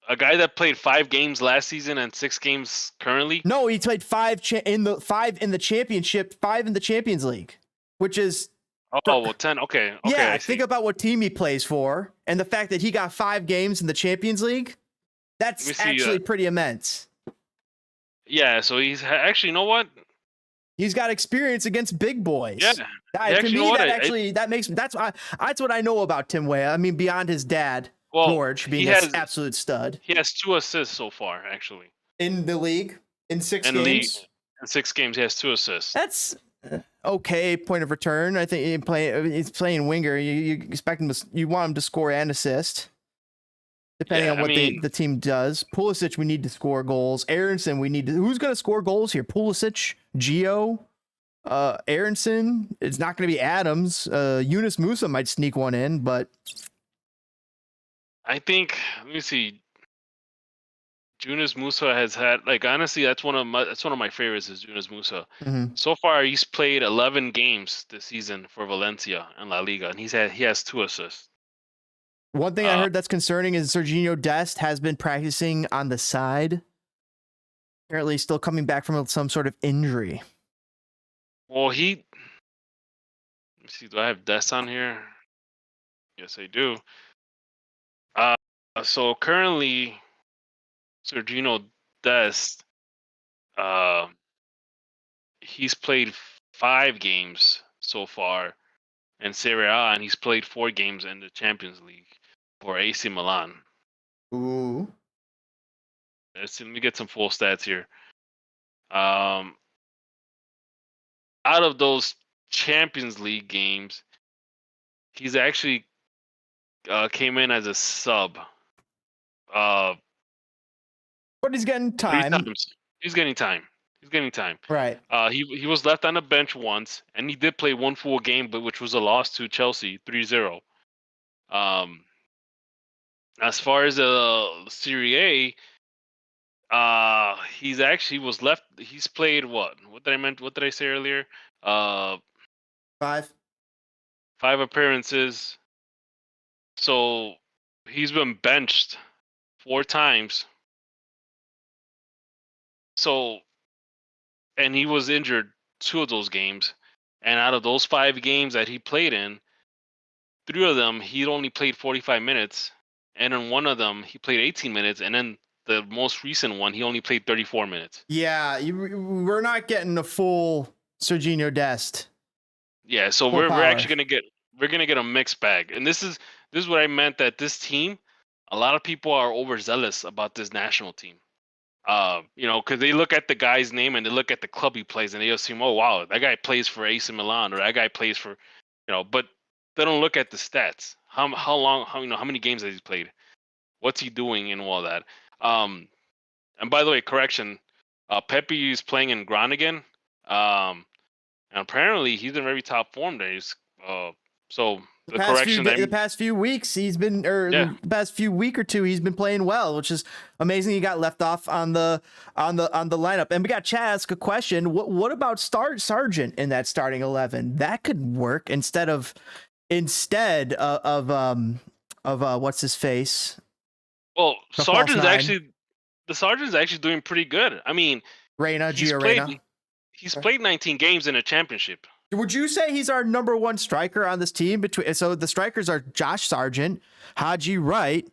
A guy that played 5 games last season and 6 games currently. No, he played 5 in the championship, 5 in the Champions League, which is 10. Okay. Yeah, think about what team he plays for, and the fact that he got 5 games in the Champions League. That's actually pretty immense. Yeah, so he's actually, you know what? He's got experience against big boys. Yeah. That's what I know about Tim Weah. I mean, beyond his dad. George being an absolute stud. He has 2 assists so far, actually. In the league? In 6 games? In 6 games, he has 2 assists. That's okay point of return. I think he's playing winger. You expect him you want him to score and assist, depending on what the team does. Pulisic, we need to score goals. Aronson, who's going to score goals here? Pulisic, Gio, Aronson. It's not going to be Adams. Yunus Musa might sneak one in, but I think, let me see. Yunus Musa has had, honestly, that's one of my favorites is Yunus Musa. Mm-hmm. So far, he's played 11 games this season for Valencia and La Liga, and he has 2 assists. One thing I heard that's concerning is Serginho Dest has been practicing on the side Apparently still coming back from some sort of injury. Well, let me see, do I have Des on here? Yes, I do. So currently, Sergino Dest, he's played 5 games so far in Serie A, and he's played 4 games in the Champions League for AC Milan. Ooh. Let me get some full stats here. Out of those Champions League games, he's actually came in as a sub. But he's getting 3 time. times. He's getting time. Right. He was left on the bench once, and he did play 1 full game, but which was a loss to Chelsea, 3-0. As far as Serie A, he's played what? What did I say earlier? 5. 5 appearances. So he's been benched 4 times. So, and he was injured 2 of those games. And out of those 5 games that he played in, 3 of them he only played 45 minutes, and in 1 of them he played 18 minutes, and then the most recent one he only played 34 minutes. Yeah, we're not getting a full Serginho Dest. Yeah, so we're actually gonna get a mixed bag, and this is what I meant, that this team, a lot of people are overzealous about this national team. Because they look at the guy's name and they look at the club he plays, and they assume, oh wow, that guy plays for AC Milan, or that guy plays for, but they don't look at the stats. How many games has he played? What's he doing and all that? And by the way, correction, Pepe is playing in Groningen, and apparently he's in very top form there. So the past few weeks he's been, the past few week or two he's been playing well, which is amazing. He got left off on the lineup. And we got Chad ask a question: what about Sargent in that starting 11? That could work instead of what's his face? Well, Sargent's actually doing pretty good. I mean, he's played 19 games in a championship. Would you say he's our number 1 striker on this team? So the strikers are Josh Sargent, Haji Wright,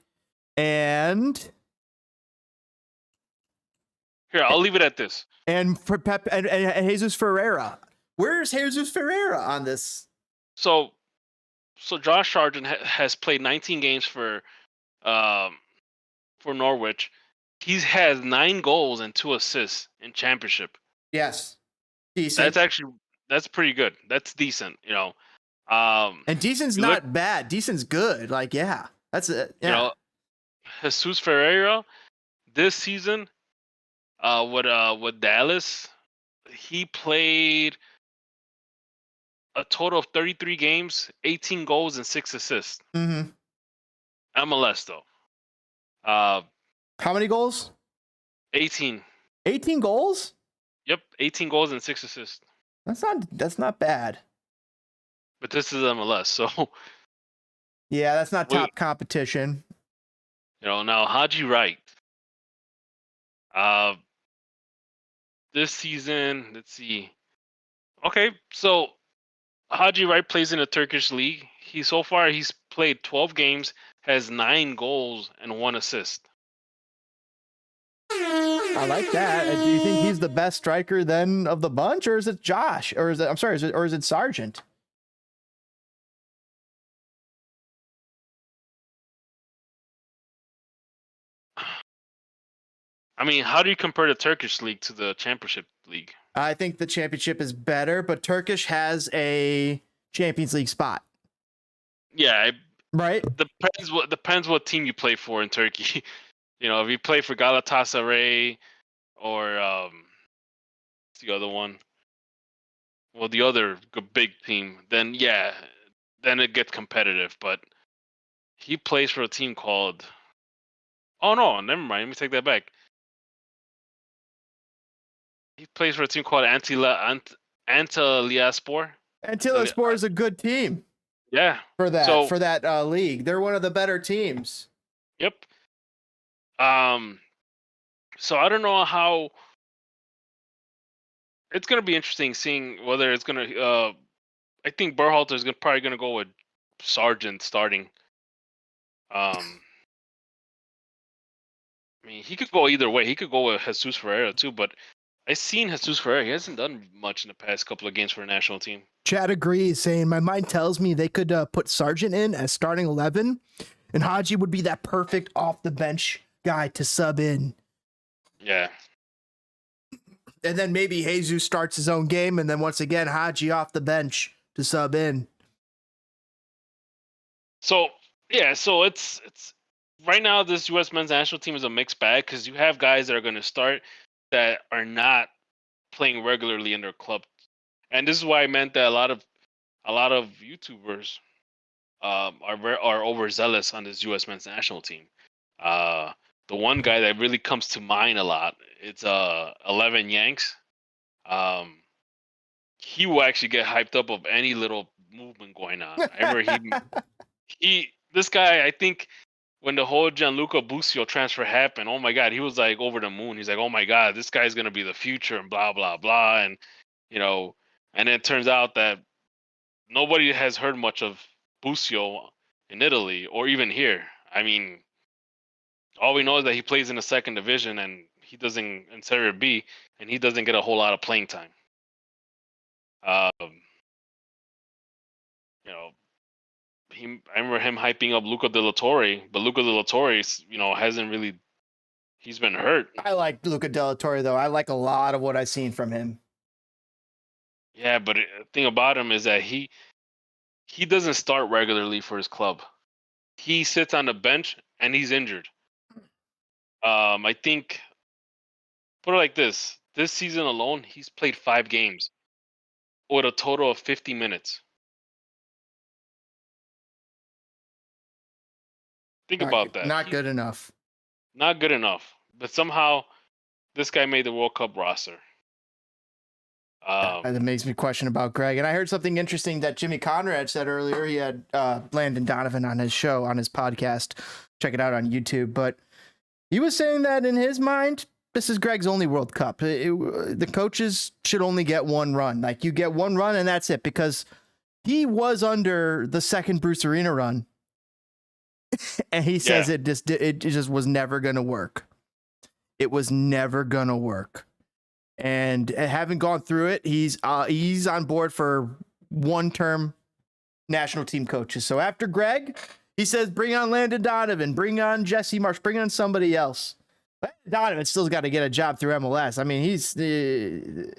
and here, I'll leave it at this. And Jesus Ferreira. Where's Jesus Ferreira on this? So Josh Sargent has played 19 games for Norwich. He has 9 goals and 2 assists in championship. Yes, decent. That's pretty good. That's decent, and decent's not bad. Decent's good. That's it. Yeah. Jesus Ferreira this season, with Dallas, he played a total of 33 games, 18 goals and 6 assists. Mm-hmm. MLS though. How many goals? 18. 18 goals? Yep, 18 goals and 6 assists. That's not bad. But this is MLS, so yeah, that's not top competition. Now Haji Wright. This season, let's see. Okay, so Haji Wright plays in the Turkish league. He's played 12 games, has 9 goals and 1 assist. I like that. Do you think he's the best striker then of the bunch, or is it Josh? Or is it Sargent? I mean, how do you compare the Turkish league to the Championship league? I think the Championship is better, but Turkish has a Champions League spot. Yeah, right. Depends what team you play for in Turkey. If you play for Galatasaray or what's the other one? Well, the other big team, then it gets competitive. But he plays for a team called. Oh no, never mind. Let me take that back. He plays for a team called Antalyaspor. Antalyaspor is a good team. Yeah. For that league, they're one of the better teams. Yep. So I don't know how it's gonna be interesting seeing whether it's gonna. I think Berhalter is probably gonna go with Sargent starting. I mean, he could go either way. He could go with Jesus Ferreira too, but I've seen Jesus Ferreira. He hasn't done much in the past couple of games for the national team. Chad agrees, saying, my mind tells me they could put Sargent in as starting 11, and Haji would be that perfect off-the-bench guy to sub in. Yeah. And then maybe Jesus starts his own game, and then once again, Haji off the bench to sub in. So, yeah, so it's right now this U.S. men's national team is a mixed bag because you have guys that are going to start that are not playing regularly in their club. And this is why I meant that a lot of YouTubers are overzealous on this U.S. men's national team. The one guy that really comes to mind a lot, it's 11 Yanks. He will actually get hyped up of any little movement going on. I remember this guy, I think when the whole Gianluca Busio transfer happened, oh my God, he was like over the moon. He's like, oh my God, this guy's gonna be the future and blah blah blah. And and it turns out that nobody has heard much of Busio in Italy or even here. I mean, all we know is that he plays in the second division and he doesn't in Serie B, and he doesn't get a whole lot of playing time. I remember him hyping up Luca De La Torre, but Luca De La Torre, hasn't really. He's been hurt. I like Luca De La Torre though. I like a lot of what I've seen from him. Yeah, but the thing about him is that he doesn't start regularly for his club. He sits on the bench and he's injured. I think, put it like this: this season alone, he's played 5 games with a total of 50 minutes. Think about that. Not good enough. Not good enough. But somehow, this guy made the World Cup roster. That makes me question about Greg. And I heard something interesting that Jimmy Conrad said earlier. He had Landon Donovan on his show, on his podcast. Check it out on YouTube. But he was saying that in his mind, this is Greg's only World Cup. The coaches should only get one run. Like, you get one run and that's it, because he was under the second Bruce Arena run. And he says it just was never going to work. It was never going to work. And having gone through it, he's on board for one-term national team coaches. So after Greg, he says, bring on Landon Donovan, bring on Jesse Marsh, bring on somebody else. Landon Donovan still's got to get a job through MLS. I mean, he's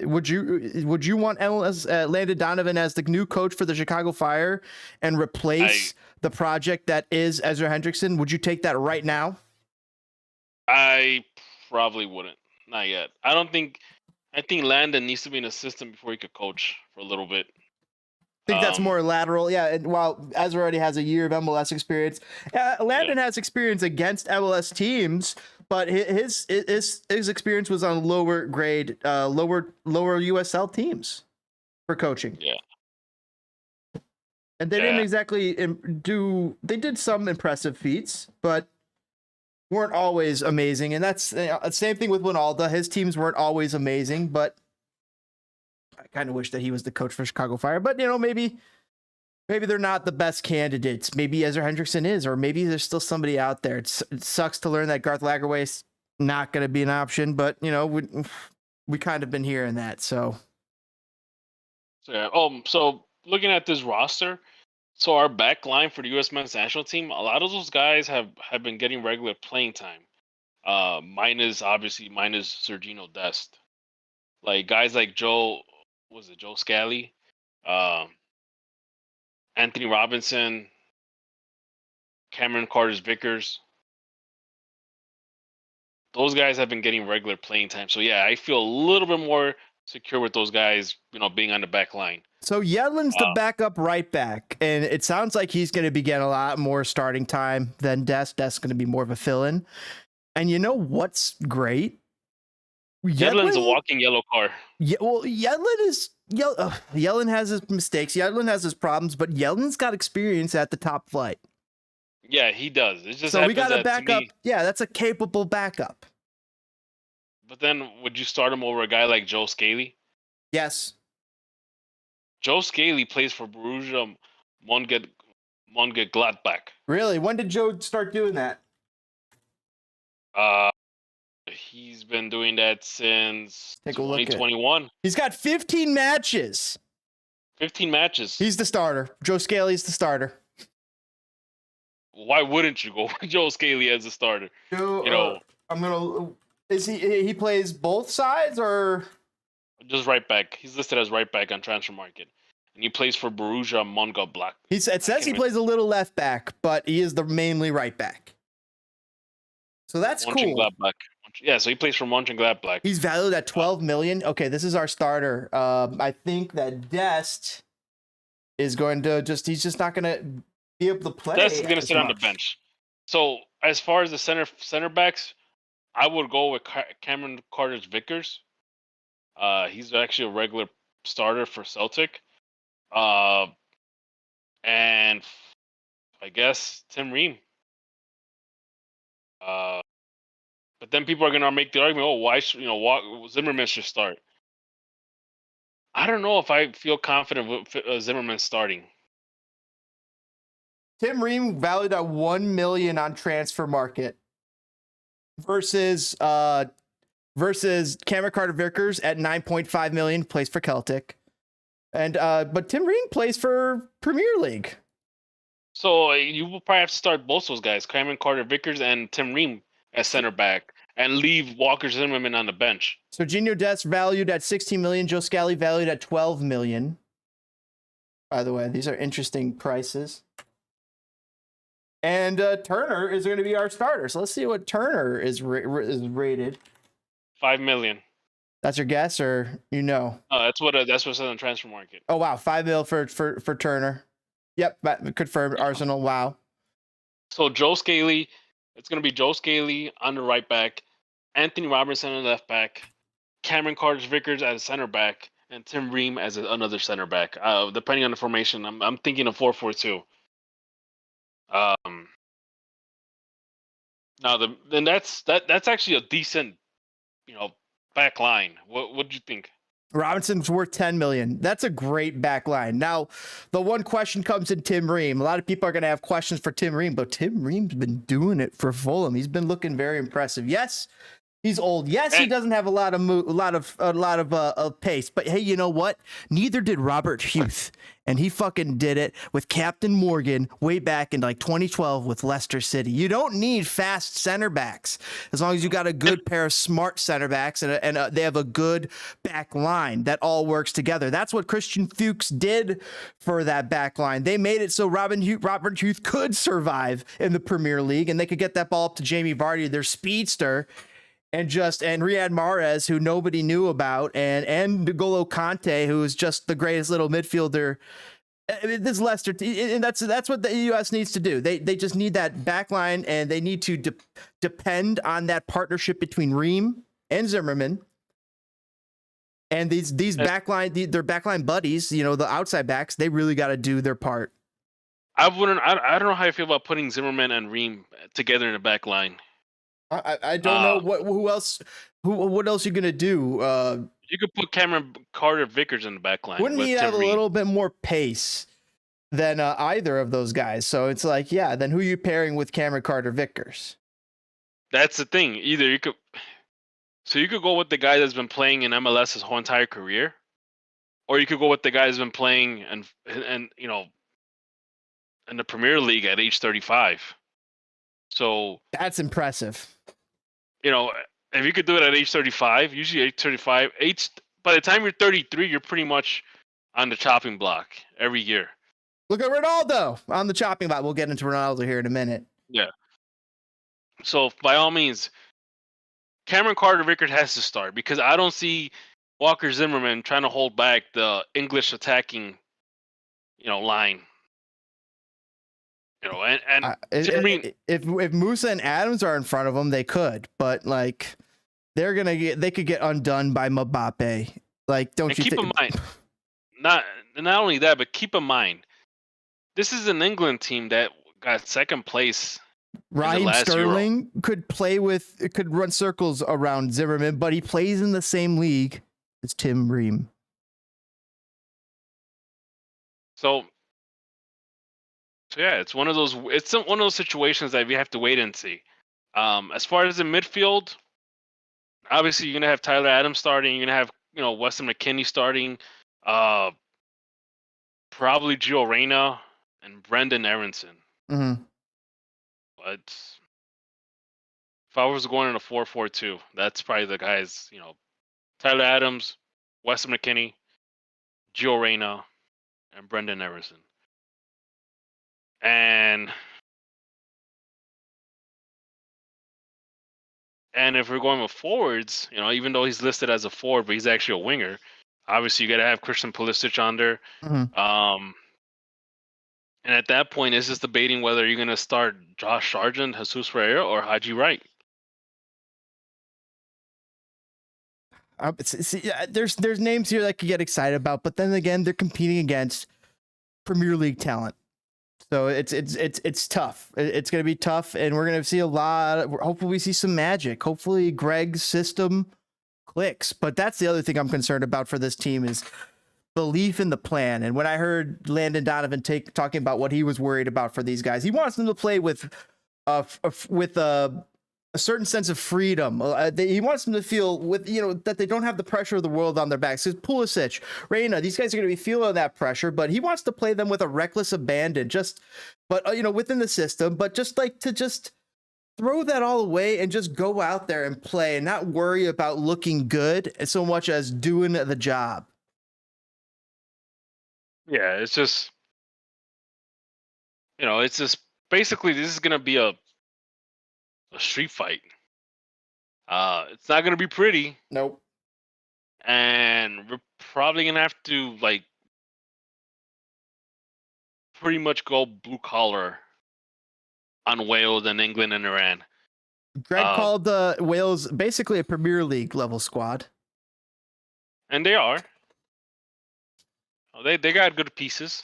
would you want Landon Donovan as the new coach for the Chicago Fire and replace the project that is Ezra Hendrickson? Would you take that right now? I probably wouldn't. Not yet. I think Landon needs to be an assistant before he could coach for a little bit. I think that's more lateral. Yeah, and while Ezra already has a year of MLS experience, Landon has experience against MLS teams, but his experience was on lower grade, lower USL teams for coaching. Yeah. And they didn't exactly they did some impressive feats, but weren't always amazing. And that's the same thing with Ronaldo. His teams weren't always amazing, but I kind of wish that he was the coach for Chicago Fire. But, maybe they're not the best candidates. Maybe Ezra Hendrickson is, or maybe there's still somebody out there. It sucks to learn that Garth Lagerwey's not going to be an option, but, we kind of been hearing that. So so looking at this roster, so our back line for the U.S. men's national team, a lot of those guys have been getting regular playing time. Minus Sergino Dest. Like guys like Joe Scally, Anthony Robinson, Cameron Carter-Vickers. Those guys have been getting regular playing time. So yeah, I feel a little bit more secure with those guys, being on the back line. So Yedlin's the backup right back, and it sounds like he's going to be getting a lot more starting time than Dest. Dest's going to be more of a fill-in. And you know what's great? Yedlin's a walking yellow car. Yeah, well, Yedlin has his mistakes. Yedlin has his problems, but Yedlin's got experience at the top flight. Yeah, he does. It just so we got a backup. Yeah, that's a capable backup. But then, would you start him over a guy like Joe Scally? Yes. Joe Scaly plays for Borussia Mönchengladbach. Really? When did Joe start doing that? He's been doing that since Take a look at 2021. He's got 15 matches. 15 matches. He's the starter. Joe Scaly's the starter. Why wouldn't you go with Joe Scaly as a starter? Joe, he plays both sides or just right back? He's listed as right back on Transfer Market, and he plays for Borussia Mönchengladbach. It says he plays a little left back, but he is the mainly right back. So that's cool. Yeah, so he plays for Mönchengladbach. He's valued at 12 million. Okay, this is our starter. I think that Dest is going to he's just not going to be able to play. Dest is going to sit on the bench. So as far as the center backs, I would go with Cameron Carter-Vickers. He's actually a regular starter for Celtic. And I guess Tim Ream. But then people are gonna make the argument, why should Zimmerman should start? I don't know if I feel confident with Zimmerman starting. Tim Ream valued at 1 million on Transfer Market versus Cameron Carter-Vickers at 9.5 million, plays for Celtic. And but Tim Ream plays for Premier League. So you will probably have to start both those guys, Cameron Carter-Vickers and Tim Ream as center back, and leave Walker Zimmerman on the bench. So Gino Dest valued at 16 million, Joe Scaly valued at 12 million. By the way, these are interesting prices. And Turner is going to be our starter. So let's see what Turner is rated. 5 million. That's your guess, or you know? Oh, that's what says on Transfer Market. Oh wow, 5 mil for Turner. Yep, confirmed. Arsenal. Wow. So Joe Scaly, it's going to be Joe Scaly on the right back, Anthony Robertson on the left back, Cameron Carter-Vickers as a center back, and Tim Ream as another center back. Depending on the formation, I'm thinking of 4-4-2. Then that's actually a decent, back line. What do you think? Robinson's worth 10 million. That's a great back line. Now, the one question comes in Tim Ream. A lot of people are going to have questions for Tim Ream, but Tim Ream's been doing it for Fulham. He's been looking very impressive. Yes, he's old. Yes, he doesn't have a lot of pace. But hey, you know what? Neither did Robert Huth, and he fucking did it with Captain Morgan way back in like 2012 with Leicester City. You don't need fast center backs as long as you got a good pair of smart center backs and they have a good back line that all works together. That's what Christian Fuchs did for that back line. They made it so Robert Huth could survive in the Premier League, and they could get that ball up to Jamie Vardy, their speedster. And Riyad Mahrez, who nobody knew about, and N'Golo Kante, who is just the greatest little midfielder. This Leicester, and that's what the U.S. needs to do. They just need that back line, and they need to depend on that partnership between Ream and Zimmerman. And these backline, their backline buddies, the outside backs, they really got to do their part. I don't know how I feel about putting Zimmerman and Ream together in the back line. I don't know what else you're gonna do. You could put Cameron Carter-Vickers in the back line. Wouldn't he have a little bit more pace than either of those guys? So it's like, yeah, then who are you pairing with Cameron Carter-Vickers? That's the thing. Either you could go with the guy that's been playing in MLS his whole entire career, or you could go with the guy that's been playing and in the Premier League at age 35. So that's impressive. If you could do it at age 35, usually age 35, by the time you're 33, you're pretty much on the chopping block every year. Look at Ronaldo on the chopping block. We'll get into Ronaldo here in a minute. Yeah. So by all means, Cameron Carter-Vickers has to start, because I don't see Walker Zimmerman trying to hold back the English attacking, line. If Musa and Adams are in front of them, they could, but like they could get undone by Mbappe. Like, don't you keep in mind, not only that, but keep in mind, this is an England team that got second place. Raheem Sterling could run circles around Zimmerman, but he plays in the same league as Tim Ream. So yeah, it's one of those situations that we have to wait and see. As far as the midfield, obviously you're gonna have Tyler Adams starting. You're gonna have Weston McKennie starting. Probably Gio Reyna and Brendan Aronson. Mm-hmm. But if I was going in a 4-4-2, that's probably the guys. Tyler Adams, Weston McKennie, Gio Reyna, and Brendan Aronson. And if we're going with forwards, even though he's listed as a forward, but he's actually a winger. Obviously, you got to have Christian Pulisic on there. Mm-hmm. And at that point, it's just debating whether you're going to start Josh Sargent, Jesus Ferreira, or Haji Wright. There's names here that I could get excited about, but then again, they're competing against Premier League talent. So it's tough. It's going to be tough, and we're going to see a lot. Hopefully, we see some magic. Hopefully, Greg's system clicks. But that's the other thing I'm concerned about for this team is belief in the plan. And when I heard Landon Donovan talking about what he was worried about for these guys, he wants them to play with a certain sense of freedom. He wants them to feel that they don't have the pressure of the world on their backs. Because Pulisic, Reyna, these guys are going to be feeling that pressure, but he wants to play them with a reckless abandon, within the system, but just throw that all away and just go out there and play and not worry about looking good so much as doing the job. Yeah, it's just basically this is going to be a street fight. It's not gonna be pretty. Nope. And we're probably gonna have to pretty much go blue collar on Wales and England and Iran. Greg called Wales basically a Premier League level squad. And they are. They got good pieces.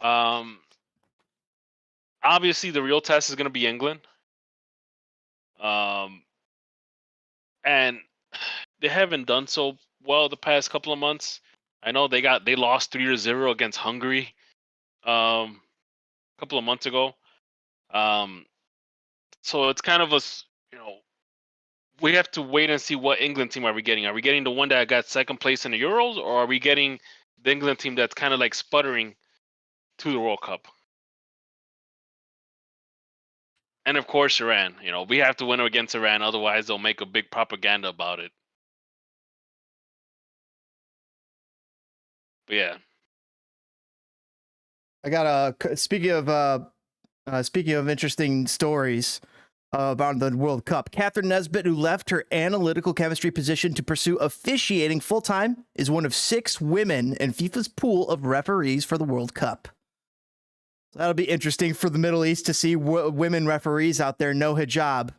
Obviously the real test is gonna be England. And they haven't done so well the past couple of months. I know they lost 3-0 against Hungary a couple of months ago. So it's kind of we have to wait and see what England team are we getting. Are we getting the one that got second place in the Euros, or are we getting the England team that's kind of sputtering to the World Cup? And of course, Iran. We have to win against Iran, otherwise they'll make a big propaganda about it. But yeah, I got speaking of interesting stories about the World Cup. Catherine Nesbitt, who left her analytical chemistry position to pursue officiating full time, is one of 6 women in FIFA's pool of referees for the World Cup. That'll be interesting for the Middle East to see women referees out there, no hijab.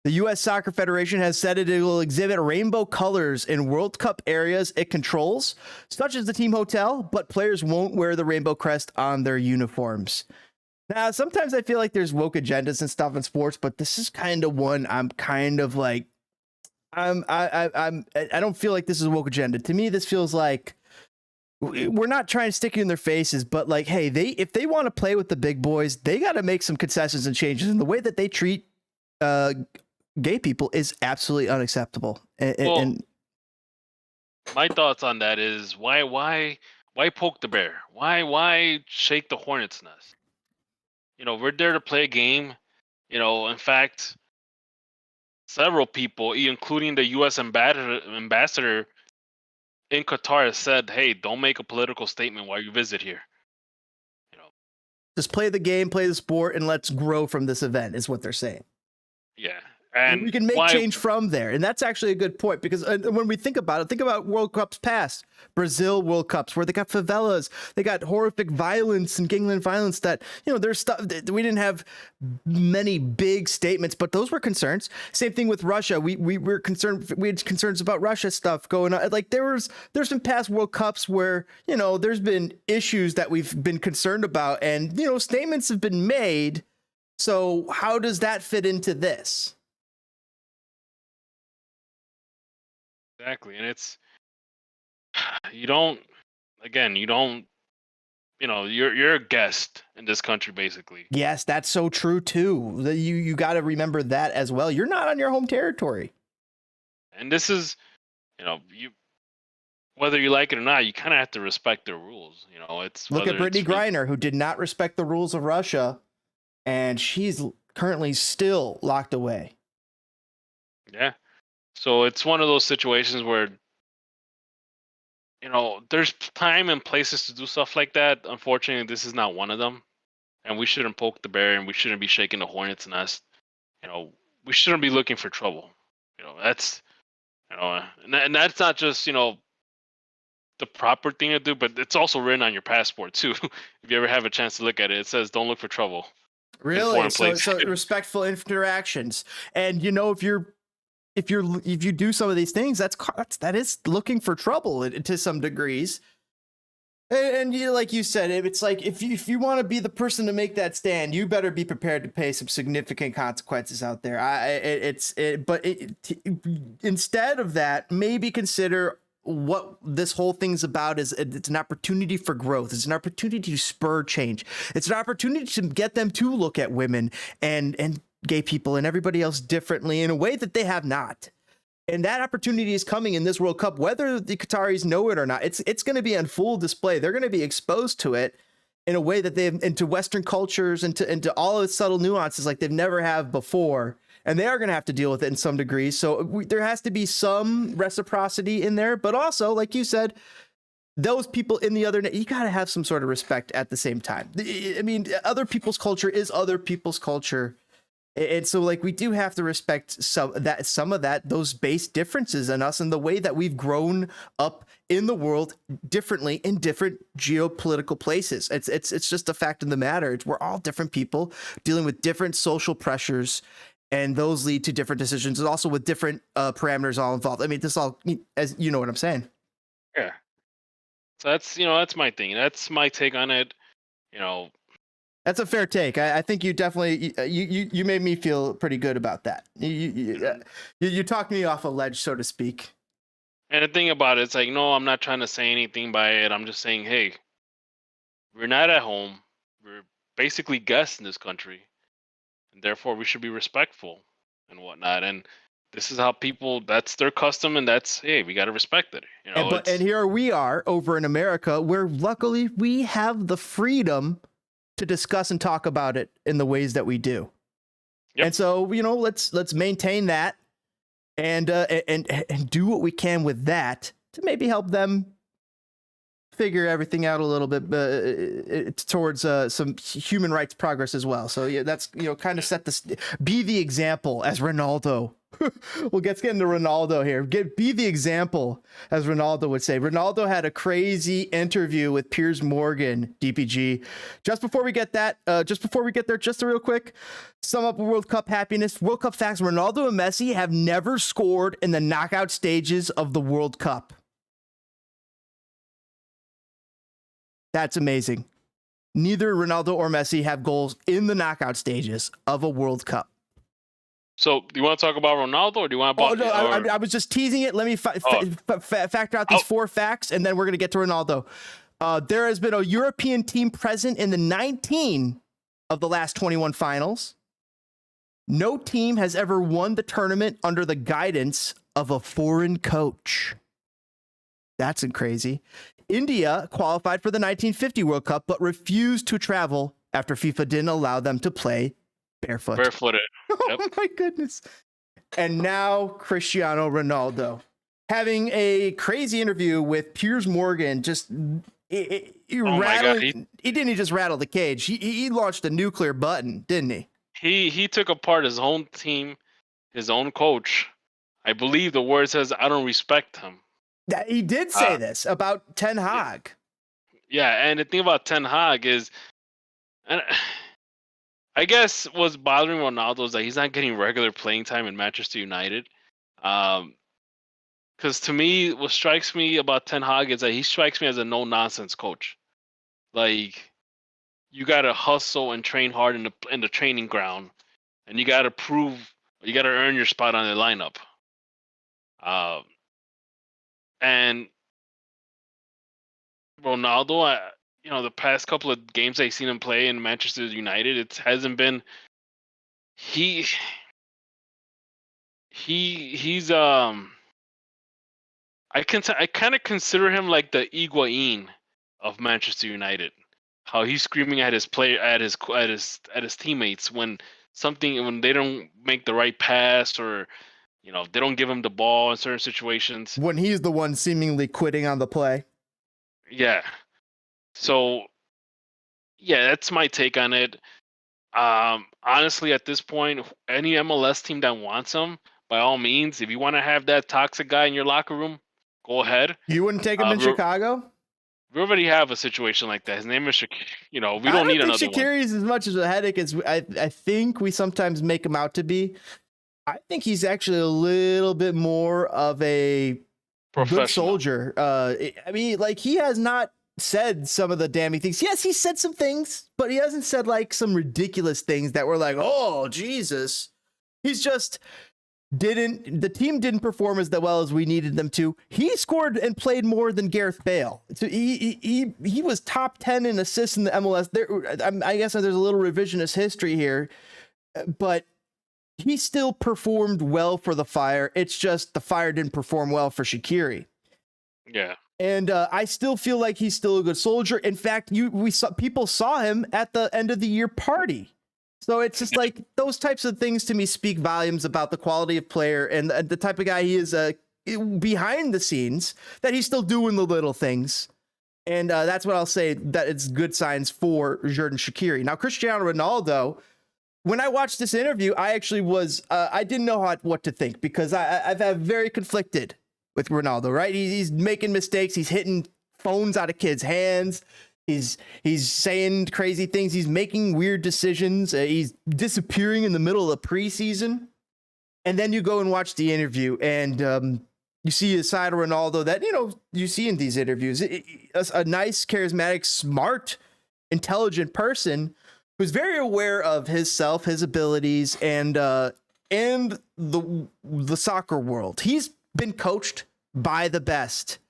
The U.S. Soccer Federation has said it will exhibit rainbow colors in World Cup areas it controls, such as the team hotel, but players won't wear the rainbow crest on their uniforms. Now, sometimes I feel like there's woke agendas and stuff in sports, but this is kind of one I'm kind of I don't feel like this is a woke agenda. To me, this feels like we're not trying to stick it in their faces, but hey, if they want to play with the big boys, they got to make some concessions and changes. And the way that they treat gay people is absolutely unacceptable. And my thoughts on that is why poke the bear? Why shake the hornet's nest? We're there to play a game. In fact, several people, including the U.S. ambassador in Qatar, has said, "Hey, don't make a political statement while you visit here." Just play the game, play the sport, and let's grow from this event, is what they're saying. Yeah. And we can make change from there. And that's actually a good point, because when we think about it, think about World Cups past, Brazil World Cups, where they got favelas, they got horrific violence and gangland violence that, there's stuff that we didn't have many big statements, but those were concerns. Same thing with Russia. We were concerned. We had concerns about Russia stuff going on. There's been past World Cups where, there's been issues that we've been concerned about, and, statements have been made. So how does that fit into this? Exactly, and you don't. Again, you don't. You're a guest in this country, basically. Yes, that's so true too. You got to remember that as well. You're not on your home territory. And this is, you whether you like it or not, you kind of have to respect their rules. It's Look at Brittany it's Griner, who did not respect the rules of Russia, and she's currently still locked away. Yeah. So it's one of those situations where, there's time and places to do stuff like that. Unfortunately, this is not one of them. And we shouldn't poke the bear, and we shouldn't be shaking the hornet's nest. We shouldn't be looking for trouble. That's, and that's not just, the proper thing to do, but it's also written on your passport too. If you ever have a chance to look at it, it says don't look for trouble. Really? So respectful interactions. And if you do some of these things, that is looking for trouble to some degrees. And like you said, it's like if you want to be the person to make that stand, you better be prepared to pay some significant consequences out there. Instead of that, maybe consider what this whole thing's about. It's an opportunity for growth. It's an opportunity to spur change. It's an opportunity to get them to look at women and gay people and everybody else differently in a way that they have not. And that opportunity is coming in this World Cup, whether the Qataris know it or not. It's going to be on full display. They're going to be exposed to it in a way that into Western cultures and into all its subtle nuances like they've never have before. And they are going to have to deal with it in some degree. So there has to be some reciprocity in there. But also, like you said, those people in the other, you got to have some sort of respect at the same time. I mean, other people's culture is other people's culture. And so, like, we do have to respect some of those base differences in us and the way that we've grown up in the world differently in different geopolitical places. It's just a fact of the matter. We're all different people dealing with different social pressures, and those lead to different decisions, and also with different parameters all involved. I mean, this all, as you know what I'm saying. Yeah. So that's my thing. That's my take on it. That's a fair take. I think you definitely you made me feel pretty good about that. You talked me off a ledge, so to speak. And the thing about it, it's like, no, I'm not trying to say anything by it. I'm just saying, hey, we're not at home. We're basically guests in this country, and therefore we should be respectful and whatnot. And this is how that's their custom, and hey, we got to respect it. And here we are over in America, where luckily we have the freedom to discuss and talk about it in the ways that we do. Yep. And so, let's maintain that and do what we can with that to maybe help them figure everything out a little bit towards some human rights progress as well. So yeah, that's, kind of be the example as Ronaldo. Well, let's get into Ronaldo here. Be the example, as Ronaldo would say. Ronaldo had a crazy interview with Piers Morgan, DPG. Just before we get there, just a real quick sum up World Cup happiness. World Cup facts: Ronaldo and Messi have never scored in the knockout stages of the World Cup. That's amazing. Neither Ronaldo or Messi have goals in the knockout stages of a World Cup. So, do you want to talk about Ronaldo, or do you want to? I was just teasing it. Let me factor out these 4 facts, and then we're going to get to Ronaldo. There has been a European team present in the 19 of the last 21 finals. No team has ever won the tournament under the guidance of a foreign coach. That's crazy. India qualified for the 1950 World Cup, but refused to travel after FIFA didn't allow them to play barefooted. Yep. Oh my goodness. And now Cristiano Ronaldo having a crazy interview with Piers Morgan. He didn't just rattle the cage. He launched a nuclear button, didn't he? He took apart his own team, his own coach. I believe the word says, I don't respect him. He did say this about Ten Hag. Yeah, and the thing about Ten Hag is, and I guess what's bothering Ronaldo is that he's not getting regular playing time in Manchester United. Because to me, what strikes me about Ten Hag is that he strikes me as a no-nonsense coach. Like, you got to hustle and train hard in the training ground, and you got to earn your spot on the lineup. And Ronaldo, the past couple of games I've seen him play in Manchester United, it hasn't been. He's I kind of consider him like the Higuain of Manchester United. How he's screaming at his teammates when they don't make the right pass, or they don't give him the ball in certain situations. When he's the one seemingly quitting on the play. Yeah. So yeah, that's my take on it. Honestly, at this point, any MLS team that wants him, by all means, if you want to have that toxic guy in your locker room, go ahead. You wouldn't take him in Chicago? We already have a situation like that. His name is Shaqiri. We don't need another one. Shaqiri's as much as a headache as I think we sometimes make him out to be. I think he's actually a little bit more of a good soldier. I mean, like, he has not said some of the damning things. Yes, he said some things, but he hasn't said like some ridiculous things that were like, oh, Jesus. He's just the team didn't perform as well as we needed them to. He scored and played more than Gareth Bale. So he was top 10 in assists in the MLS. I guess there's a little revisionist history here, but he still performed well for the Fire. It's just the Fire didn't perform well for Shaqiri. Yeah. And I still feel like he's still a good soldier. In fact, people saw him at the end of the year party. So it's just like those types of things to me speak volumes about the quality of player and the type of guy he is behind the scenes, that he's still doing the little things. And that's what I'll say, that it's good signs for Xherdan Shaqiri. Now, Cristiano Ronaldo, when I watched this interview, I actually I didn't know what to think, because I've had very conflicted with Ronaldo, right? He's making mistakes. He's hitting phones out of kids' hands. He's saying crazy things. He's making weird decisions. He's disappearing in the middle of preseason. And then you go and watch the interview, and you see a side of Ronaldo that, you see in these interviews. A nice, charismatic, smart, intelligent person who's very aware of himself, his abilities, and the soccer world. He's been coached by the best.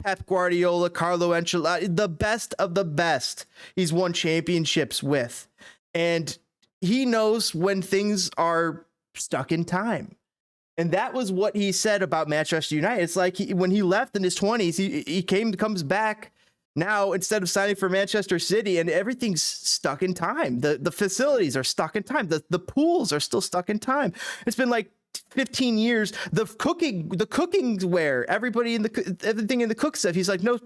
Pep Guardiola, Carlo Ancelotti, the best of the best he's won championships with. And he knows when things are stuck in time. And that was what he said about Manchester United. It's like when he left in his 20s, he comes back now instead of signing for Manchester City, and everything's stuck in time. The facilities are stuck in time. The pools are still stuck in time. It's been like 15 years. The cooking ware, everything in the cook stuff. He's like, no.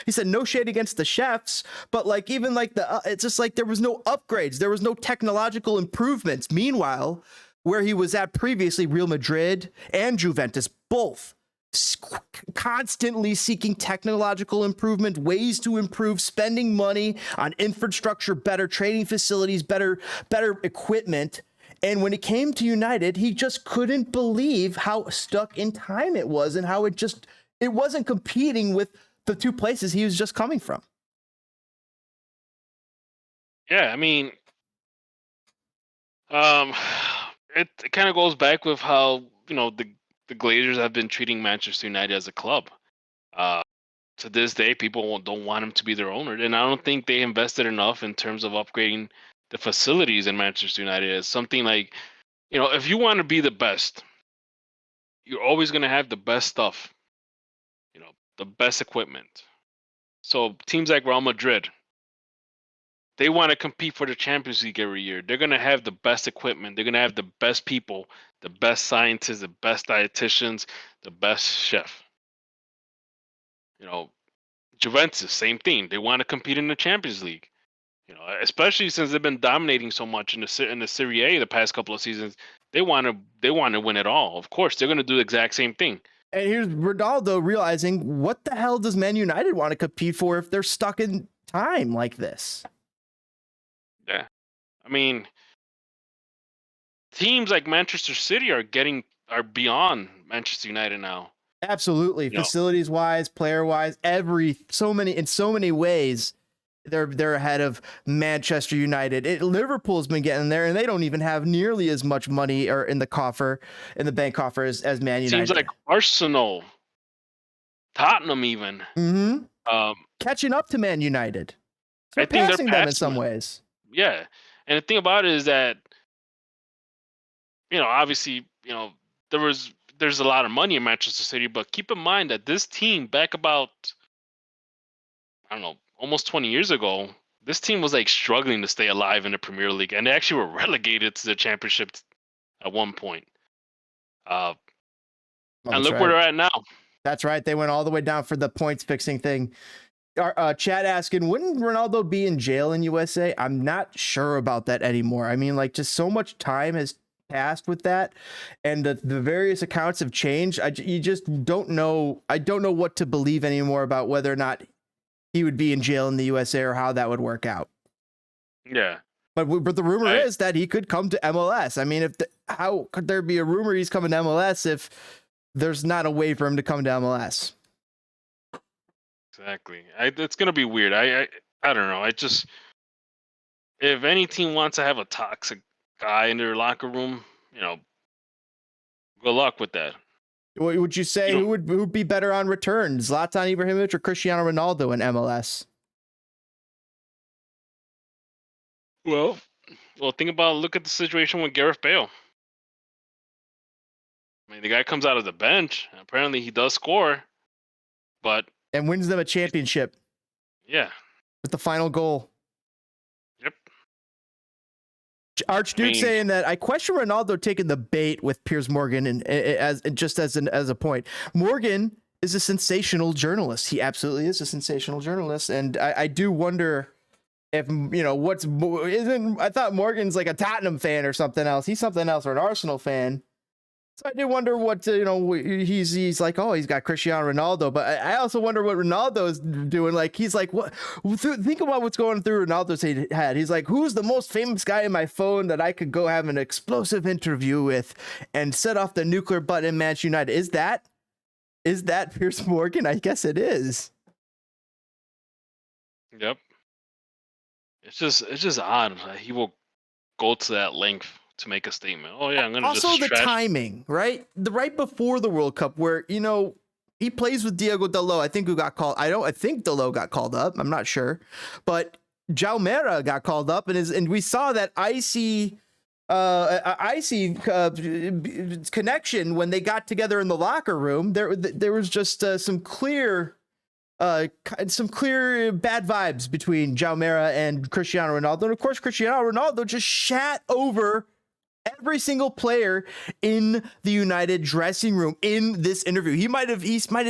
He said no shade against the chefs, but like even like it's just like there was no upgrades, there was no technological improvements. Meanwhile, where he was at previously, Real Madrid and Juventus, both constantly seeking technological improvement, ways to improve, spending money on infrastructure, better training facilities, better equipment. And when it came to United, he just couldn't believe how stuck in time it was, and how it wasn't competing with the two places he was just coming from. Yeah, I mean, it kind of goes back with how, the Glazers have been treating Manchester United as a club. To this day, people don't want him to be their owner, and I don't think they invested enough in terms of upgrading the facilities in Manchester United. Is something like, if you want to be the best, you're always going to have the best stuff, the best equipment. So teams like Real Madrid, they want to compete for the Champions League every year. They're going to have the best equipment. They're going to have the best people, the best scientists, the best dietitians, the best chef. Juventus, same thing. They want to compete in the Champions League. Especially since they've been dominating so much in the Serie A the past couple of seasons. They want to win it all. Of course, they're going to do the exact same thing. And here's Ronaldo realizing, what the hell does Man United want to compete for if they're stuck in time like this? Yeah. I mean, teams like Manchester City are beyond Manchester United now. Absolutely. Facilities wise, player wise, in so many ways, they're ahead of Manchester United. Liverpool's been getting there, and they don't even have nearly as much money or in the bank coffer as Man United. Seems like Arsenal, Tottenham even. Mm-hmm. catching up to Man United. So I think they're passing them in passing some them. ways. Yeah, and the thing about it is that, obviously, there's a lot of money in Manchester City, but keep in mind that this team back about, I don't know, almost 20 years ago, this team was like struggling to stay alive in the Premier League, and they actually were relegated to the Championship at one point. And look where they're at now. That's right. They went all the way down for the points fixing thing. Chat asking, wouldn't Ronaldo be in jail in USA? I'm not sure about that anymore. I mean, like, just so much time has passed with that, and the various accounts have changed. You just don't know. I don't know what to believe anymore about whether or not he would be in jail in the USA or how that would work out. Yeah. But the rumor is that he could come to MLS. I mean, how could there be a rumor he's coming to MLS if there's not a way for him to come to MLS? Exactly. It's gonna be weird. I don't know. If any team wants to have a toxic guy in their locker room, good luck with that. What would you say? Who would be better on return, Zlatan Ibrahimovic or Cristiano Ronaldo in MLS? Well, look at the situation with Gareth Bale. I mean, the guy comes out of the bench, and apparently he does score, and wins them a championship. Yeah. With the final goal. Yep. Archduke saying that I question Ronaldo taking the bait with Piers Morgan and as a point. Morgan is a sensational journalist. He absolutely is a sensational journalist, and I do wonder if I thought Morgan's like a Tottenham fan or something else. He's something else, or an Arsenal fan. So I do wonder what he's like. Oh, he's got Cristiano Ronaldo, but I also wonder what Ronaldo is doing. Like, he's like, what? Think about what's going through Ronaldo's head. He's like, who's the most famous guy in my phone that I could go have an explosive interview with and set off the nuclear button in Manchester United? Is that Piers Morgan? I guess it is. Yep. It's just odd. He will go to that length to make a statement. Oh yeah, I'm gonna also the timing, right? Right before the World Cup, where he plays with Diego Dalot. I think who got called. I think Dalot got called up. I'm not sure, but Jalmera got called up, and we saw that icy connection when they got together in the locker room. There was just some clear bad vibes between Jalmera and Cristiano Ronaldo, and of course Cristiano Ronaldo just shat over every single player in the United dressing room in this interview. He might have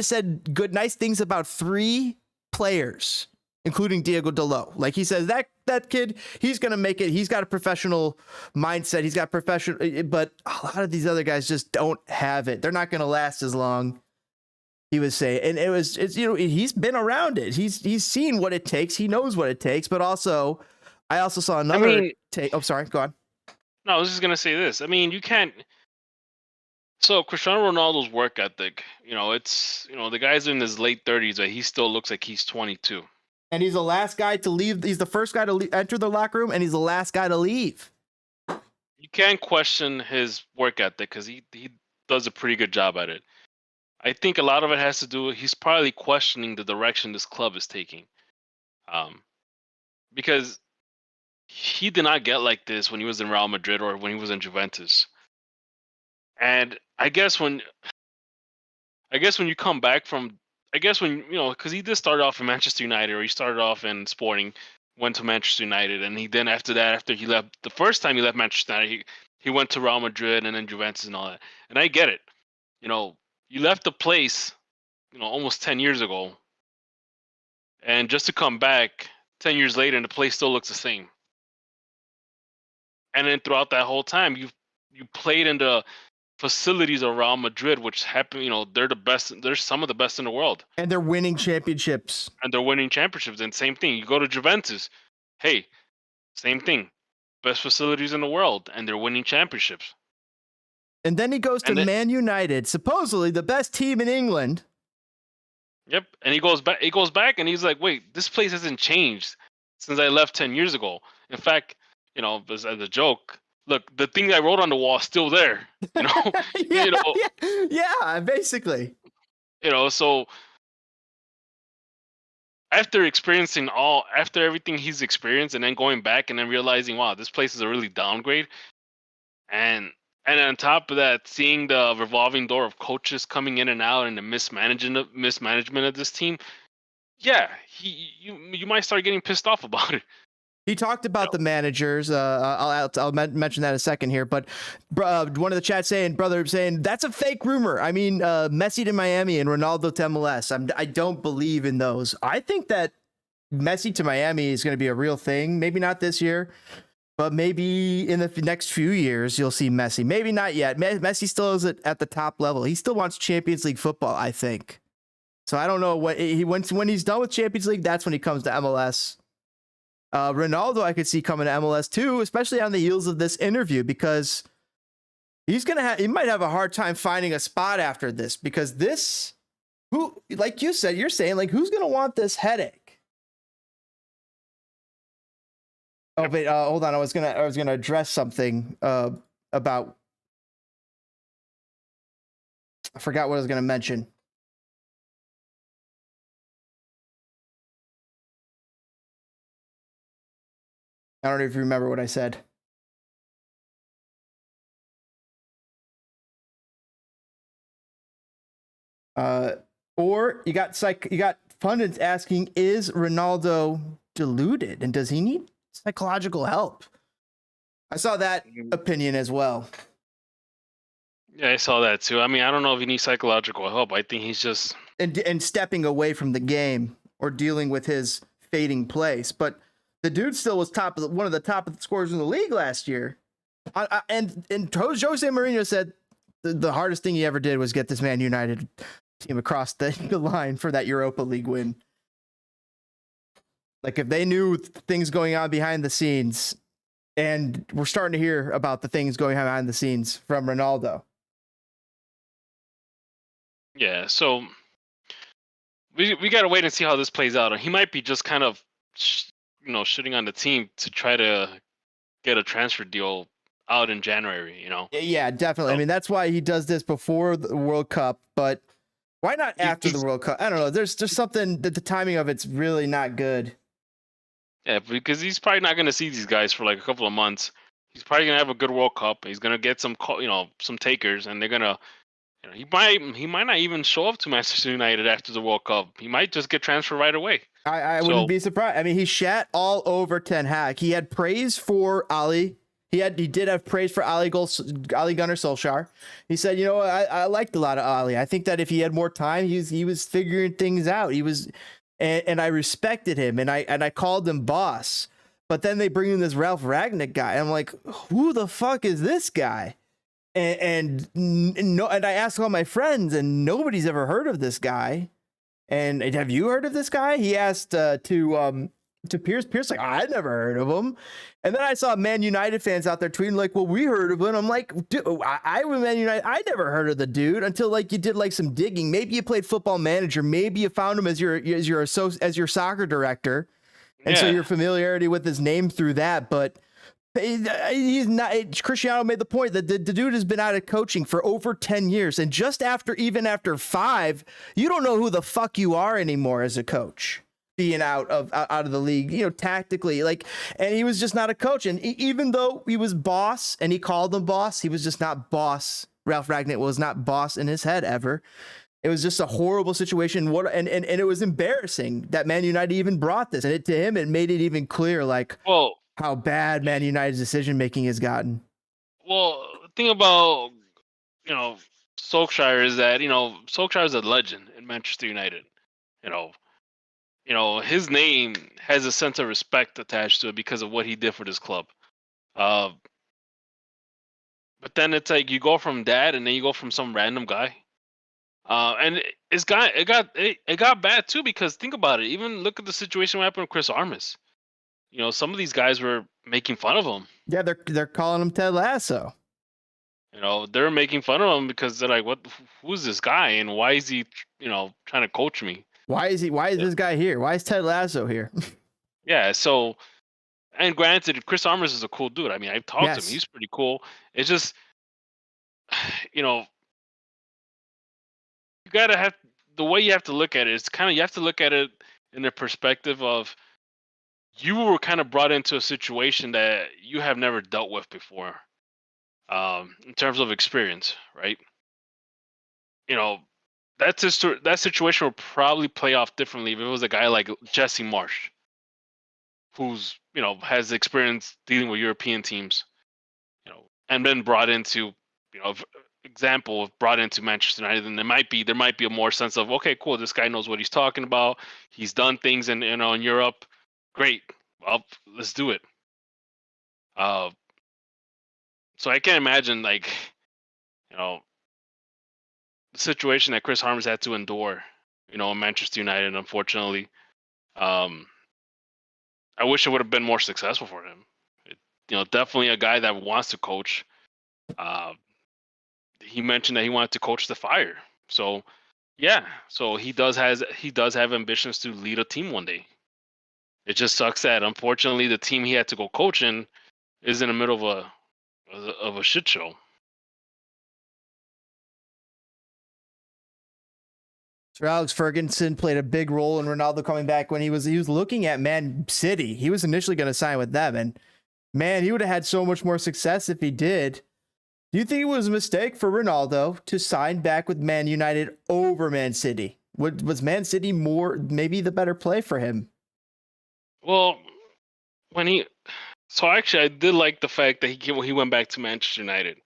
said nice things about 3 players, including Diego Dalot. Like, he says that kid, he's gonna make it. He's got a professional mindset. He's got professional, but a lot of these other guys just don't have it. They're not gonna last as long. He was saying, and he's been around it. He's seen what it takes. He knows what it takes. But also, I also saw another take. Oh, sorry. Go on. No, I was just gonna say this. I mean, you can't. So Cristiano Ronaldo's work ethic, it's the guy's in his late 30s, but he still looks like he's 22. And he's the last guy to leave. He's the first guy to enter the locker room, and he's the last guy to leave. You can't question his work ethic because he does a pretty good job at it. I think a lot of it has to do. He's probably questioning the direction this club is taking, because he did not get like this when he was in Real Madrid or when he was in Juventus. And I guess when you come back from, because he did start off in Manchester United, or he started off in Sporting, went to Manchester United, and he then after he left, the first time he left Manchester United, he went to Real Madrid and then Juventus and all that. And I get it. You left the place, almost 10 years ago, and just to come back 10 years later and the place still looks the same. And then throughout that whole time, you played in the facilities of Real Madrid, which happen, they're the best. They're some of the best in the world, and they're winning championships. And same thing. You go to Juventus, hey, same thing, best facilities in the world, and they're winning championships. And then he goes to Man United, supposedly the best team in England. Yep, and he goes back, and he's like, wait, this place hasn't changed since I left 10 years ago. In fact, as a joke, look, the thing I wrote on the wall is still there. Yeah, basically. So after after everything he's experienced, and then going back and then realizing, wow, this place is a really downgrade, and on top of that, seeing the revolving door of coaches coming in and out and the mismanagement of this team, yeah, you might start getting pissed off about it. He talked about the managers. I'll mention that in a second here. But one of the chat saying that's a fake rumor. I mean, Messi to Miami and Ronaldo to MLS. I don't believe in those. I think that Messi to Miami is going to be a real thing. Maybe not this year, but maybe in the next few years you'll see Messi. Maybe not yet. Messi still is at the top level. He still wants Champions League football, I think. So I don't know when he's done with Champions League. That's when he comes to MLS. Ronaldo, I could see coming to MLS too, especially on the heels of this interview, because he might have a hard time finding a spot after this, because like you said, you're saying, like, who's going to want this headache? Oh, but hold on. I was going to address something about, I forgot what I was going to mention. I don't know if you remember what I said. Or you got pundits asking, is Ronaldo deluded and does he need psychological help? I saw that opinion as well. Yeah, I saw that too. I mean, I don't know if he needs psychological help. I think he's just and stepping away from the game or dealing with his fading place, but the dude still was one of the top scorers in the league last year. And Jose Mourinho said the hardest thing he ever did was get this Man United team across the line for that Europa League win. Like, if they knew things going on behind the scenes, and we're starting to hear about the things going on behind the scenes from Ronaldo. Yeah, so we got to wait and see how this plays out. He might be just kind of shitting on the team to try to get a transfer deal out in January, Yeah, definitely. I mean, that's why he does this before the World Cup, but why not after the World Cup? I don't know. There's just something that the timing of it's really not good. Yeah, because he's probably not going to see these guys for like a couple of months. He's probably going to have a good World Cup. He's going to get some takers, and they're going to, he might not even show up to Manchester United after the World Cup. He might just get transferred right away. I wouldn't be surprised. I mean, he shat all over Ten Hag. He had praise for Ali. He did have praise for Ali Gunnar Solskjaer. He said, I liked a lot of Ali. I think that if he had more time, he was figuring things out. And I respected him, and I called him boss. But then they bring in this Ralph Rangnick guy. And I'm like, who the fuck is this guy? And I asked all my friends, and nobody's ever heard of this guy. And have you heard of this guy? He asked to Piers. Piers like, I'd never heard of him. And then I saw Man United fans out there tweeting like, well, we heard of him. I'm like, dude, I was Man United. I never heard of the dude until like you did like some digging. Maybe you played Football Manager. Maybe you found him as your soccer director, and so your familiarity with his name through that. But he's not. Cristiano made the point that the dude has been out of coaching for over 10 years, and even after 5, you don't know who the fuck you are anymore as a coach. Being out of the league, tactically, and he was just not a coach. And even though he was boss and he called him boss, he was just not boss. Ralph Rangnick was not boss in his head ever. It was just a horrible situation. And it was embarrassing that Man United even brought this. And to him, it made it even clear, how bad Man United's decision making has gotten. Well, the thing about Solskjaer is that Solskjaer is a legend in Manchester United. His name has a sense of respect attached to it because of what he did for this club. But then it's like you go from that, and then you go from some random guy. And it got bad too, because think about it. Even look at the situation that happened with Chris Armas. Some of these guys were making fun of him. Yeah, they're calling him Ted Lasso. They're making fun of him because they're like, who's this guy, and why is he, trying to coach me? Why is this guy here? Why is Ted Lasso here? Yeah, so, and granted, Chris Armas is a cool dude. I mean, I've talked to him. He's pretty cool. It's just, you gotta have, the way you have to look at it is you have to look at it in the perspective of you were kind of brought into a situation that you have never dealt with before, in terms of experience, right? You know, that situation would probably play off differently if it was a guy like Jesse Marsh, who's, you know, has experience dealing with European teams, you know, and then brought into, you know, brought into Manchester United, and there might be a more sense of, okay, cool, this guy knows what he's talking about. He's done things in Europe. Great. Well, let's do it. So I can't imagine, like, you know, the situation that Chris Harms had to endure, you know, in Manchester United, unfortunately. I wish it would have been more successful for him. You know, definitely a guy that wants to coach. He mentioned that he wanted to coach the Fire. So, yeah. So he does have ambitions to lead a team one day. It just sucks that, unfortunately, the team he had to go coach in is in the middle of a shit show. Sir Alex Ferguson played a big role in Ronaldo coming back when he was looking at Man City. He was initially going to sign with them, and man, he would have had so much more success if he did. Do you think it was a mistake for Ronaldo to sign back with Man United over Man City? Was Man City maybe the better play for him? Well, actually, I did like the fact that he went back to Manchester United.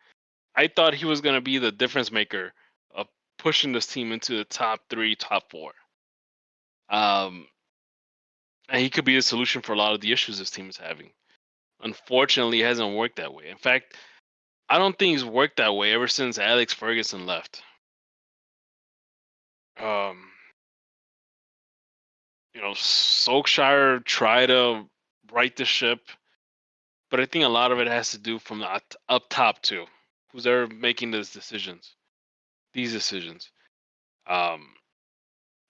I thought he was going to be the difference maker of pushing this team into the top 3, top 4. And he could be the solution for a lot of the issues this team is having. Unfortunately, it hasn't worked that way. In fact, I don't think it's worked that way ever since Alex Ferguson left. You know, Solskjaer tried to right the ship, but I think a lot of it has to do from the up top too. Who's there making these decisions?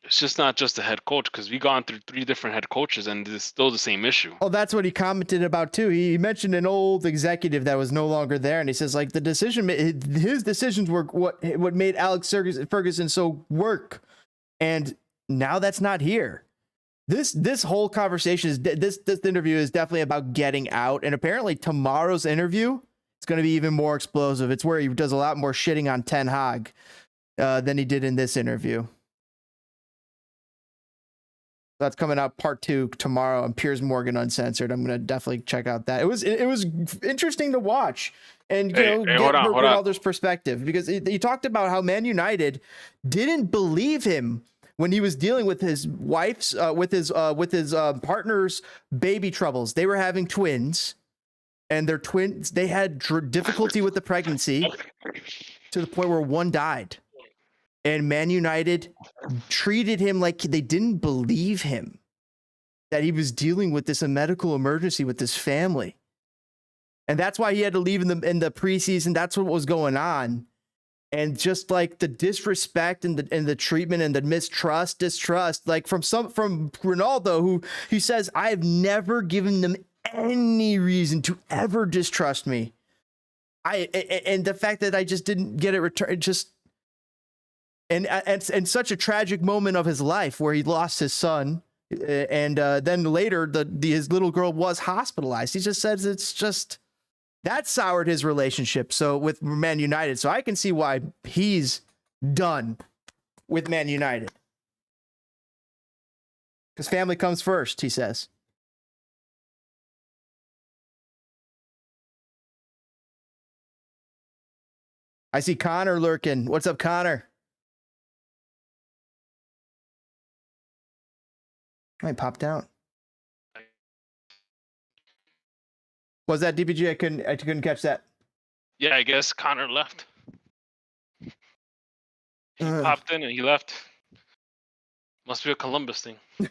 It's just not just the head coach, because we've gone through 3 different head coaches and it's still the same issue. Oh, that's what he commented about too. He mentioned an old executive that was no longer there, and he says like his decisions were what made Alex Ferguson so work, and now that's not here. This whole conversation this interview is definitely about getting out, and apparently tomorrow's interview is going to be even more explosive. It's where he does a lot more shitting on Ten Hag than he did in this interview. That's coming out part 2 tomorrow on Piers Morgan Uncensored. I'm going to definitely check out that. It was interesting to watch and get Ronaldo's perspective, because he talked about how Man United didn't believe him when he was dealing with his wife's with his partner's baby troubles. They were having twins, and their twins, they had difficulty with the pregnancy to the point where one died. And Man United treated him like they didn't believe him, that he was dealing with this medical emergency with his family. And that's why he had to leave in the preseason. That's what was going on. And just like the disrespect and the treatment and the distrust, like from Ronaldo, who he says, I've never given them any reason to ever distrust me. And the fact that I just didn't get it returned, and such a tragic moment of his life where he lost his son, and then later his little girl was hospitalized. He just says it's just that soured his relationship with Man United. So I can see why he's done with Man United, because family comes first, he says. I see Connor lurking. What's up, Connor? I popped out. Was that DPG? I couldn't catch that. Yeah, I guess Connor left. He popped in and he left. Must be a Columbus thing. You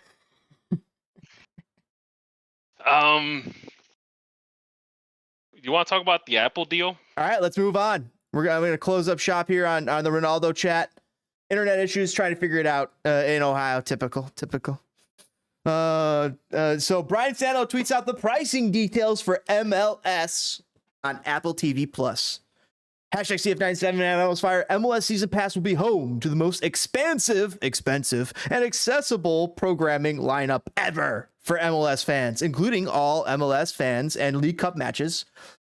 want to talk about the Apple deal? All right, let's move on. I'm going to close up shop here on the Ronaldo chat. Internet issues, trying to figure it out in Ohio. Typical. So Brian Sano tweets out the pricing details for MLS on Apple TV Plus. Hashtag CF97 and MLS Fire. MLS Season Pass will be home to the most expensive, and accessible programming lineup ever for MLS fans, including all MLS fans and League Cup matches,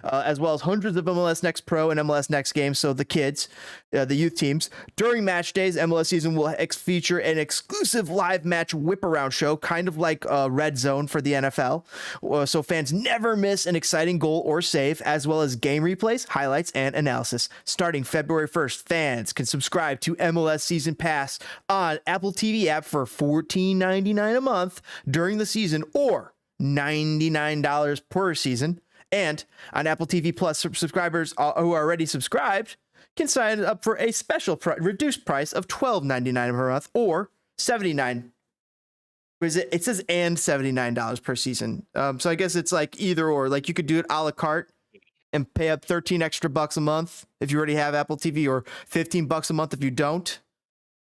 as well as hundreds of MLS Next Pro and MLS Next games. So the kids, the youth teams, during match days, MLS Season will feature an exclusive live match whip around show, kind of like Red Zone for the NFL. So fans never miss an exciting goal or save, as well as game replays, highlights, and analysis. Starting February 1st, fans can subscribe to MLS Season Pass on Apple TV app for $14.99 a month during the season, or $99 per season. And on Apple TV Plus, subscribers who are already subscribed can sign up for a special reduced price of $12.99 per month, or $79. It says and $79 per season. So I guess it's like either or. Like you could do it a la carte and pay up 13 extra bucks a month if you already have Apple TV, or 15 bucks a month if you don't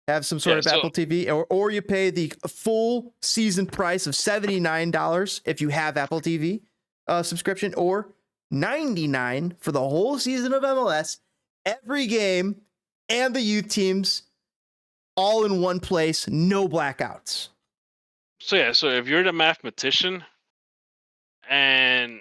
have some sort of Apple TV, or you pay the full season price of $79 if you have Apple TV subscription, or $99 for the whole season of MLS, every game, and the youth teams, all in one place, no blackouts. So if you're the mathematician, and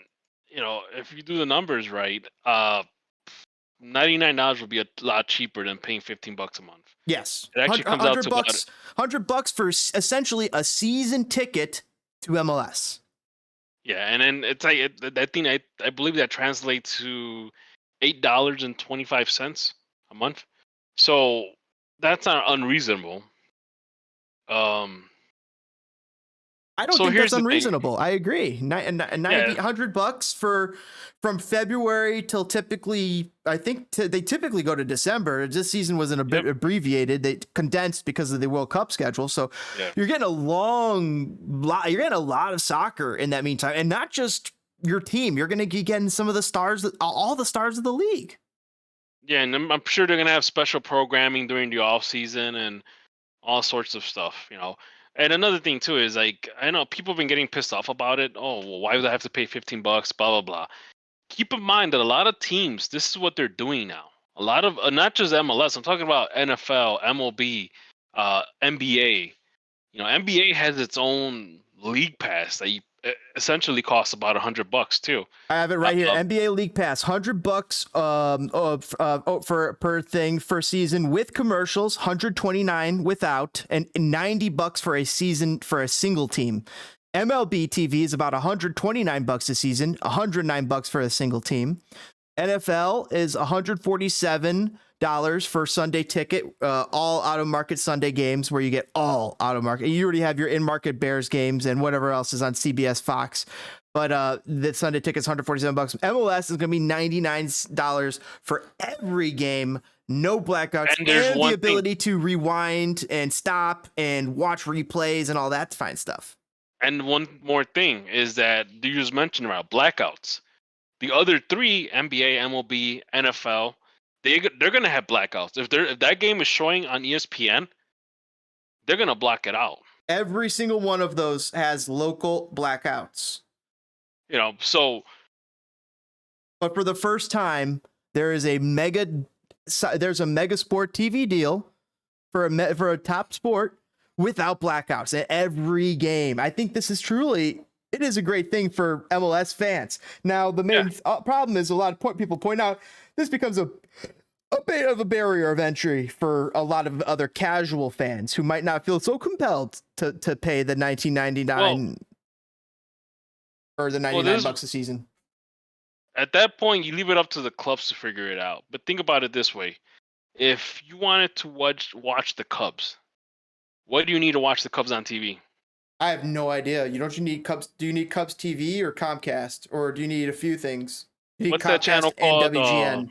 if you do the numbers right, $99 would be a lot cheaper than paying $15 a month. Yes, it actually comes out to $100 for essentially a season ticket to MLS. Yeah, and then it's like I believe that translates to $8.25 a month. So that's not unreasonable. I don't think that's unreasonable. I agree. $100 from February till typically, I think they typically go to December. This season was a bit abbreviated. They condensed because of the World Cup schedule. So you're getting you're getting a lot of soccer in that meantime, and not just your team. You're going to be getting some of the stars, all the stars of the league. Yeah, and I'm sure they're going to have special programming during the off season and all sorts of stuff, And another thing too is, like, I know people have been getting pissed off about it. Oh, well, why would I have to pay $15? Blah blah blah. Keep in mind that a lot of teams, this is what they're doing now. A lot of not just MLS. I'm talking about NFL, MLB, NBA. NBA has its own league pass that essentially costs about $100 too. I have it right here. NBA League Pass, $100 for per thing for season with commercials, $129 without, and $90 for a season for a single team. MLB TV is about $129 a season, $109 for a single team. NFL is $147 for Sunday ticket, all out of market Sunday games, where you get all out of market. You already have your in market Bears games and whatever else is on CBS Fox. But the Sunday ticket is $147. MLS is going to be $99 for every game, no blackouts, and the ability to rewind and stop and watch replays and all that fine stuff. And one more thing is that you just mentioned about blackouts. The other three, NBA, MLB, NFL, they're going to have blackouts. If that game is showing on ESPN, they're going to block it out. Every single one of those has local blackouts. So. But for the first time, there's a mega sport TV deal for a top sport without blackouts at every game. I think this is it is a great thing for MLS fans. Now, the main problem is a lot of people point out this becomes a bit of a barrier of entry for a lot of other casual fans who might not feel so compelled to pay the $19.99 or the $99 a season. At that point, you leave it up to the clubs to figure it out. But think about it this way. If you wanted to watch the Cubs, what do you need to watch the Cubs on TV? I have no idea. You need Cubs? Do you need Cubs TV or Comcast, or do you need a few things? You need What's Comcast that channel called? And WGN.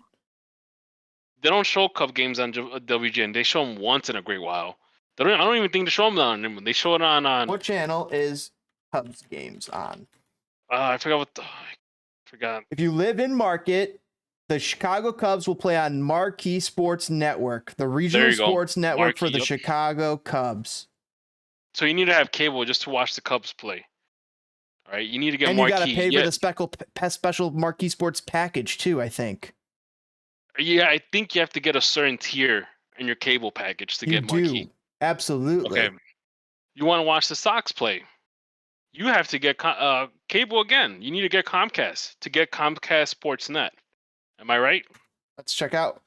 They don't show Cub games on WGN. They show them once in a great while. I don't even think they show them on. They show it on. What channel is Cubs games on? I forgot I forgot. If you live in Market, the Chicago Cubs will play on Marquee Sports Network, the regional sports network for the Chicago Cubs. So you need to have cable just to watch the Cubs play. All right, you need to get and Marquee. And you got to pay for the special Marquee Sports package too, I think. Yeah, I think you have to get a certain tier in your cable package to You get Marquee. do. Absolutely. Okay. You want to watch the Sox play? You have to get cable again. You need to get Comcast to get Comcast Sportsnet. Am I right? Let's check out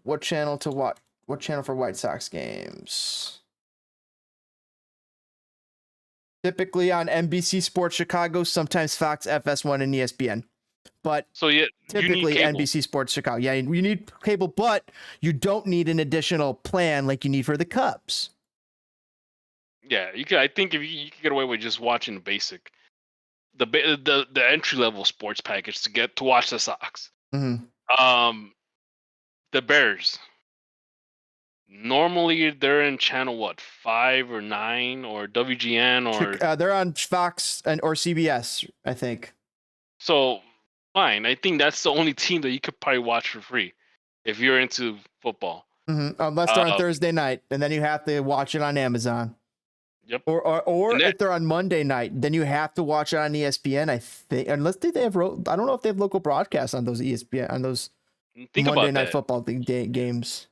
what channel to watch. What channel for White Sox games? Typically on NBC Sports Chicago, sometimes Fox, FS1, and ESPN. But So yeah, typically you need cable. NBC Sports Chicago. Yeah, you need cable, but you don't need an additional plan like you need for the Cubs. Yeah, you could. I think if you could get away with just watching the basic, the entry level sports package to watch the Sox. Mm-hmm. The Bears. Normally they're in channel 5 or 9 or WGN or They're on Fox or CBS, I think. so fine. I think that's the only team that you could probably watch for free if you're into football. Mm-hmm. Unless they're on Thursday night, and then you have to watch it on Amazon. Yep. Or if they're on Monday night, then you have to watch it on ESPN. I think, unless they have, I don't know if they have local broadcasts on those ESPN on those Monday Night Football games.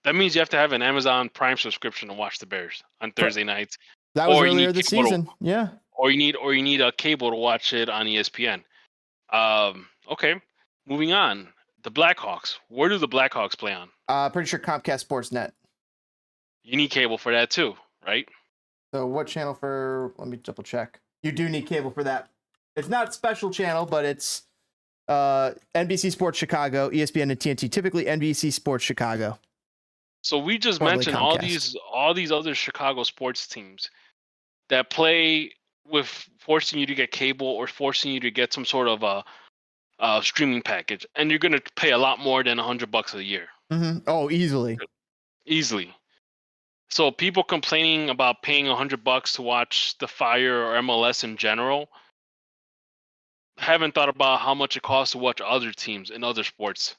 That means you have to have an Amazon Prime subscription to watch the Bears on Thursday nights. That was earlier this season. Yeah. Or you need a cable to watch it on ESPN. Okay. Moving on. The Blackhawks. Where do the Blackhawks play on? Pretty sure Comcast Sportsnet. You need cable for that too, right? So what channel for? Let me double check. You do need cable for that. It's not special channel, but it's NBC Sports Chicago, ESPN, and TNT. Typically NBC Sports Chicago. So we just Probably mentioned Comcast. all these other Chicago sports teams that play with forcing you to get cable or forcing you to get some sort of a streaming package, and you're gonna pay a lot more than $100 a year. Mm-hmm. Oh, easily. So people complaining about paying $100 to watch the Fire or MLS in general haven't thought about how much it costs to watch other teams in other sports.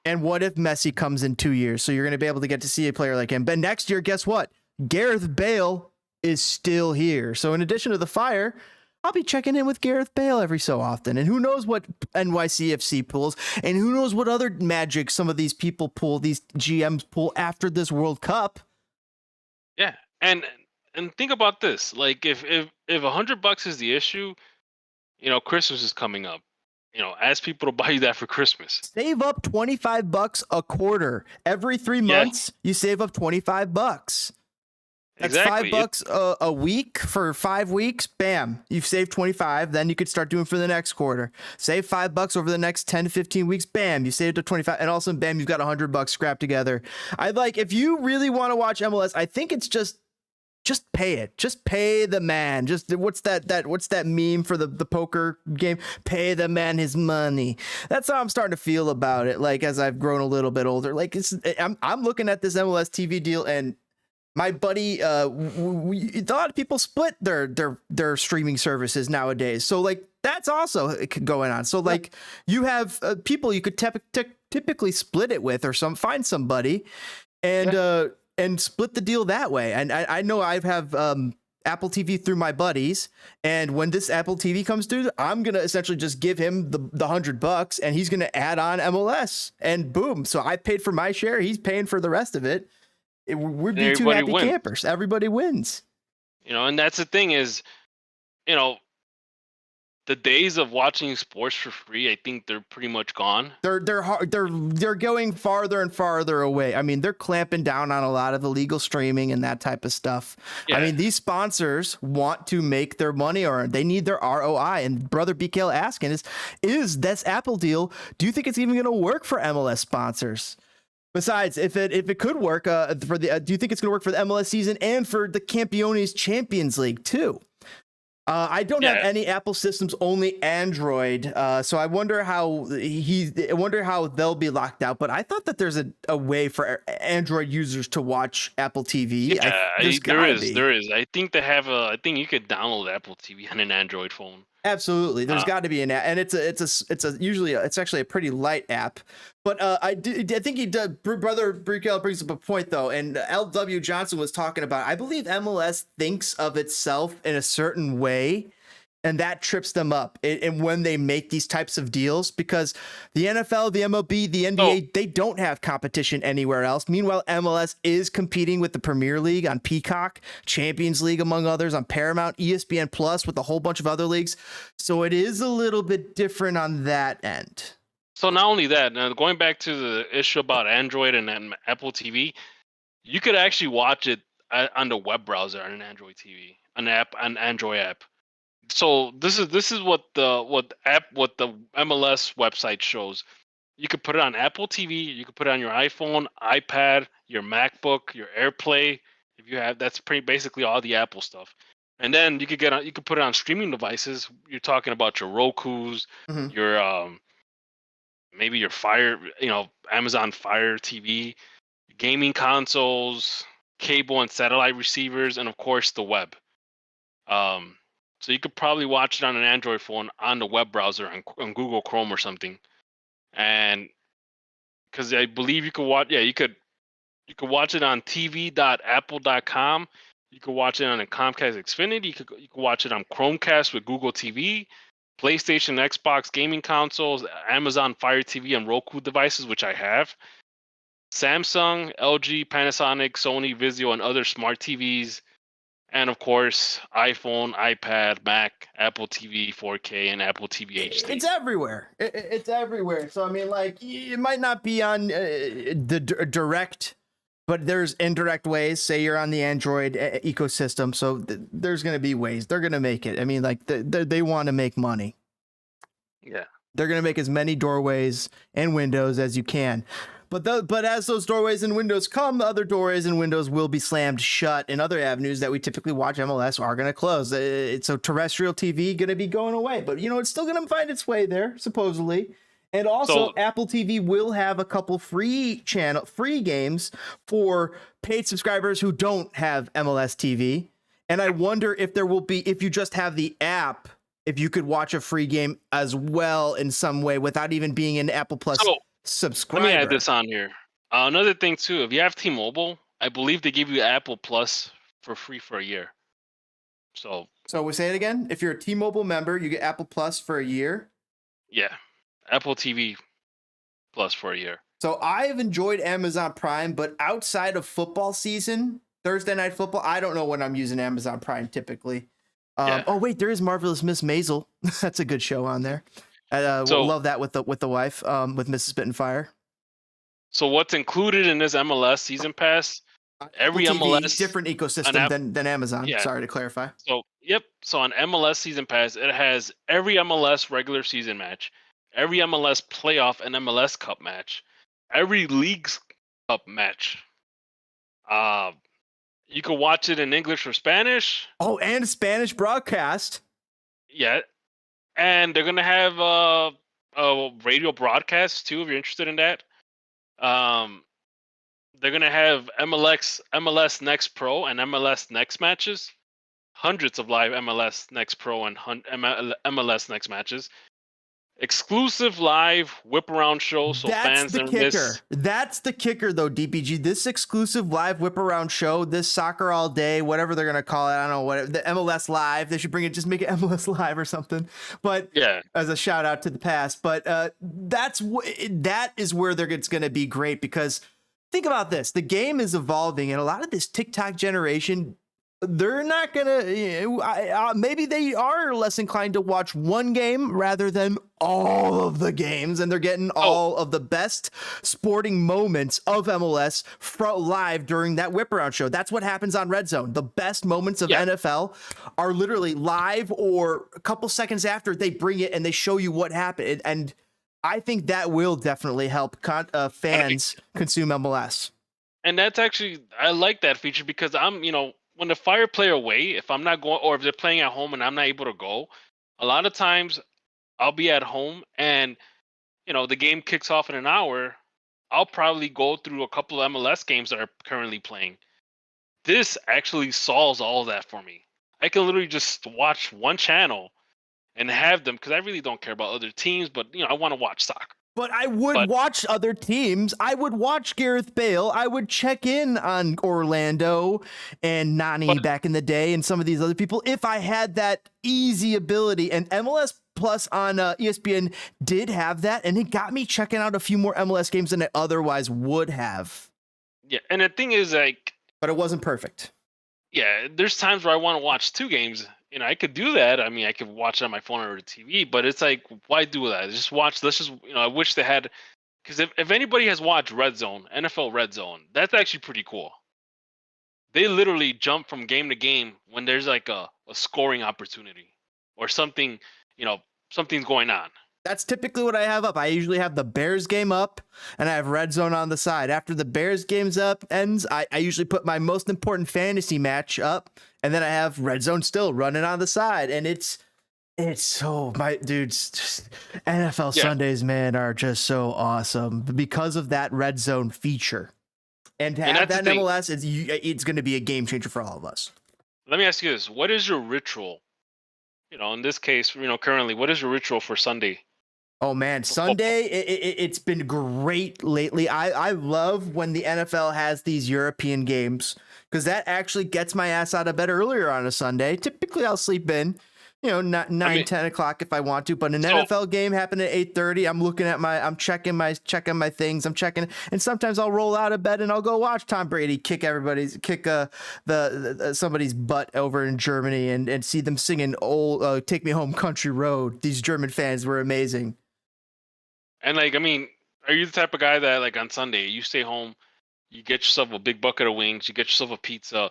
And what if Messi comes in 2 years? So you're going to be able to get to see a player like him. But next year, guess what? Gareth Bale is still here. So in addition to the Fire, I'll be checking in with Gareth Bale every so often. And who knows what NYCFC pulls, and who knows what other magic some of these people pull, these GMs pull after this World Cup. Yeah, and think about this. Like if $100 is the issue, Christmas is coming up. Ask people to buy you that for Christmas. Save up $25 a quarter. Every 3 months, you save up $25. That's Exactly. $5 a week for 5 weeks. Bam, you've saved 25. Then you could start doing for the next quarter. Save $5 over the next 10 to 15 weeks. Bam, you saved up 25, and all of a sudden, bam, you've got $100 scrapped together. If you really want to watch MLS, I think it's just pay it. Just pay the man. Just what's that meme for the poker game? Pay the man his money. That's how I'm starting to feel about it. Like as I've grown a little bit older, I'm looking at this MLS TV deal, and my buddy, a lot of people split their streaming services nowadays. So that's also going on. So you have people you could typically split it with, or find somebody, and split the deal that way. And I know I have Apple TV through my buddies, and when this Apple TV comes through, I'm gonna essentially just give him the $100, and he's gonna add on MLS, and boom. So I paid for my share, he's paying for the rest of it. We'd be two happy campers. Everybody wins. And that's the thing is, the days of watching sports for free, I think they're pretty much gone. They're going farther and farther away. I mean, they're clamping down on a lot of illegal streaming and that type of stuff. Yeah. I mean, these sponsors want to make their money, or they need their ROI. And Brother BKL asking is this Apple deal, do you think it's even going to work for MLS sponsors? Besides, if it could work do you think it's going to work for the MLS season and for the Campeones Champions League too? I don't have any Apple systems, only Android. So I wonder how they'll be locked out. But I thought that there's a way for Android users to watch Apple TV. There is. I think they have I think you could download Apple TV on an Android phone. Absolutely, there's got to be an app, and it's actually a pretty light app. But I think he did. Brother Brickell brings up a point though, and LW Johnson was talking about. I believe MLS thinks of itself in a certain way, And that trips them up. And when they make these types of deals, because the NFL, the MLB, the NBA, they don't have competition anywhere else. Meanwhile, MLS is competing with the Premier League on Peacock, Champions League, among others, on Paramount, ESPN Plus, with a whole bunch of other leagues. So it is a little bit different on that end. So not only that, now going back to the issue about Android and Apple TV, you could actually watch it on the web browser on an Android TV, an Android app. So this is what the MLS website shows. You could put it on Apple TV, you could put it on your iPhone, iPad, your MacBook, your AirPlay. If you have, that's basically all the Apple stuff. And then you could put it on streaming devices. You're talking about your Roku's, your maybe your Amazon Fire TV, gaming consoles, cable and satellite receivers, and of course the web. So you could probably watch it on an Android phone on the web browser on Google Chrome or something. And because I believe you could watch, you could watch it on tv.apple.com. You could watch it on a Comcast Xfinity. You could watch it on Chromecast with Google TV, PlayStation, Xbox gaming consoles, Amazon Fire TV, and Roku devices, which I have. Samsung, LG, Panasonic, Sony, Vizio, and other smart TVs. And of course, iPhone, iPad, Mac, Apple TV 4K, and Apple TV HD. It's everywhere. It's everywhere. So I mean, like, it might not be on the direct, but there's indirect ways. Say you're on the Android ecosystem, so there's going to be ways. They're going to make it. I mean, like, they want to make money. Yeah. They're going to make as many doorways and windows as you can. But as those doorways and windows come, other doorways and windows will be slammed shut, and other avenues that we typically watch MLS are going to close. So terrestrial TV going to be going away, but it's still going to find its way there, supposedly. And also, Apple TV will have a couple free games for paid subscribers who don't have MLS TV. And I wonder if there will be, if you just have the app, if you could watch a free game as well in some way without even being an Apple Plus subscriber. Let me add this on here. Another thing too, if you have T-Mobile, I believe they give you Apple Plus for free for a year. So we say it again. If you're a T-Mobile member, you get Apple Plus for a year. Yeah, Apple TV Plus for a year. So I've enjoyed Amazon Prime, but outside of football season, Thursday Night Football, I don't know when I'm using Amazon Prime typically. Oh wait, there is Marvelous Miss Maisel. That's a good show on there. We'll love that with the wife, with Mrs. Spitfire. So what's included in this MLS season pass? Every MLS different ecosystem than Amazon. Yeah. Sorry to clarify. So on MLS season pass, it has every MLS regular season match, every MLS playoff and MLS Cup match, every Leagues Cup match. You can watch it in English or Spanish. Oh, and Spanish broadcast. Yeah. And they're going to have a radio broadcast, too, if you're interested in that. They're going to have MLS Next Pro and MLS Next matches. Hundreds of live MLS Next Pro and MLS Next matches. Exclusive live whip-around show, so fans don't miss. That's the kicker, though, DPG. This exclusive live whip-around show, this Soccer All Day, whatever they're going to call it, I don't know, what the MLS Live. They should bring it, just make it MLS Live or something. But yeah, as a shout-out to the past. But that is where it's going to be great, because think about this. The game is evolving, and a lot of this TikTok generation, they're not gonna. Maybe they are less inclined to watch one game rather than all of the games, and they're getting all of the best sporting moments of MLS live during that whip around show. That's what happens on Red Zone. The best moments of NFL are literally live, or a couple seconds after they bring it and they show you what happened. And I think that will definitely help fans consume MLS. And that's actually, I like that feature, because when the Fire play away, if I'm not going, or if they're playing at home and I'm not able to go, a lot of times I'll be at home and, the game kicks off in an hour. I'll probably go through a couple of MLS games that are currently playing. This actually solves all of that for me. I can literally just watch one channel and have them, because I really don't care about other teams, but, I want to watch soccer. But I would watch other teams. I would watch Gareth Bale. I would check in on Orlando and Nani back in the day and some of these other people if I had that easy ability. And MLS Plus on ESPN did have that, and it got me checking out a few more MLS games than I otherwise would have. Yeah, and the thing is, like... But it wasn't perfect. Yeah, there's times where I want to watch 2 games. You know, I could do that. I mean, I could watch it on my phone or the TV, but it's like, why do that? Just watch. Let's just, you know, I wish they had, because if anybody has watched Red Zone, NFL Red Zone, that's actually pretty cool. They literally jump from game to game when there's like a scoring opportunity or something, you know, something's going on. That's typically what I have up. I usually have the Bears game up and I have Red Zone on the side. After the Bears game's up ends, I usually put my most important fantasy match up, and then I have Red Zone still running on the side. And it's so, my dudes, just NFL Sundays, man, are just so awesome because of that Red Zone feature. And to have that in MLS, it's going to be a game changer for all of us. Let me ask you this. What is your ritual? You know, in this case, you know, currently, what is your ritual for Sunday? Oh man, Sunday, it's been great lately. I love when the NFL has these European games because that actually gets my ass out of bed earlier on a Sunday. Typically I'll sleep in, you know, 9, 10 o'clock if I want to, but an NFL game happened at 8:30. I'm checking my things. I'm checking, and sometimes I'll roll out of bed and I'll go watch Tom Brady kick somebody's butt over in Germany and see them singing old Take Me Home Country Road. These German fans were amazing. And like, I mean, are you the type of guy that like on Sunday you stay home, you get yourself a big bucket of wings, you get yourself a pizza,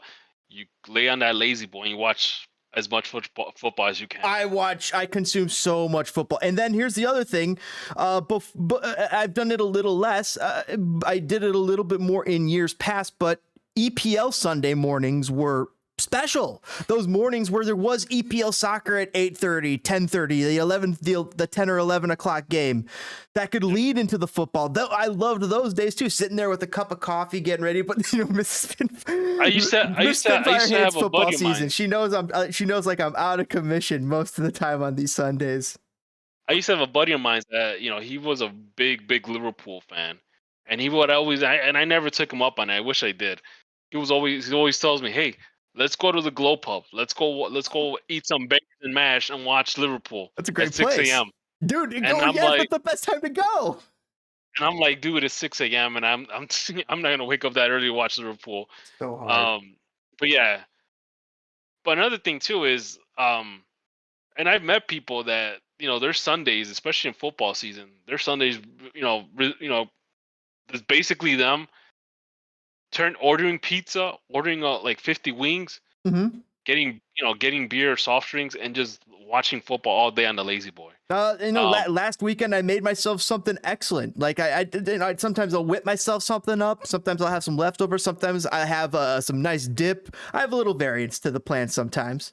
you lay on that lazy boy and you watch as much football as you can? I consume so much football. And then here's the other thing. I've done it a little less. I did it a little bit more in years past, but EPL Sunday mornings were special. Those mornings where there was EPL soccer at 8:30, 10:30, the 10 or 11 o'clock game that could lead into the football. Though I loved those days too, sitting there with a cup of coffee, getting ready. But you know, Miss I used to have a buddy of mine. She knows like I'm out of commission most of the time on these Sundays. I used to have a buddy of mine that, you know, he was a big Liverpool fan, and he would always, and I never took him up on it. I wish I did. He always tells me, hey, let's go to the Glow Pub. Let's go eat some bacon and mash and watch Liverpool. That's a great at 6 place. a.m. Dude, that's the best time to go. And I'm like, dude, it's 6 a.m. and I'm not gonna wake up that early to watch Liverpool. So hard. But yeah. But another thing too is, and I've met people that, you know, their Sundays, especially in football season, their Sundays, you know, it's basically them ordering pizza, ordering like 50 wings, getting beer or soft drinks, and just watching football all day on the lazy boy. Last weekend I made myself something excellent. Like I sometimes I'll whip myself something up. Sometimes I'll have some leftovers. Sometimes I have some nice dip. I have a little variance to the plan sometimes.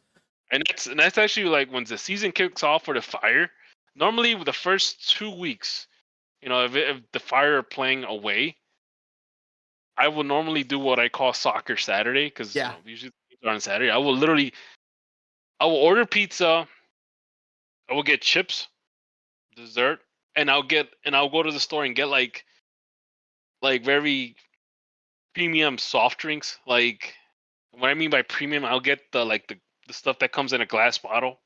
And that's actually like when the season kicks off for the Fire. Normally, the first 2 weeks, you know, if the Fire are playing away, I will normally do what I call Soccer Saturday, because you know, usually on Saturday I will order pizza, I will get chips, dessert, and I'll go to the store and get like very premium soft drinks. Like, what I mean by premium, I'll get the stuff that comes in a glass bottle,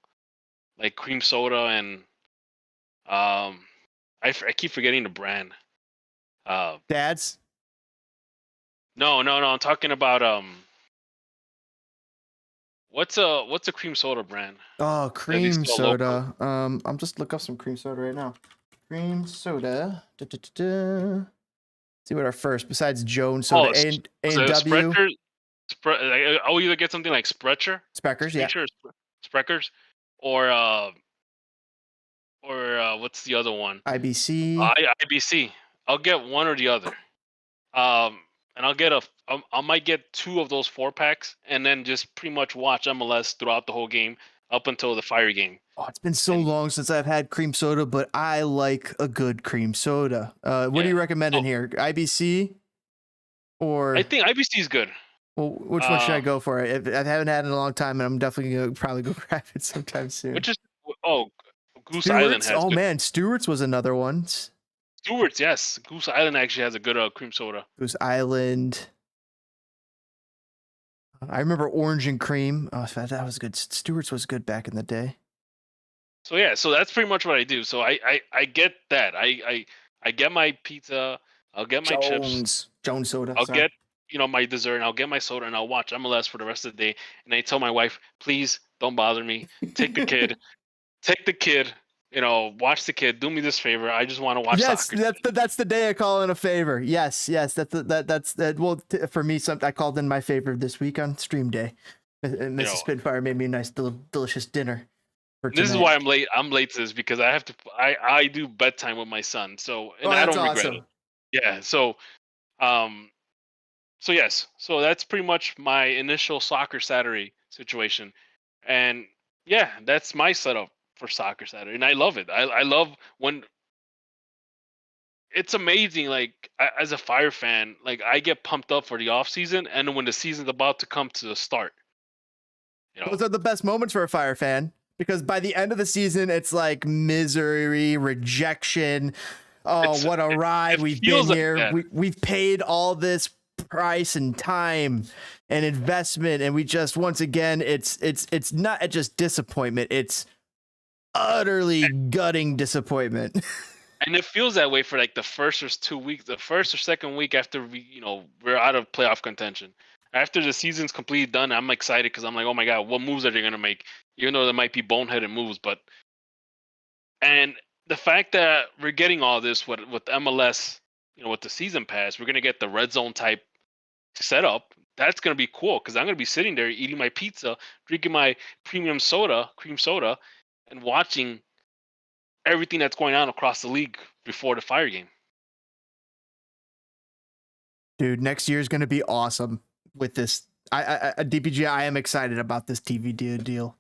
like cream soda and I keep forgetting the brand. Dad's? No. I'm talking about what's a cream soda brand? Oh, cream soda. I'm just look up some cream soda right now. Cream soda. See what our first besides Jones soda A&W. I'll either get something like Sprecher. Spreckers, yeah. Spreckers, or what's the other one? IBC. IBC. I'll get one or the other. And I might get 2 of those 4-packs, and then just pretty much watch MLS throughout the whole game up until the Fire game. Oh, it's been so long since I've had cream soda, but I like a good cream soda. What do you recommend in here? IBC, or I think IBC is good. Well, which one should I go for? I haven't had it in a long time, and I'm definitely gonna probably go grab it sometime soon. Goose Stewart's? Island has. Oh man, Stewart's was another one. Stewart's, yes. Goose Island actually has a good cream soda. Goose Island. I remember Orange and Cream. Oh, that was good. Stewart's was good back in the day. So yeah, so that's pretty much what I do. So I get that. I get my pizza. I'll get my chips. Jones soda. I'll get my dessert, and I'll get my soda, and I'll watch MLS for the rest of the day. And I tell my wife, please don't bother me. Take the kid. Watch the kid. Do me this favor. I just want to watch soccer. Yes, that's the day I call in a favor. Yes, that's well, for me, I called in my favor this week on stream day. Mrs. Spitfire made me a nice, delicious dinner. This is why I'm late. I'm late to this because I have to. I do bedtime with my son, so I don't regret it. Yeah. So, yes. So that's pretty much my initial Soccer Saturday situation, and yeah, that's my setup for Soccer Saturday, and I love it. I love when it's amazing. Like as a Fire fan, like I get pumped up for the off season, and when the season's about to come to the start. Those are the best moments for a Fire fan. Because by the end of the season, it's like misery, rejection. Oh, what a ride we've been here. We've paid all this price and time and investment, and we just, once again, it's not just disappointment. It's utterly gutting disappointment. And it feels that way for like the first or 2 weeks, the first or second week after we're out of playoff contention. After the season's completely done, I'm excited because I'm like, oh my God, what moves are they gonna make? Even though there might be boneheaded moves, and the fact that we're getting all this with MLS, with the season pass, we're gonna get the red zone type setup. That's gonna be cool because I'm gonna be sitting there eating my pizza, drinking my cream soda, and watching everything that's going on across the league before the Fire game. Dude, next year is gonna be awesome with this. DPG, I am excited about this TV deal.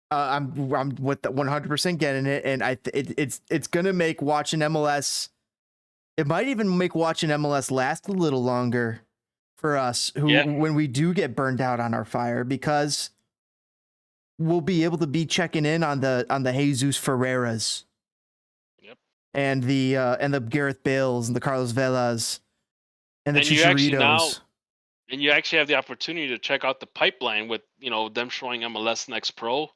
I'm with the 100% getting it, and it's gonna make watching MLS. It might even make watching MLS last a little longer for us, when we do get burned out on our Fire, because we'll be able to be checking in on the Jesus Ferreiras, and the Gareth Bales and the Carlos Velas and the Chicharitos. And you actually have the opportunity to check out the pipeline with them showing MLS Next Pro.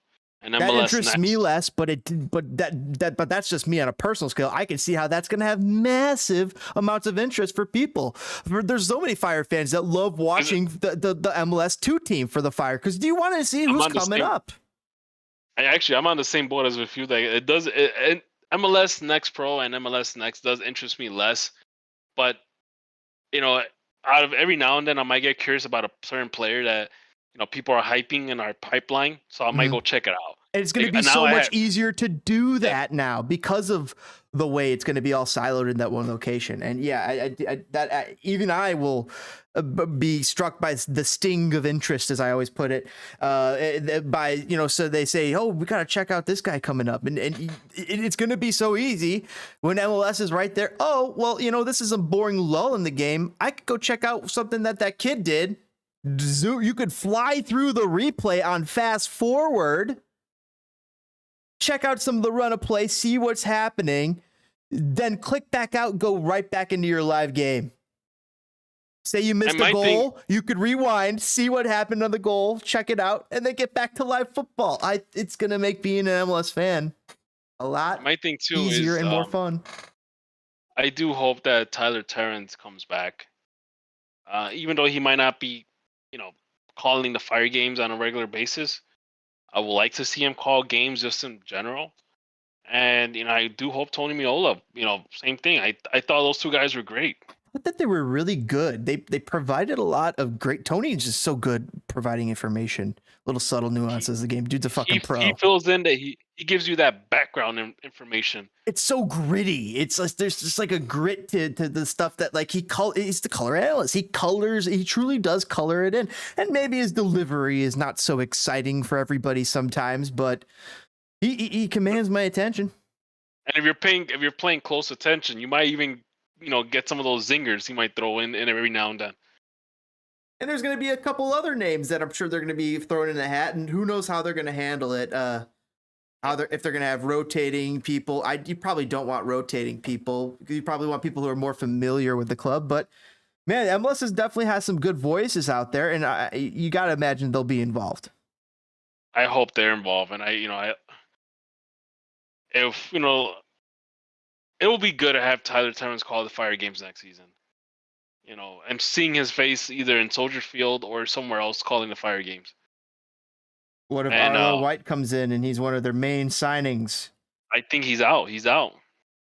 And that interests me less, but that's just me on a personal scale. I can see how that's going to have massive amounts of interest for people. There's so many Fire fans that love watching the MLS 2 team for the Fire, because do you want to see who's coming up? I'm on the same boat as with you. Like MLS Next Pro and MLS Next does interest me less, but out of every now and then I might get curious about a certain player that people are hyping in our pipeline, so I might go check it out. And it's going to be so much easier to do that now because of the way it's going to be all siloed in that one location. And even I will be struck by the sting of interest, as I always put it, so they say, oh, we got to check out this guy coming up. And it's going to be so easy when MLS is right there. Oh, well, this is a boring lull in the game. I could go check out something that kid did. You could fly through the replay on fast forward, check out some of the run of play, see what's happening, then click back out, go right back into your live game. Say you missed a goal, you could rewind, see what happened on the goal, check it out, and then get back to live football. It's going to make being an MLS fan a lot easier and more fun. I do hope that Tyler Terrence comes back. Even though he might not be calling the Fire games on a regular basis, I would like to see him call games just in general. And I do hope Tony Meola, same thing. I thought those two guys were great. I thought they were really good. They provided a lot of great. Tony is just so good providing information, little subtle nuances of the game. Dude's a fucking pro. He fills in that he gives you that background information. It's so gritty. It's like there's just like a grit to the stuff that he's the color analyst. He truly does color it in. And maybe his delivery is not so exciting for everybody sometimes, but he commands my attention. And if you're paying close attention, you might even get some of those zingers he might throw in every now and then. And there's going to be a couple other names that I'm sure they're going to be thrown in the hat, and who knows how they're going to handle it. if they're going to have rotating people. You probably don't want rotating people. You probably want people who are more familiar with the club. But man, MLS definitely has some good voices out there, and you got to imagine they'll be involved. I hope they're involved, and if it will be good to have Tyler Terrence call the Fire games next season. And seeing his face either in Soldier Field or somewhere else calling the Fire games. What if Arlo White comes in and he's one of their main signings? I think he's out.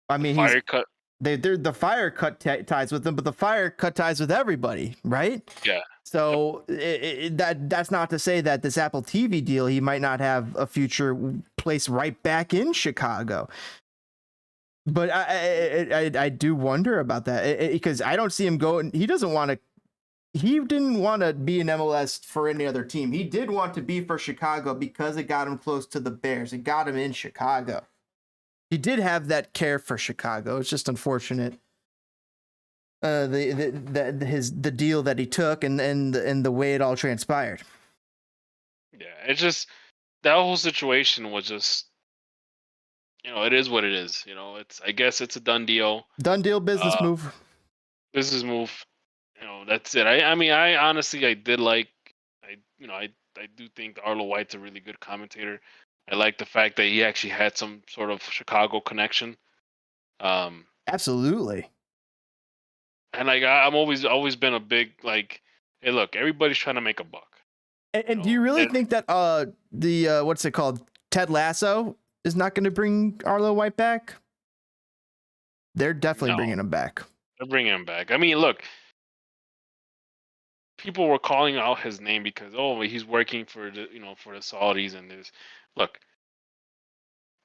I mean, the Fire cut ties with them, but the Fire cut ties with everybody, right? Yeah. So that's not to say that this Apple TV deal, he might not have a future place right back in Chicago. But I do wonder about that because I don't see him going. He didn't want to be in MLS for any other team. He did want to be for Chicago because it got him close to the Bears. It got him in Chicago. He did have that care for Chicago. It's just unfortunate. The deal that he took and the way it all transpired. Yeah, it's just that whole situation was just, it is what it is. I guess it's a done deal. Done deal, business move. Business move. That's it. I mean, I honestly, I do think Arlo White's a really good commentator. I like the fact that he actually had some sort of Chicago connection. Absolutely. And I'm always been a big hey, look, everybody's trying to make a buck. And do you really think that what's it called, Ted Lasso is not going to bring Arlo White back? They're definitely bringing him back. They're bringing him back. I mean, look, people were calling out his name because he's working for the for the Saudis and this. Look,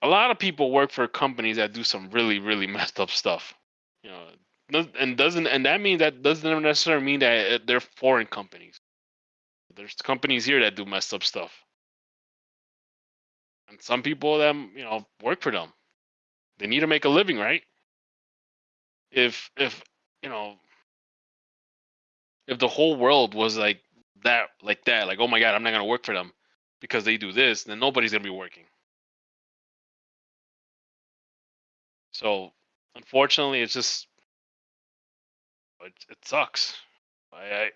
a lot of people work for companies that do some really, really messed up stuff. And that doesn't necessarily mean that they're foreign companies. There's companies here that do messed up stuff. And some people that work for them. They need to make a living, right? If the whole world was like that, oh my God, I'm not gonna work for them because they do this, then nobody's gonna be working. So unfortunately, it's just it sucks. I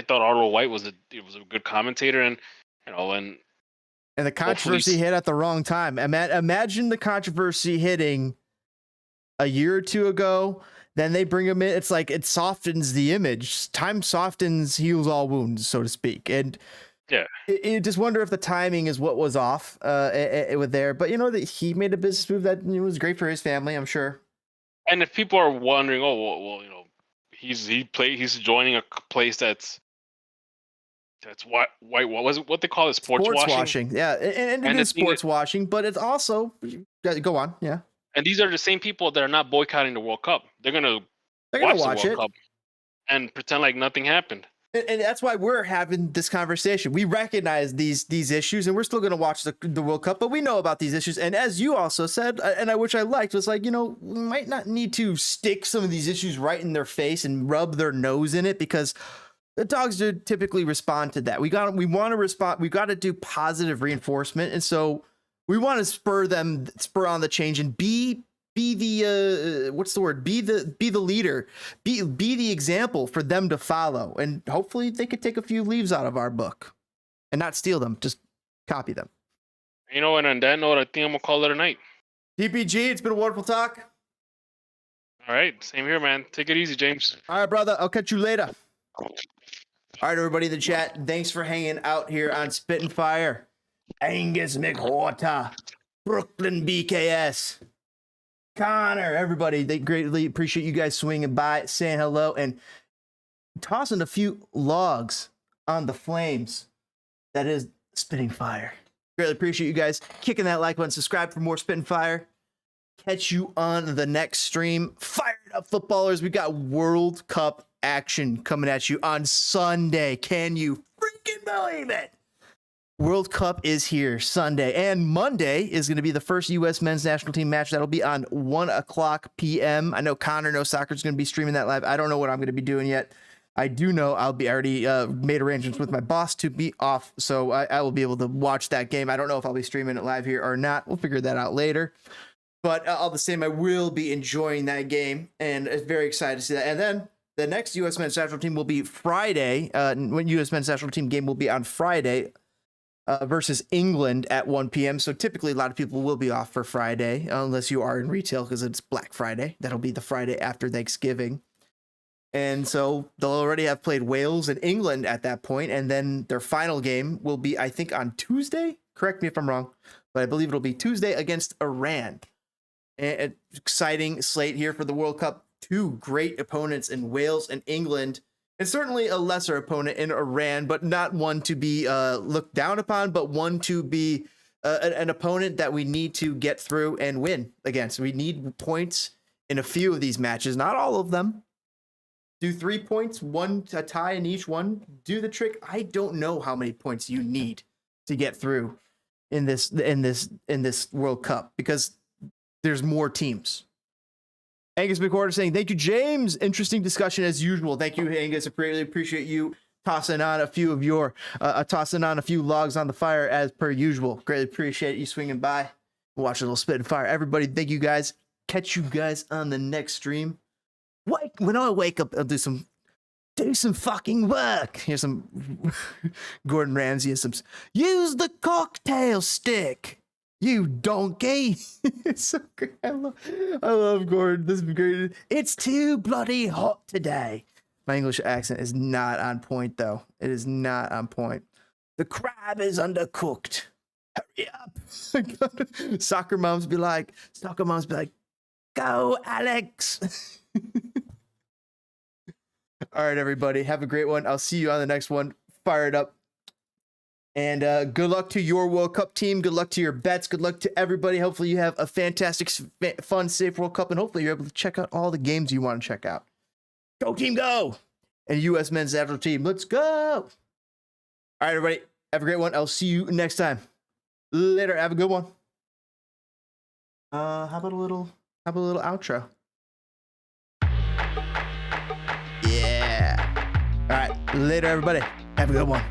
thought Arlo White was a good commentator, and the controversy hit at the wrong time. Imagine the controversy hitting a year or two ago. Then they bring him in. It's like it softens the image. Time softens, heals all wounds, so to speak. And yeah, you just wonder if the timing is what was off with there. But that he made a business move that was great for his family, I'm sure. And if people are wondering, he's joining a place that's what was it? What they call it? Sports washing. Yeah, and it is sports washing, but it's also go on. Yeah. And these are the same people that are not boycotting the World Cup. They're gonna watch the World Cup and pretend like nothing happened. And that's why we're having this conversation. We recognize these issues, and we're still going to watch the World Cup, but we know about these issues. And as you also said, which I liked, was like, we might not need to stick some of these issues right in their face and rub their nose in it, because the dogs do typically respond to that. We want to respond. We got to do positive reinforcement, and so we want to spur on the change and be the what's the word? Be the leader, be the example for them to follow, and hopefully they could take a few leaves out of our book and not steal them, just copy them. And on that note, I think I'm gonna call it a night. DPG, it's been a wonderful talk. All right, same here, man. Take it easy, James. All right, brother. I'll catch you later. All right, everybody in the chat, thanks for hanging out here on Spit and Fire. Angus McWhorter, Brooklyn BKS, Connor, everybody, they greatly appreciate you guys swinging by, saying hello, and tossing a few logs on the flames. That is Spitting Fire. Greatly appreciate you guys kicking that like button. Subscribe for more Spitting Fire. Catch you on the next stream. Fired up, footballers. We got World Cup action coming at you on Sunday. Can you freaking believe it? World Cup is here Sunday, and Monday is going to be the first U.S. men's national team match. That'll be on 1:00 p.m. I know Connor knows soccer is going to be streaming that live. I don't know what I'm going to be doing yet. I do know I'll be already made arrangements with my boss to be off, so I will be able to watch that game. I don't know if I'll be streaming it live here or not. We'll figure that out later. But all the same, I will be enjoying that game, and very excited to see that. And then the next U.S. Men's National Team will be Friday. When U.S. Men's National Team game will be on Friday versus England at 1 p.m. So typically, a lot of people will be off for Friday, unless you are in retail because it's Black Friday. That'll be the Friday after Thanksgiving. And so they'll already have played Wales and England at that point, and then their final game will be, I think, on Tuesday. Correct me if I'm wrong, but I believe it'll be Tuesday against Iran. An exciting slate here for the World Cup. Two great opponents in Wales and England, and certainly a lesser opponent in Iran, but not one to be looked down upon, but one to be an opponent that we need to get through and win against. We need points in a few of these matches, not all of them. Do 3 points, one a tie in each one, do the trick. I don't know how many points you need to get through in this World Cup, because there's more teams. Angus McCarty saying, thank you, James. Interesting discussion as usual. Thank you, Angus. I greatly appreciate you tossing on a few of your, logs on the fire as per usual. Greatly appreciate you swinging by. Watch a little spit and fire. Everybody, thank you guys. Catch you guys on the next stream. When I wake up, I'll do some fucking work. Here's some Gordon Ramsay. Use the cocktail stick, you donkey. It's so great. I love Gordon. This is great. It's too bloody hot today. My English accent is not on point, though. It is not on point. The crab is undercooked. Hurry up. Soccer moms be like, go, Alex. All right, everybody. Have a great one. I'll see you on the next one. Fire it up. And good luck to your World Cup team. Good luck to your bets. Good luck to everybody. Hopefully you have a fantastic, fun, safe World Cup. And hopefully you're able to check out all the games you want to check out. Go team, go! And U.S. Men's National Team, let's go! All right, everybody. Have a great one. I'll see you next time. Later. Have a good one. How about a little outro? Yeah. All right. Later, everybody. Have a good one.